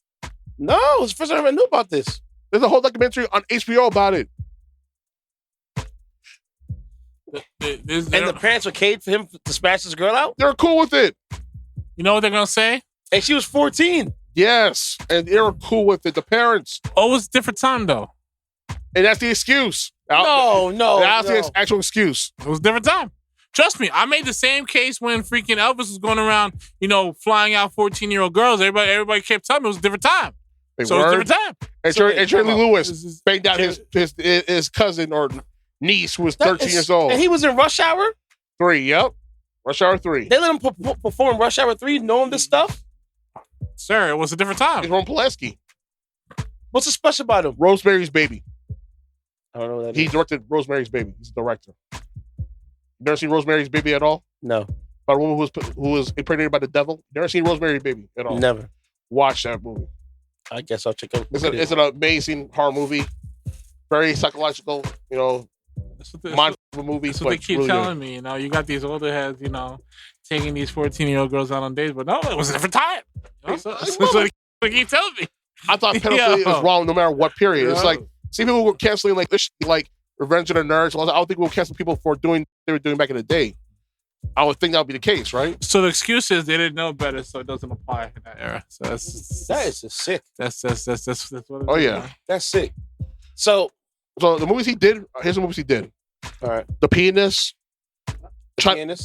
No, it's the first time I ever knew about this. There's a whole documentary on HBO about it. And the parents okayed for him to smash this girl out? They're cool with it. You know what they're going to say? And she was 14. Yes. And they were cool with it. The parents. Oh, it was a different time, though. And that's the excuse. No. That's the actual excuse. It was a different time. Trust me, I made the same case when freaking Elvis was going around, flying out 14-year-old girls. Everybody kept telling me it was a different time. It was a different time. And Jerry Lewis banged out his cousin or niece who was 13 years old. And he was in Rush Hour? 3, yep. Rush Hour 3. They let him perform Rush Hour 3 knowing this stuff? Sir, it was a different time. It's Roman Polanski. What's so special about him? Rosemary's Baby. I don't know what that He is. directed Rosemary's Baby. He's a director. You never seen Rosemary's Baby at all? No, About a woman who was impregnated by the devil. Never seen Rosemary's Baby at all? never. Watch that movie. I guess I'll check it. It's an amazing horror movie. Very psychological, mindful movie. That's what they keep really telling me. You got these older heads, taking these 14-year-old girls out on dates, but no, it was a different time. That's what they keep telling me. I thought pedophilia is wrong no matter what period. It's like, see, people were canceling like this, like Revenge of the Nerds. I don't think we'll cancel people for doing they were doing back in the day. I would think that would be the case, right? So the excuse is they didn't know better, so it doesn't apply in that era. So That is just sick. That's what it is. Oh yeah, That's sick. So the movies he did. Here's the movies he did. all right, The Pianist,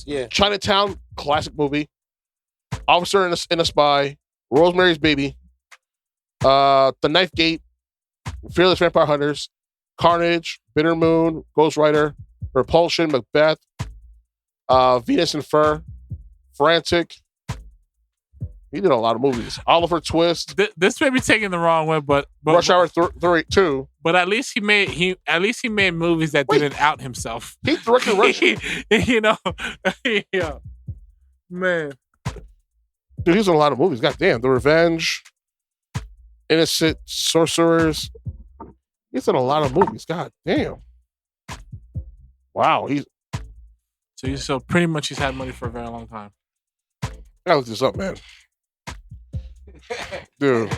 yeah. Chinatown, classic movie. Officer and a Spy, Rosemary's Baby, The Knife Gate, Fearless Vampire Hunters, Carnage, Bitter Moon, Ghost Rider, Repulsion, Macbeth, Venus and Fur, Frantic. He did a lot of movies. Oliver Twist, This may be taken the wrong way, but Rush Hour 2. But at least he made movies that didn't out himself. He directed Rush. Yeah, man. Dude, he's in a lot of movies. Goddamn, The Revenge, Innocent Sorcerers. He's in a lot of movies. God damn. Wow, So pretty much he's had money for a very long time. I gotta look this up, man. Dude,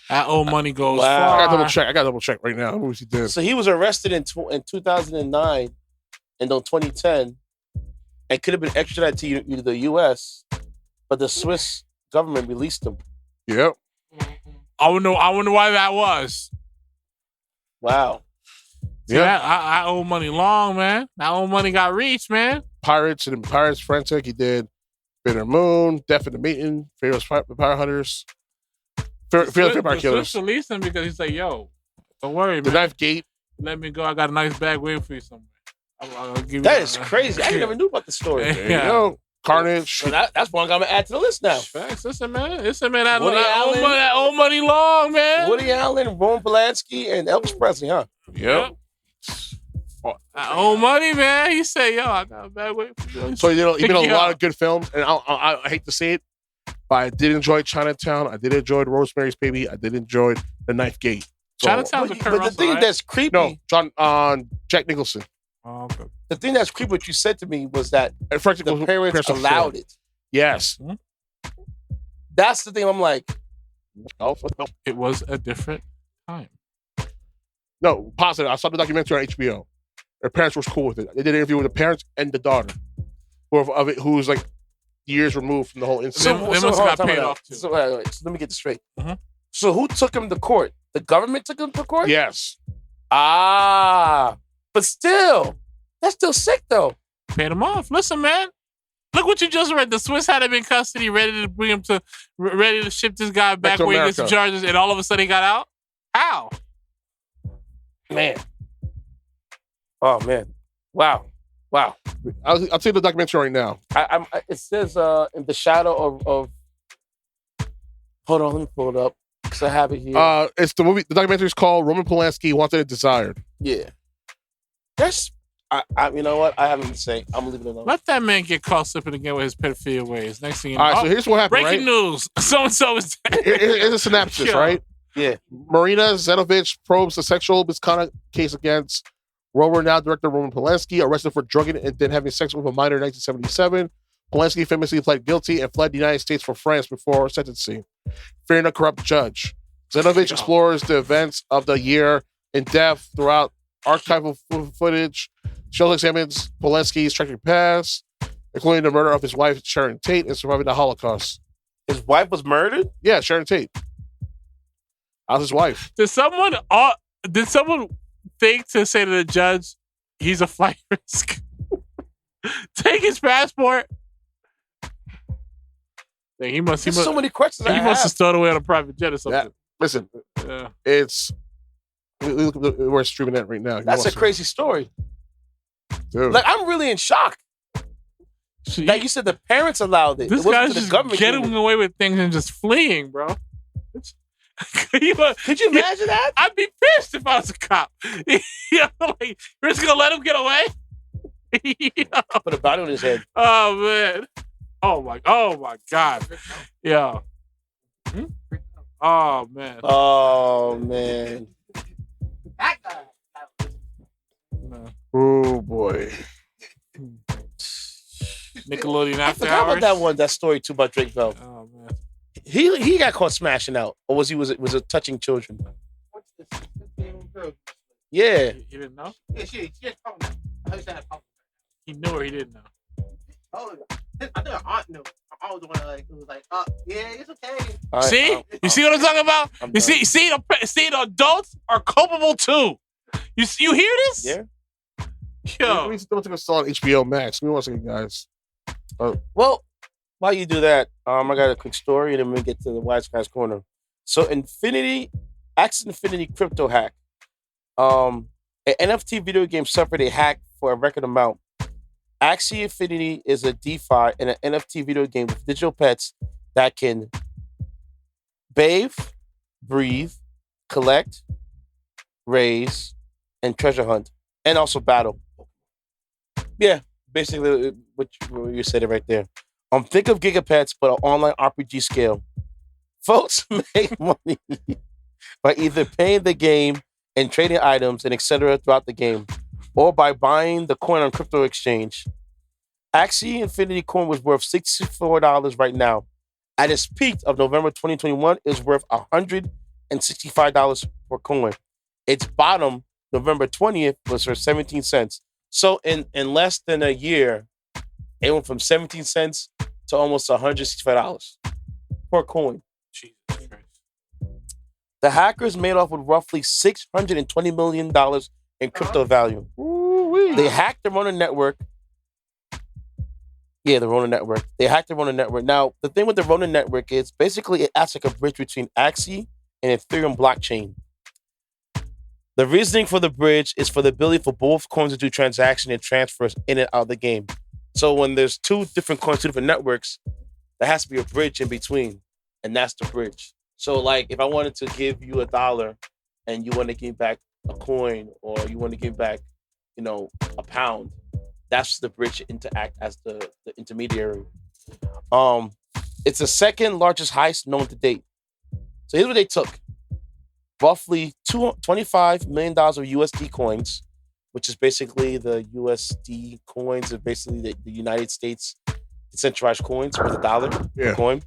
That old money goes Wow. far. I gotta double check right now. What movies he did? So he was arrested in 2009 and in 2010, and could have been extradited to the U.S., but the Swiss government released him. Yep. I wonder why that was. Wow. Yeah, I owe money long, man. That old money got reached, man. Pirates Frantic. He did Bitter Moon, Death in the Meeting, Fearless Vampire Hunters, Fearless Vampire Killers. Swiss released him because he's like, yo, don't worry, The man. Knife Gate. Let me go. I got a nice bag waiting for you somewhere. I'll give you That is crazy. I never knew about the story. Yeah. There you go. Carnage. So that's one I'm gonna add to the list now. Facts. Listen, man. That Woody Allen. old money long, man. Woody Allen, Roman Polanski, and Elvis Presley, huh? Yep. That old money, man. He said, yo, I got a bag waiting for you. So he did a Yeah. lot of good films, and I hate to say it, but I did enjoy Chinatown. I did enjoy Rosemary's Baby. I did enjoy The Knife Gate. So, Chinatown's a Kurt But the Russell, thing right? that's creepy, no, Jack Nicholson. Oh, okay. the thing that's creepy, what you said to me was that And Frantic the was parents Harrison allowed Ford. it. Yes. That's the thing. I'm like, Oh, no. It was a different time. No, positive. I saw the documentary on HBO. Her parents were cool with it. They did an interview with the parents and the daughter, who's like years removed from the whole incident. They must have got paid off, too. So, wait, so let me get this straight. Mhm. So who took him to court? The government took him to court? Yes. But still, that's still sick though. Paid him off. Listen, man. Look what you just read. The Swiss had him in custody, ready to ship this guy back to where he gets some America. charges, and all of a sudden he got out? How? Man. Oh man. Wow. I'll tell you the documentary right now. It says in the shadow of. Hold on, let me pull it up because I have it here. It's the movie. The documentary is called Roman Polanski Wanted and Desired. Yeah. That's. You know what? I haven't been saying. I'm gonna leave it alone. Let that man get caught slipping again with his pedophilia ways. Next thing you know. All right, so here's what happened. Breaking news. So-and-so is dead. Here's a synopsis, Yeah. right? Yeah. Marina Zenovich probes the sexual misconduct case against world-renowned director Roman Polanski, arrested for drugging and then having sex with a minor in 1977. Polanski famously pled guilty and fled the United States for France before sentencing, fearing a corrupt judge. Zenovich explores the events of the year in depth throughout archival footage. Shows examines Polanski's tragic past, including the murder of his wife, Sharon Tate, and surviving the Holocaust. His wife was murdered? Yeah, Sharon Tate. That was his wife. Did someone think to say to the judge, he's a flight risk? Take his passport. He must so many questions. He must have stowed away on a private jet or something. Listen, Yeah. it's we're streaming that right now. That's a crazy story. Dude. Like, I'm really in shock. Like you said, the parents allowed it. This It wasn't guy's to the just government. getting away with things and just fleeing, bro. Could you imagine that? I'd be pissed if I was a cop. Like, you're just gonna let him get away? Put a bottle in his head. Oh man. Oh my God. Yeah. Oh man. Oh man. Oh boy. Nickelodeon I After forgot Hours. about that story too about Drake Bell. Oh man. He got caught smashing out, or was it touching children? Yeah. He didn't know? Yeah, she had told me. I heard she had told me. He knew or he didn't know? Oh, I think her aunt knew. Her aunt was the one that was like, yeah, it's okay. See? You see what I'm talking about? You see the adults are culpable too. You hear this? Yeah. Yo. We still took a start on HBO Max. We want to see guys. Well, while you do that, I got a quick story, and then we get to the Wise Guys Corner. So, Axie Infinity crypto hack. An NFT video game suffered a hack for a record amount. Axie Infinity is a DeFi and an NFT video game with digital pets that can bathe, breathe, collect, raise, and treasure hunt, and also battle. Yeah, basically what you said it right there. Think of Gigapets, but an online RPG scale. Folks make money by either paying the game and trading items and etc. throughout the game, or by buying the coin on crypto exchange. Axie Infinity coin was worth $64 right now. At its peak of November 2021, it was worth $165 per coin. Its bottom, November 20th, was for 17 cents. So in less than a year, it went from 17 cents to almost $165 per coin. Jesus Christ. The hackers made off with roughly $620 million in crypto value. They hacked the Ronin network. Yeah, the Ronin network. They hacked the Ronin network. Now, the thing with the Ronin network is basically it acts like a bridge between Axie and Ethereum blockchain. The reasoning for the bridge is for the ability for both coins to do transaction and transfers in and out of the game. So when there's two different coins, two different networks, there has to be a bridge in between, and that's the bridge. So, like, if I wanted to give you $1 and you want to give back a coin, or you want to give back, a pound, that's the bridge to act as the intermediary. It's the second largest heist known to date. So here's what they took. Roughly $25 million of USD coins, which is basically the USD coins of basically the United States decentralized coins worth $1 per coin.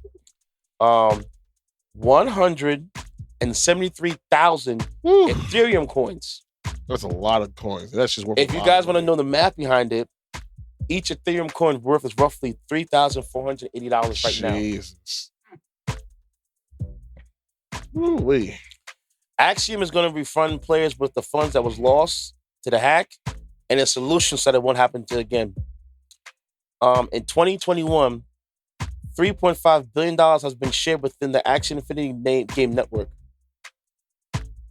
173,000 Ethereum coins. That's a lot of coins. That's just worth. If you guys want to know the math behind it, each Ethereum coin worth is roughly $3,480 right now. Jesus. Ooh-wee. Axiom is going to refund players with the funds that was lost to the hack and a solution so that it won't happen again. In 2021, $3.5 billion has been shared within the Axie Infinity game network.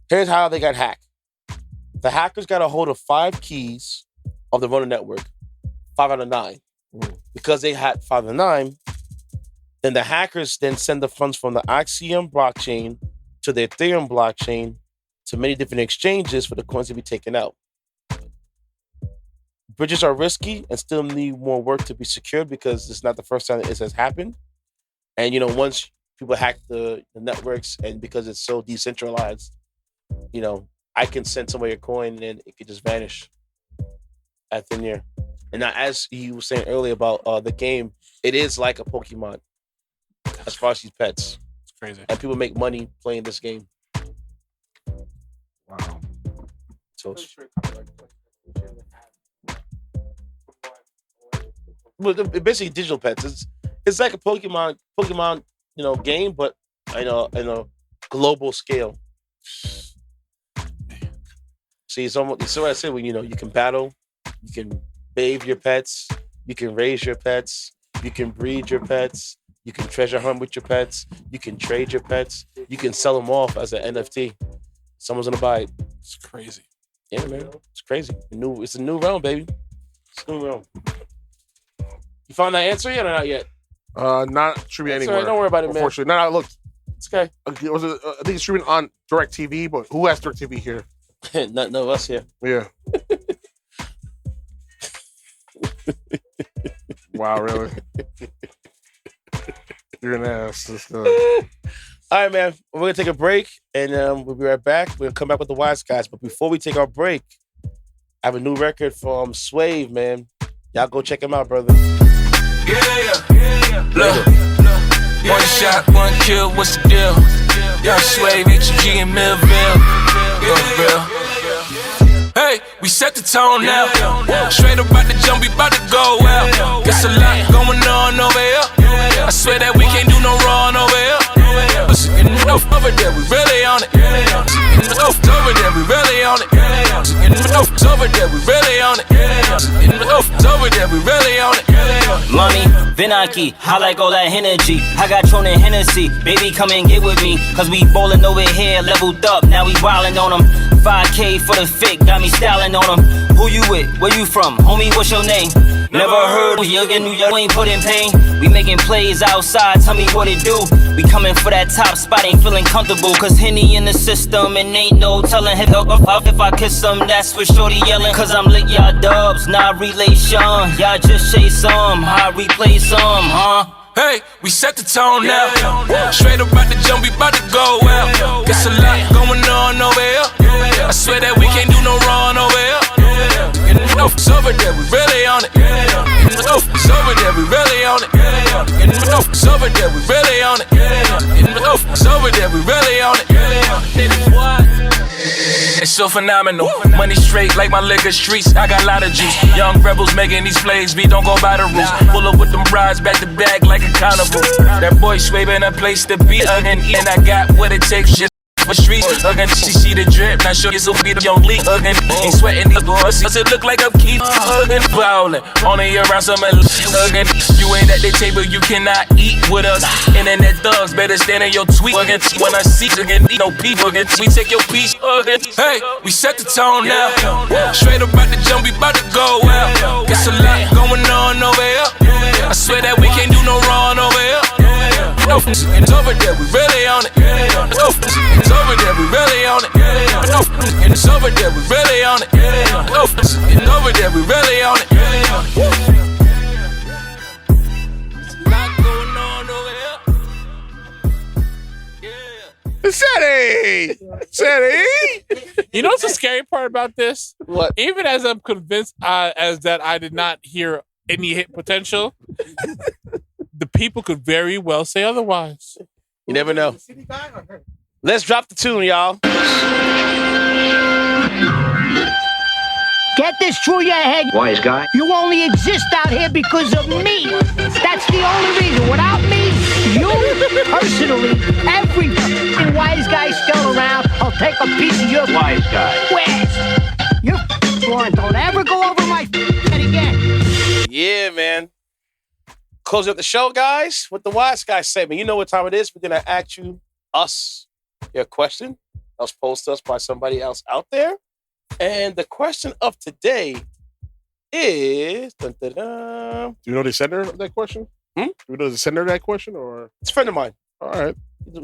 Here's how they got hacked. The hackers got a hold of 5 keys of the Ronin network, 5 out of 9. Because they had 5 out of 9, then the hackers then send the funds from the Axiom blockchain to the Ethereum blockchain to many different exchanges for the coins to be taken out. Bridges are risky and still need more work to be secured because it's not the first time that this has happened. And, once people hack the networks and because it's so decentralized, I can send somebody a coin and it could just vanish at thin air. And now, as you were saying earlier about the game, it is like a Pokemon as far as these pets. It's crazy. And people make money playing this game. Wow. So, well, basically digital pets. It's like a Pokemon, game, but in a global scale. See, it's what I said when you can battle, you can bathe your pets, you can raise your pets, you can breed your pets, you can treasure hunt with your pets, you can trade your pets, you can sell them off as an NFT. Someone's gonna buy it. It's crazy. Yeah, man, it's crazy. It's a new realm, baby. It's a new realm. You found that answer yet or not yet? Not trivia anywhere. Right, don't worry about it, man. Unfortunately, no, look. It's okay. Was it, I think it's streaming on DirecTV, but who has DirecTV here? None of us here. Yeah. Wow, really? You're an ass. All right, man. We're going to take a break, and we'll be right back. We're going to come back with the Wise Guys. But before we take our break, I have a new record from Swave, man. Y'all go check him out, brother. Yeah. Look. One shot, one kill, what's the deal? Young Swave, HG in Millville. Yeah, real. Hey, we set the tone now. Straight about the jump, we about to go out. Guess a lot going on over here. I swear that we can't do no wrong over here. Over there, we really on it. Over there, we really on it. Over there, we really on it. Over there, we really on it. Mommy, Vinaki, I like all that energy. I got Tron and Hennessy, baby, come and get with me. Cause we ballin' over here, leveled up, now we wildin' on them. 5K for the Fck, got me styling on them. Who you with? Where you from? Homie, what's your name? Never heard of you in New York, ain't put in pain. We making plays outside, tell me what it do. We coming for that top spot, ain't feeling comfortable. Cause Henny in the system, and ain't no telling him up if I kiss him, that's for shorty yelling. Cause I'm lit, y'all dubs, not relation. Y'all just chase some, I replay some, huh? Hey, we set the tone now. Straight about the jump, we about to go out. Guess a lot going on over here. I swear that we can't do no wrong over here. It's over there, we really on it. It's over there, we really on it. It's over there, we really on it. It's over there, we really on it. It's so phenomenal. Money straight like my liquor streets. I got a lot of juice. Young rebels making these plays. We don't go by the rules. Pull up with them rides back to back like a carnival. That boy swabbing a place to be. And I got what it takes. Shit for streets. She see the drip. Not sure it's a beat of young leak. Ain't sweating these boys. It look like I'm keep bowling. Only around some you ain't at the table. You cannot eat with us. Internet thugs better stand in your tweet. When I see no people, we take your piece. Hey, we set the tone now. Straight about the jump, we about to go out. Guess a lot going on over here. I swear that we can't do no wrong over here. It's over there, we really on it. It's over there, we really on it. It's over there, we really on it. It's over there, we really on it. There's a lot going on over here. City! You know what's the scary part about this? What? Even as I'm convinced as that I did not hear any hit potential, the people could very well say otherwise. You never know. Let's drop the tune, y'all. Get this through your head. Wise guy. You only exist out here because of me. That's the only reason. Without me, you personally, every wise guy still around, I'll take a piece of your wise guy. Where's your one? Don't ever go over my head again. Yeah, man. Closing up the show, guys, with the Wise Guy segment. You know what time it is. We're going to ask you, your question. That was posed to us by somebody else out there. And the question of today is... Dun, dun, dun. Do you know the sender of that question? Do you know the sender of that question? Or it's a friend of mine. All right.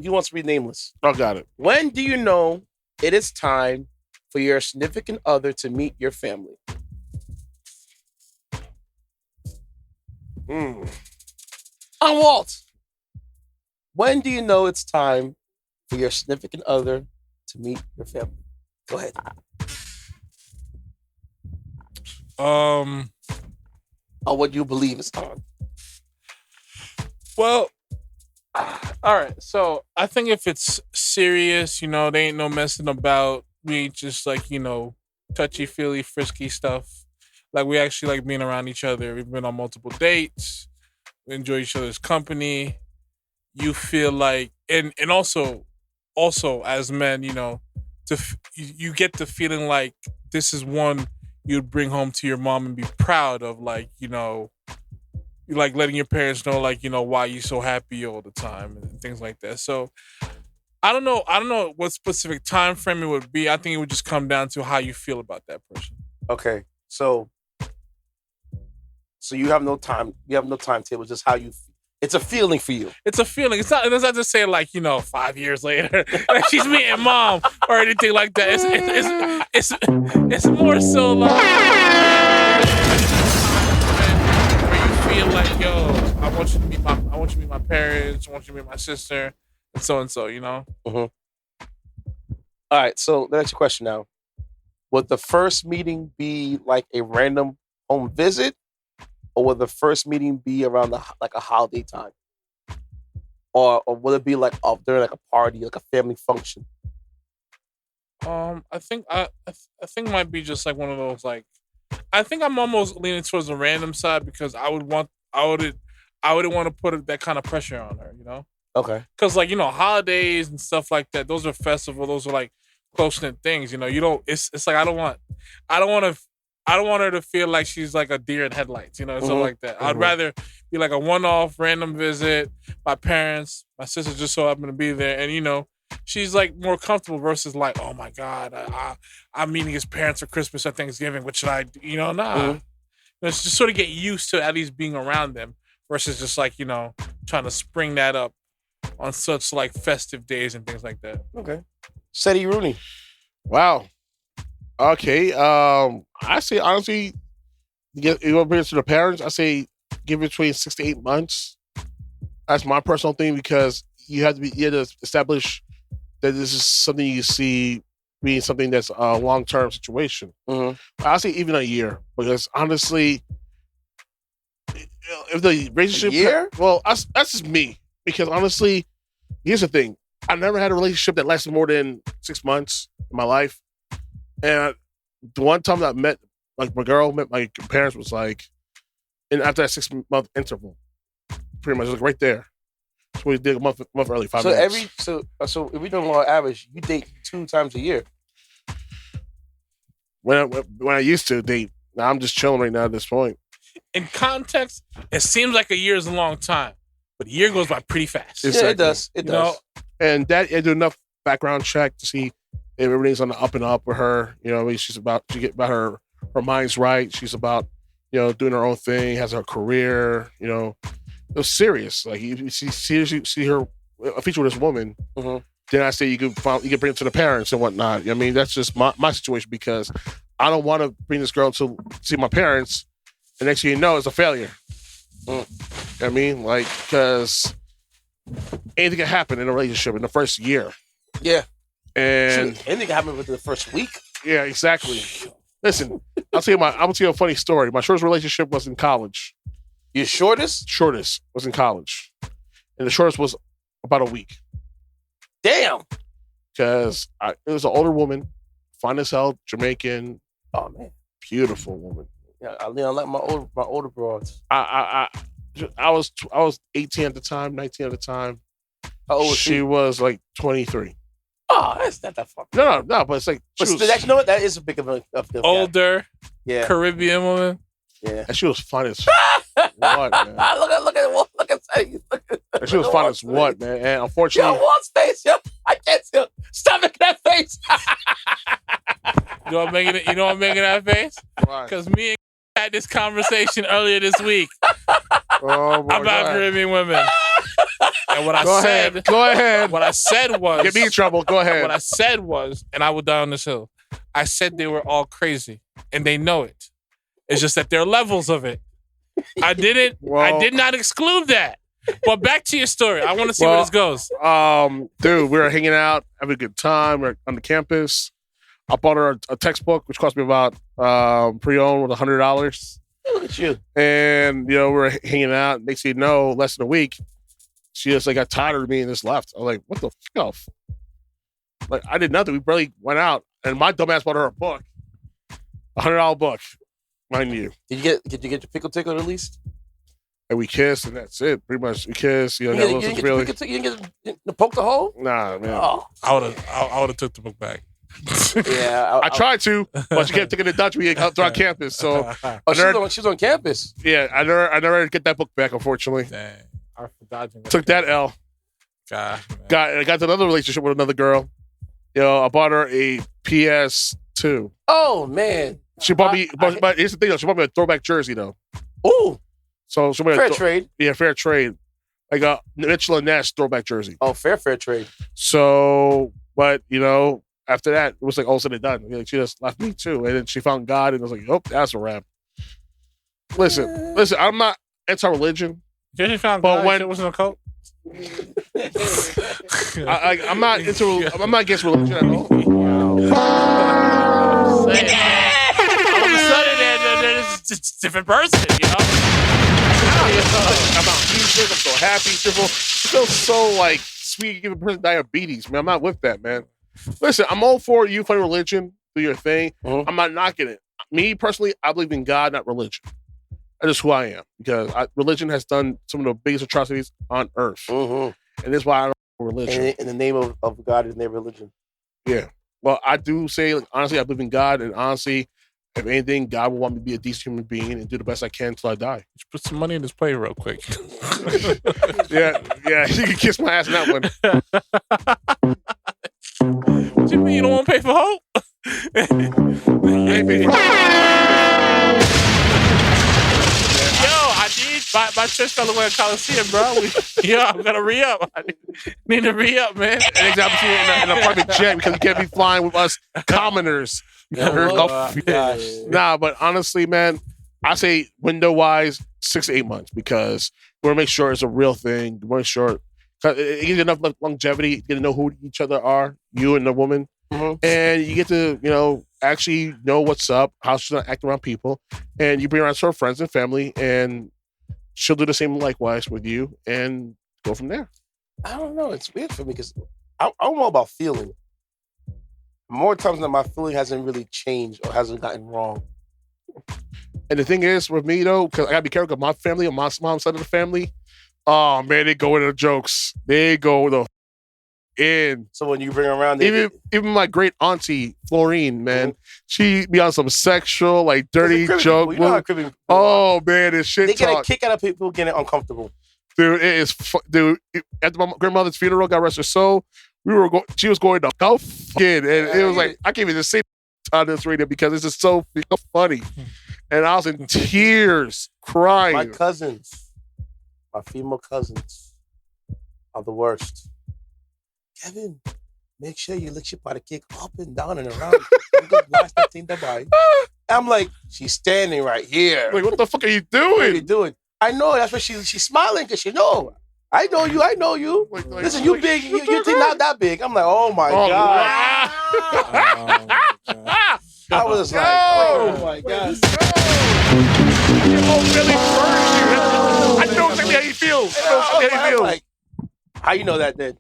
He wants to be nameless. Oh, got it. When do you know it is time for your significant other to meet your family? On Walt. When do you know it's time for your significant other to meet your family? Go ahead. Or what do you believe is time? Well, all right. So I think if it's serious, they ain't no messing about. We ain't just like, touchy-feely, frisky stuff. Like, we actually like being around each other. We've been on multiple dates. We enjoy each other's company. You feel like, and also as men, you get the feeling like this is one you'd bring home to your mom and be proud of, like, you like letting your parents know, like, why you're so happy all the time and things like that. So I don't know what specific time frame it would be. I think it would just come down to how you feel about that person. Okay. So you have no time. You have no timetable. Just how you It's a feeling for you. It's a feeling. It's not just saying like 5 years later, like she's meeting mom or anything like that. It's more so like where you feel like, yo, I want you to meet my parents. I want you to meet my sister, and so. Mm-hmm. All right. So the next question now: would the first meeting be like a random home visit? Or will the first meeting be around a holiday time? Or will it be like during like a party, like a family function? I think might be just like one of those like. I think I'm almost leaning towards the random side because I wouldn't want to put that kind of pressure on her, Okay. Because holidays and stuff like that, those are festival, those are like close knit things. You don't. It's like I don't want her to feel like she's like a deer in headlights, something like that. I'd rather be like a one-off random visit. My parents, my sister just so happened to be there, and she's like more comfortable versus like, oh my God, I'm meeting his parents for Christmas or Thanksgiving. What should I do? It's just sort of get used to at least being around them versus just like trying to spring that up on such like festive days and things like that. Okay, Seti Rooney. Wow. Okay, I say honestly, you want to bring it to the parents. I say give it between 6 to 8 months. That's my personal thing because you have to establish that this is something you see being something that's a long-term situation. Mm-hmm. I say even a year because honestly, if the relationship, that's just me because honestly, here's the thing: I never had a relationship that lasted more than 6 months in my life. And the one time that I met, like my girl met my parents was like, and after that 6 month interval, pretty much like right there. So we did a month early, 5 minutes. So if we don't on average, you date 2 times a year. When I used to date, now I'm just chilling right now at this point. In context, it seems like a year is a long time, but a year goes by pretty fast. Exactly. Yeah, it does. It does. And that I do enough background check to see if everything's on the up and up with her. She's about to get about her mind's right. She's about doing her own thing, has her career. It was serious. Like you see her a feature with this woman. Mm-hmm. Then I say you could bring it to the parents and whatnot. I mean, that's just my situation because I don't want to bring this girl to see my parents. And next thing you know, it's a failure. I mean, like, because anything can happen in a relationship in the first year. Yeah. And anything can happen within the first week. Yeah, exactly. Listen, I'm gonna tell you a funny story. My shortest relationship was in college. Your shortest? Shortest was in college. And the shortest was about a week. Damn. Because it was an older woman, fine as hell, Jamaican. Oh man. Beautiful woman. Yeah, I like my older broads. I was 18 at the time, 19 at the time. How old was she? She was like 23. Oh, that's not that far. No, but it's like. But you know what? That is a big of a older, yeah, Caribbean woman. Yeah, and she was fine as what, man. Look at she was fine as what, man. And unfortunately, yo, Walt's face, yo, I can't see. Stop making that face. You know I'm making that face? Because me and had this conversation earlier this week about Caribbean women. And what I said, go ahead. What I said was, get me in trouble. Go ahead. What I said was, and I will die on this hill. I said they were all crazy, and they know it. It's just that there are levels of it. I did not exclude that. But back to your story. I want to see where this goes. Dude, we were hanging out, having a good time. We're on the campus. I bought her a textbook, which cost me about pre-owned with $100. Look at you. And we were hanging out. Next thing you know, less than a week, she just got tired of me and just left. I was like, what the fuck? Like, I did nothing. We barely went out. And my dumbass bought her a book. $100 book, mind you. Did you get your pickle tickle at least? And we kissed, and that's it. Pretty much, we kissed. You didn't get the poke the hole? Nah, man. Oh. I would have took the book back. Yeah, I tried to, but she kept taking the Dutch we out on campus. So, she's on campus. Yeah, I never get that book back. Unfortunately, dang, took that L. God, I got to another relationship with another girl. I bought her a PS2. Oh man, she bought me. But here's the thing, though. She bought me a throwback jersey, though. Ooh, so fair trade. Yeah, fair trade. like a Mitchell and Ness throwback jersey. Oh, fair trade. So, but after that, it was like all said and done. Like, she just left me too, and then she found God, and I was like, "Oh, that's a wrap." Listen. I'm not anti-religion. She found God. When it wasn't a cult. I'm not against religion at all. All of a sudden, it's a different person, I'm out music. I'm so happy. It feels so like sweet. Give a person diabetes, man. I'm not with that, man. Listen, I'm all for you find religion, do your thing. I'm not knocking it. Me personally, I believe in God, not religion. That's just who I am because religion has done some of the biggest atrocities on earth, and that's why I don't like religion. In the name of God is their religion. Yeah. Well, I do say, like, honestly, I believe in God, and honestly, if anything, God will want me to be a decent human being and do the best I can until I die. Just put some money in this play real quick. yeah, you can kiss my ass in that one. What you mean you don't want to pay for hope? I need my church fella went to Coliseum, bro. I'm gonna re-up. I need to re-up, man. An example in a private jet because you can't be flying with us commoners. Nah, but honestly, man, I say window-wise 6 to 8 months because we want to make sure it's a real thing. We want to make sure it gives you enough longevity. You get to know who each other are, you and the woman, and you get to actually know what's up, how she's gonna act around people, and you bring around her friends and family, and she'll do the same likewise with you, and go from there. I don't know. It's weird for me because I'm all about feeling. More times than my feeling hasn't really changed or hasn't gotten wrong. And the thing is with me though, because I gotta be careful because my family on my mom's side of the family, oh man, they go into the jokes. They go in. So when you bring around, even my great auntie Florine, man, she be on some sexual, like dirty joke. Oh man, this shit. They get a kick out of people getting uncomfortable. Dude, it is. Dude, at my grandmother's funeral, God rest her soul, she was going to go kid, and it was like I can't even say on this radio because it's just so funny, and I was in tears, crying. My cousins, my female cousins, are the worst. Kevin, make sure you lick your body kick up and down and around. I'm like, she's standing right here. Like, what the fuck are you doing? What are you doing? I know that's what she's smiling because she know. I know you. Listen, you big, you think not that big. I'm like, oh my God. I was like, oh my God. I know exactly how he feels. Like, how you know that then?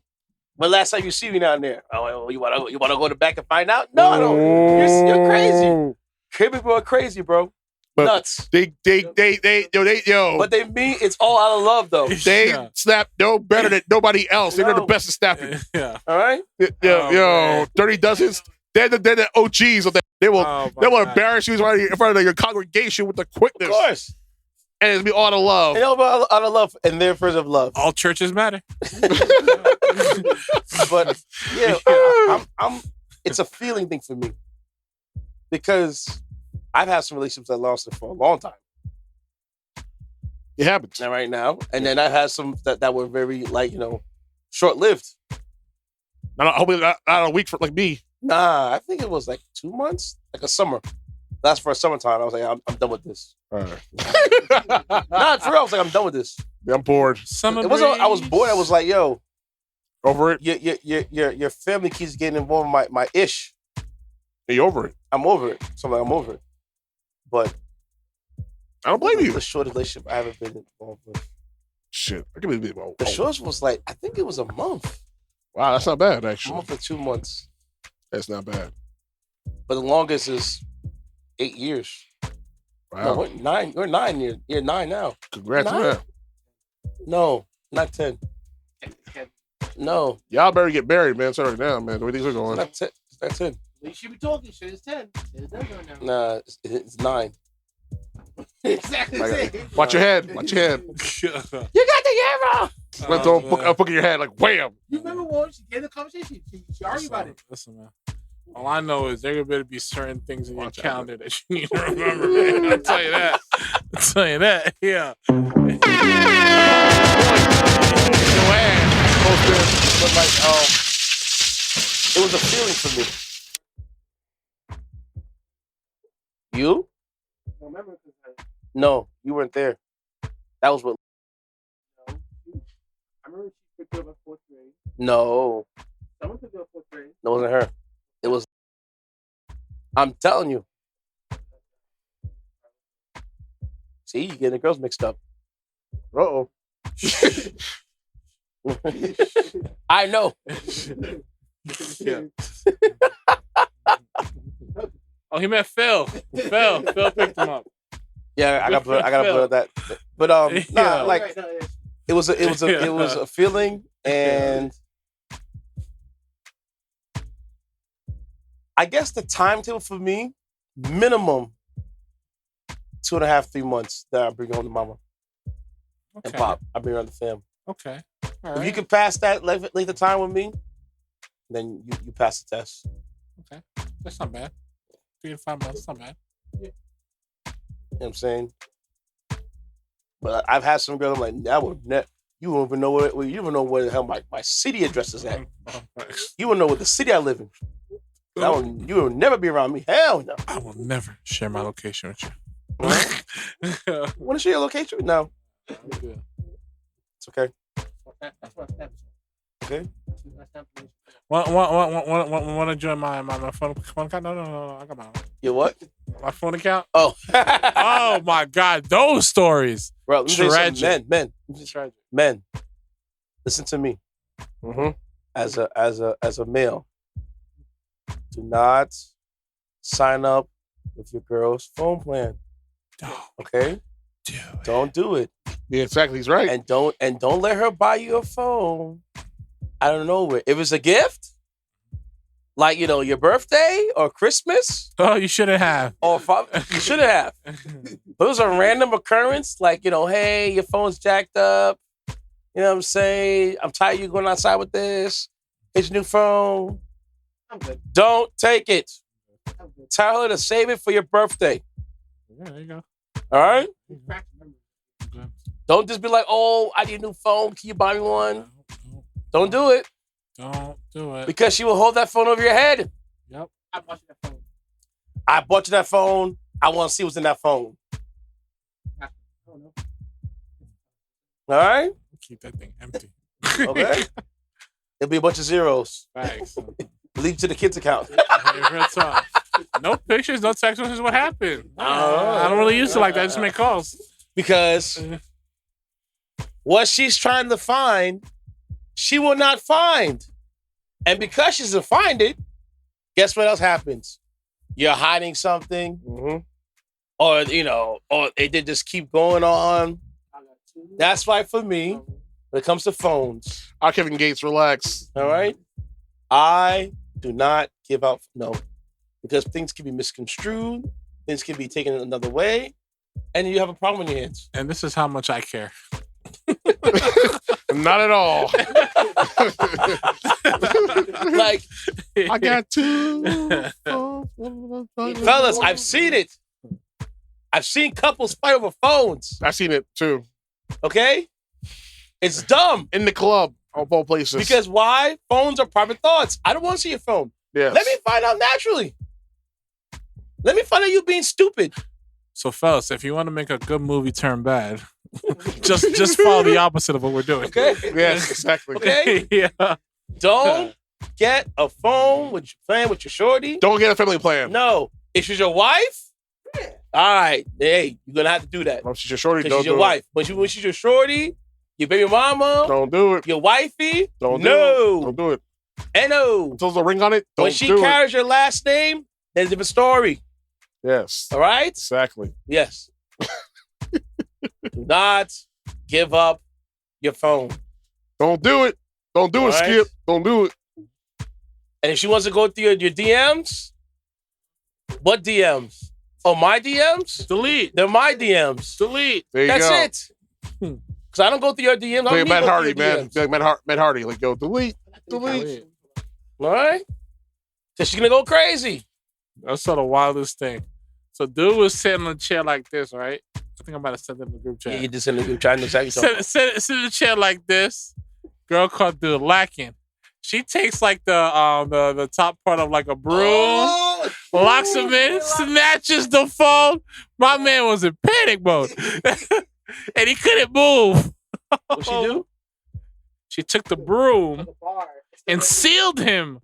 When last time you see me down there? Oh, you wanna go to the back and find out? No, I don't. You're crazy. People are crazy, bro. But nuts. They. But they mean it's all out of love, though. They snap no better than nobody else. They're the best at snapping. Yeah. All right. Dirty Dozens. They're the OGs of that. They will embarrass you in front of your congregation with the quickness. Of course. And it's be all the love. And out of love, and they're friends of love. All churches matter. But I'm. It's a feeling thing for me because I've had some relationships that lasted for a long time. It happens. And right now, and then I've had some that were very short-lived. Hopefully not a week for like me. Nah, I think it was like 2 months, like a summer. That's for a summertime. I was like, I'm done with this. All right. Nah, for real, I was like, I'm done with this. Yeah, I'm bored. I was bored. I was like, yo, over it. Your family keeps getting involved in my ish. Are you over it? I'm over it. So I'm over it. But I don't blame you. The shortest relationship I ever been involved with. Shit, I can be involved. The shortest was like, I think it was a month. Wow, that's not bad actually. A month or 2 months. That's not bad. But the longest is 8 years. Wow. No, we're 9. We're 9 years. You're 9 now. Congrats on that. No, not 10. No. Y'all better get married, man. Sorry now, man. The way things are going. It's not 10. You should be talking shit. It's 10. It's 10 now. Nah, it's 9. Exactly the same. Watch your head. Watch your head. You got the year wrong. Went to a book in your head like wham. You remember when she gave the conversation? She argued about it. Listen, man. All I know is there better be certain things in your calendar that you need to remember, man. I'll tell you that. Yeah. But like, it was a feeling for me. You? No, you weren't there. That was what. I remember she picked up in 4th grade. No. Someone picked up in 4th grade. It wasn't her. It was. I'm telling you. See, you getting the girls mixed up. Uh-oh. I know. Yeah. Oh, he meant Phil. Phil picked him up. Yeah, I got blur that. But nah, like it was a feeling, and I guess the timetable for me, minimum 2.5, 3 months that I bring home to mama and pop. I bring her the fam. Okay. All If right. you can pass that length of time with me, then you pass the test. Okay. That's not bad. 3 to 5 months, not bad. You know what I'm saying? But I've had some girls, I'm like, that would you won't even know where you don't know where the hell my city address is at. You won't know what the city I live in. You will never be around me. Hell no. I will never share my location with you. Want to share your location? No. It's okay. Okay. Want to join my phone account? No. I got my own. Your what? My phone account? Oh. Oh my God. Those stories. Bro, let me tell you something. Tragic. Men. Listen to me. Mm-hmm. As a male, do not sign up with your girl's phone plan. Okay? Don't do it. Yeah, exactly. He's right. And don't let her buy you a phone out of nowhere. If it's a gift, like your birthday or Christmas. Oh, you shouldn't have. Or you shouldn't have. But it was a random occurrence, like hey, your phone's jacked up. You know what I'm saying? I'm tired of you going outside with this. It's your new phone. I'm good. Don't take it. Tell her to save it for your birthday. Yeah, there you go. All right? Okay. Don't just be like, oh, I need a new phone. Can you buy me one? Don't do it. Don't do it. Because she will hold that phone over your head. Yep. I bought you that phone. I bought you that phone. I want to see what's in that phone. I don't know. All right? Keep that thing empty. Okay? It'll be a bunch of zeros. Thanks. Leave to the kids' account. Hey, real talk. No pictures, no text messages. What happened? I don't really use it like that. I just make calls. Because what she's trying to find, she will not find. And because she doesn't find it, guess what else happens? You're hiding something. Mm-hmm. Or they did just keep going on. That's why for me, when it comes to phones. Kevin Gaetz, relax. All right? I do not give out, no. Because things can be misconstrued. Things can be taken another way. And you have a problem in your hands. And this is how much I care. Not at all. Like, I got two. Fellas, I've seen it. I've seen couples fight over phones. I've seen it too. Okay? It's dumb. In the club, of all places. Because why? Phones are private thoughts. I don't want to see your phone. Yes. Let me find out naturally. Let me find out you being stupid. So, fellas, if you want to make a good movie turn bad, just follow the opposite of what we're doing. Okay? Yes, exactly. Okay? Yeah. Don't get a phone with your plan with your shorty. Don't get a family plan. No. If she's your wife, all right. Hey, you're going to have to do that. If she's your shorty, Because don't she's your do wife. When she's your shorty, your baby mama, don't do it. your wifey, Don't do no. it. Don't do it. And no. Until there's a ring on it, don't When she do carries your last name, there's a different story. it. Yes. All right? Exactly. Yes. Do not give up your phone. Don't do it. Don't do it, All right? Skip. Don't do it. And if she wants to go through your DMs, what DMs? Oh, my DMs? Delete. They're my DMs. Delete. There you That's go. it. Because I don't go through your DMs. I don't Like need to Matt go through Hardy, your man. DMs. Like Matt Hardy. Like, yo, delete. Delete. All right? Because she's going to go crazy. That's sort of the wildest thing. So, dude was sitting on a chair like this, right? I think I'm about to send them in the group chat. Yeah, you just in the group chat. I know exactly what you're talking Sit in a chair like this. Girl caught dude lacking. She takes like the top part of like a broom, locks him in, snatches the phone. My man was in panic mode, and he couldn't move. What'd she do? She took the broom and sealed him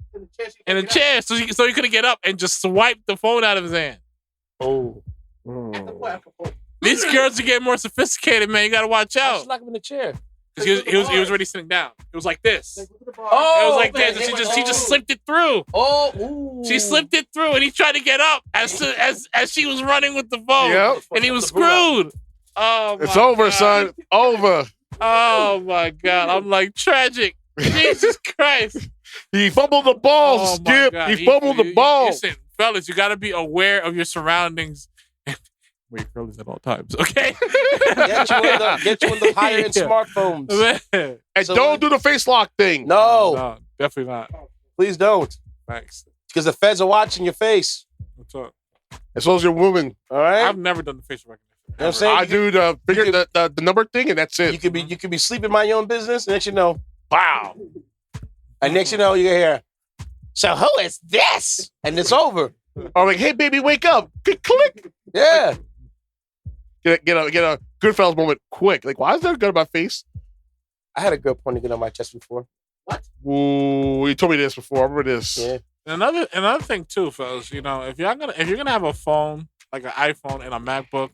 in a chair so he couldn't get up and just swiped the phone out of his hand. Oh. These girls are getting more sophisticated, man. You gotta watch out. Just lock him in the chair. He was already sitting down. It was like this. It Oh, was like this. And she just slipped it through. Oh, ooh. She slipped it through, and he tried to get up as she was running with the phone. Yep. And he was screwed. Oh, It's over, son. Over. Oh my God! I'm like tragic. Jesus Christ! He fumbled the ball, Oh, my Skip. God. He fumbled the ball. Listen, fellas, you got to be aware of your surroundings. Wait, girls at all times, okay? Get you in the higher-end smartphones. And don't do the face lock thing. No, definitely not. Please don't. Thanks. Because the feds are watching your face. What's up? As long as you're a woman. All right? I've never done the facial recognition. You know what I'm saying? I do the figure the number thing, and that's it. You could be sleeping mind your own business, and next you know, wow. And next you know, you hear, so who is this? And it's over. Or like, hey baby, wake up. Click. Yeah. Get a Goodfellas moment quick. Like, why is there a gun in my face? I had a girl pointing a gun on my chest before. What? Ooh, you told me this before. I remember this. Yeah. Another thing too, fellas. You know, if you're gonna have a phone like an iPhone and a MacBook,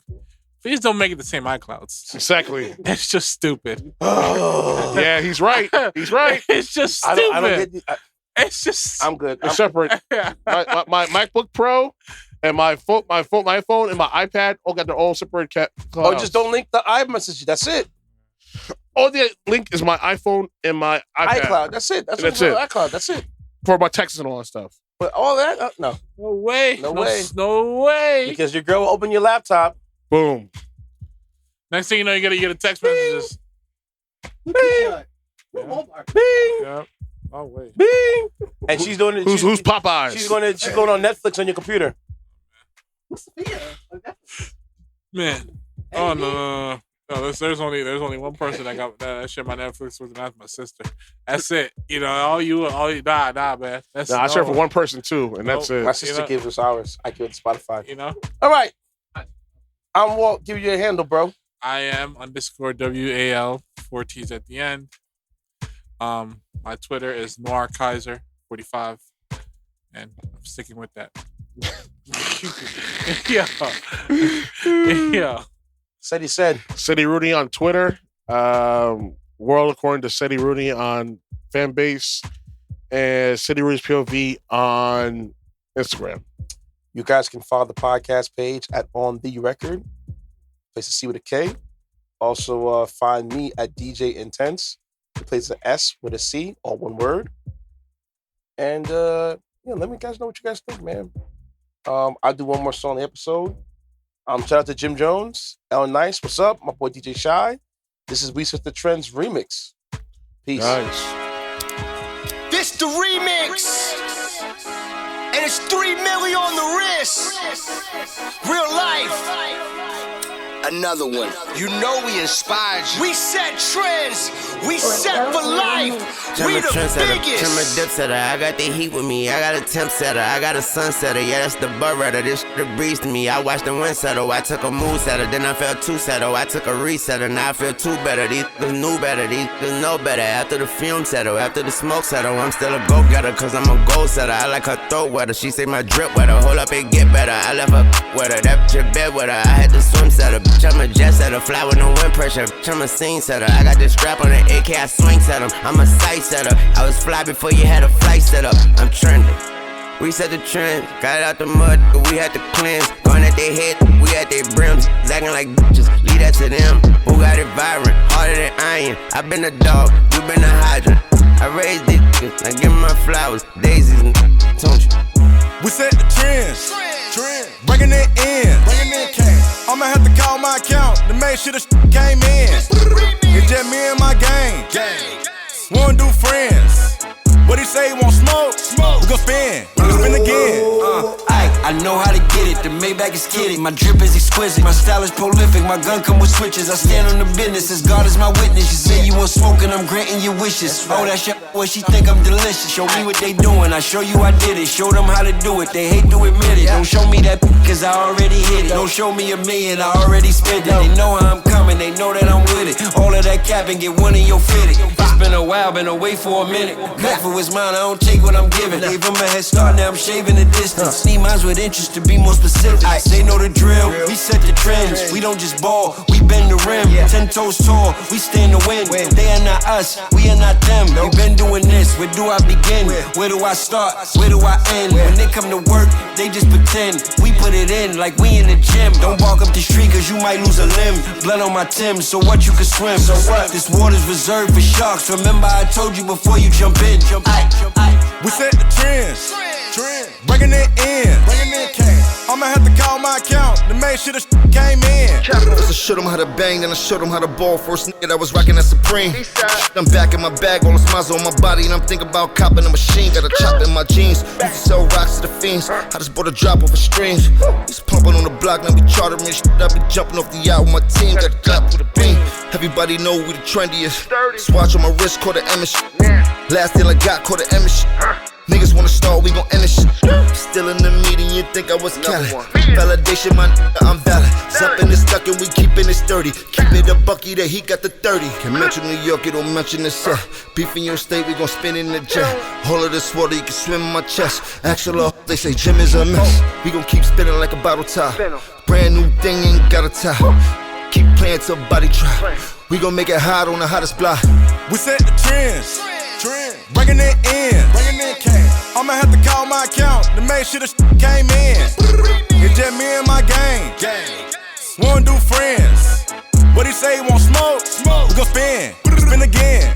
please don't make it the same iClouds. Exactly. It's just stupid. Yeah, he's right. He's right. It's just stupid. I don't get it's just. I'm good. It's separate. my MacBook Pro and my iPhone and my iPad all got their own separate clouds. Oh, just don't link the iMessage. That's it. All the link is my iPhone and my iPad. iCloud. That's it. That's it. iCloud. That's it. For my texts and all that stuff. But all that, no. No way. No way. No way. Because your girl will open your laptop. Boom. Next thing you know, you get a text messages. Bing. Bing. Bing. Oh wait. Bing. And she's doing it. Who's Popeyes? She's going on Netflix on your computer. Man. Oh no. There's only one person that got that share my Netflix with, and that's my sister. That's it. You know, all you nah, man. That's I share for one person too, and that's it. My sister gives us ours. I give it to Spotify. You know. All right. I'm Walt. Give you a handle, bro. I am _WAL 4 T's at the end. My Twitter is NoirKaiser45, and I'm sticking with that. Yeah. Said he said. City Rooney on Twitter. World according to City Rooney on Fanbase, and City Rooney's POV on Instagram. You guys can follow the podcast page at On The Record. Place to C with a K. Also find me at DJ Intense. Replace the S with a C, all one word. And let me guys know what you guys think, man. I'll do one more song on the episode. Shout out to Jim Jones, L Nice, what's up? My boy DJ Shy. This is We Set the Trends remix. Peace. Nice. This the remix. And it's 3 million on the wrist. Real life. Another one. You know we inspired you. We set trends. We set for life. We the biggest. Turn my dip setter. I got the heat with me. I got a temp setter. I got a sun setter. Yeah, that's the butt rider. This shit a breeze to me. I watched the wind settle. I took a mood setter. Then I felt two settle. I took a resetter. Now I feel two better. These knew better. These know better. After the fume settle. After the smoke settle. I'm still a go-getter. Cause I'm a goal setter. I like her throat wetter. She say my drip wetter. Hold up and get better. I left her with her. That your bed with her. I had to swim setter. Bitch, I'm a jet setter. Fly with no wind pressure. Bitch, I'm a scene setter. I got this strap on the AK. I swing set 'em. I'm a sight setter. I was fly before you had a flight set up. I'm trending. We set the trend. Got it out the mud, but we had to cleanse. Going at their head, we at their brims. Acting like bitches, leave that to them. Who got it vibrant, harder than iron. I been a dog, you been a hydrant. I raised these bitches, I give 'em my flowers, daisies, and don't you? We set the trends. Bringing it in. I'ma have to call my account to make sure the came in. It's just me and my gang. We don't do friends. What he say, he want smoke? We gon' spin. We gon' spin again. I know how to get it, the Maybach is kidding. My drip is exquisite, my style is prolific. My gun come with switches, I stand on the business as God is my witness. You say you want smoke and I'm granting your wishes. Oh, that shit, what she think I'm delicious. Show me what they doing, I show you I did it. Show them how to do it, they hate to admit it. Don't show me that cause I already hit it. Don't show me $1 million, I already spent it. They know how I'm coming, they know that I'm with it. All of that cap and get one in your fitted. It's been a while, been away for a minute. Back for his mind, I don't take what I'm giving. Gave him a head start, now I'm shaving the distance. Need minds with interest to be more specific. They know the drill, we set the trends. We don't just ball, we bend the rim. 10 toes tall, we stand to win. They are not us, we are not them. We been doing this, where do I begin? Where do I start, where do I end? When they come to work, they just pretend. We put it in like we in the gym. Don't bark up the street cause you might lose a limb. Blood on my Tim, so what you can swim. So what? This water's reserved for sharks. Remember I told you before you jump in. We set the trends, bringing it in. I'ma have to call my account to make sure the came in. First I showed him how to bang, then I showed him how to ball. First nigga that was rocking that Supreme. I'm back in my bag, all the smiles on my body, and I'm thinking about copping a machine. Got a chop in my jeans, used to sell rocks to the fiends. I just bought a drop over streams. Used pumping on the block, now we chartering shit. I be jumping off the yacht with my team. Got a drop with a beam. Everybody know we the trendiest. Swatch on my wrist, caught the Emmett shit. Last deal I got, caught the Emmett shit. Niggas wanna start, we gon' end this shit. Still in the meeting, you think I was Cali. Validation, my nigga, I'm valid. Something is stuck and we keepin' it sturdy. Keep it a bucky that he got the 30. Can mention New York, you don't mention the set. Beef in your state, we gon' spin in the jet. All of this water, you can swim in my chest. Actual, they say gym is a mess. We gon' keep spinning like a bottle top. Brand new thing, ain't got a top. Keep playing till body drop. We gon' make it hot on the hottest block. We set the trends, bringing it in. I'ma have to call my account to make sure the came in. It's just me and my gang. Wanna do friends. What he say, he want smoke? We gon' spin again.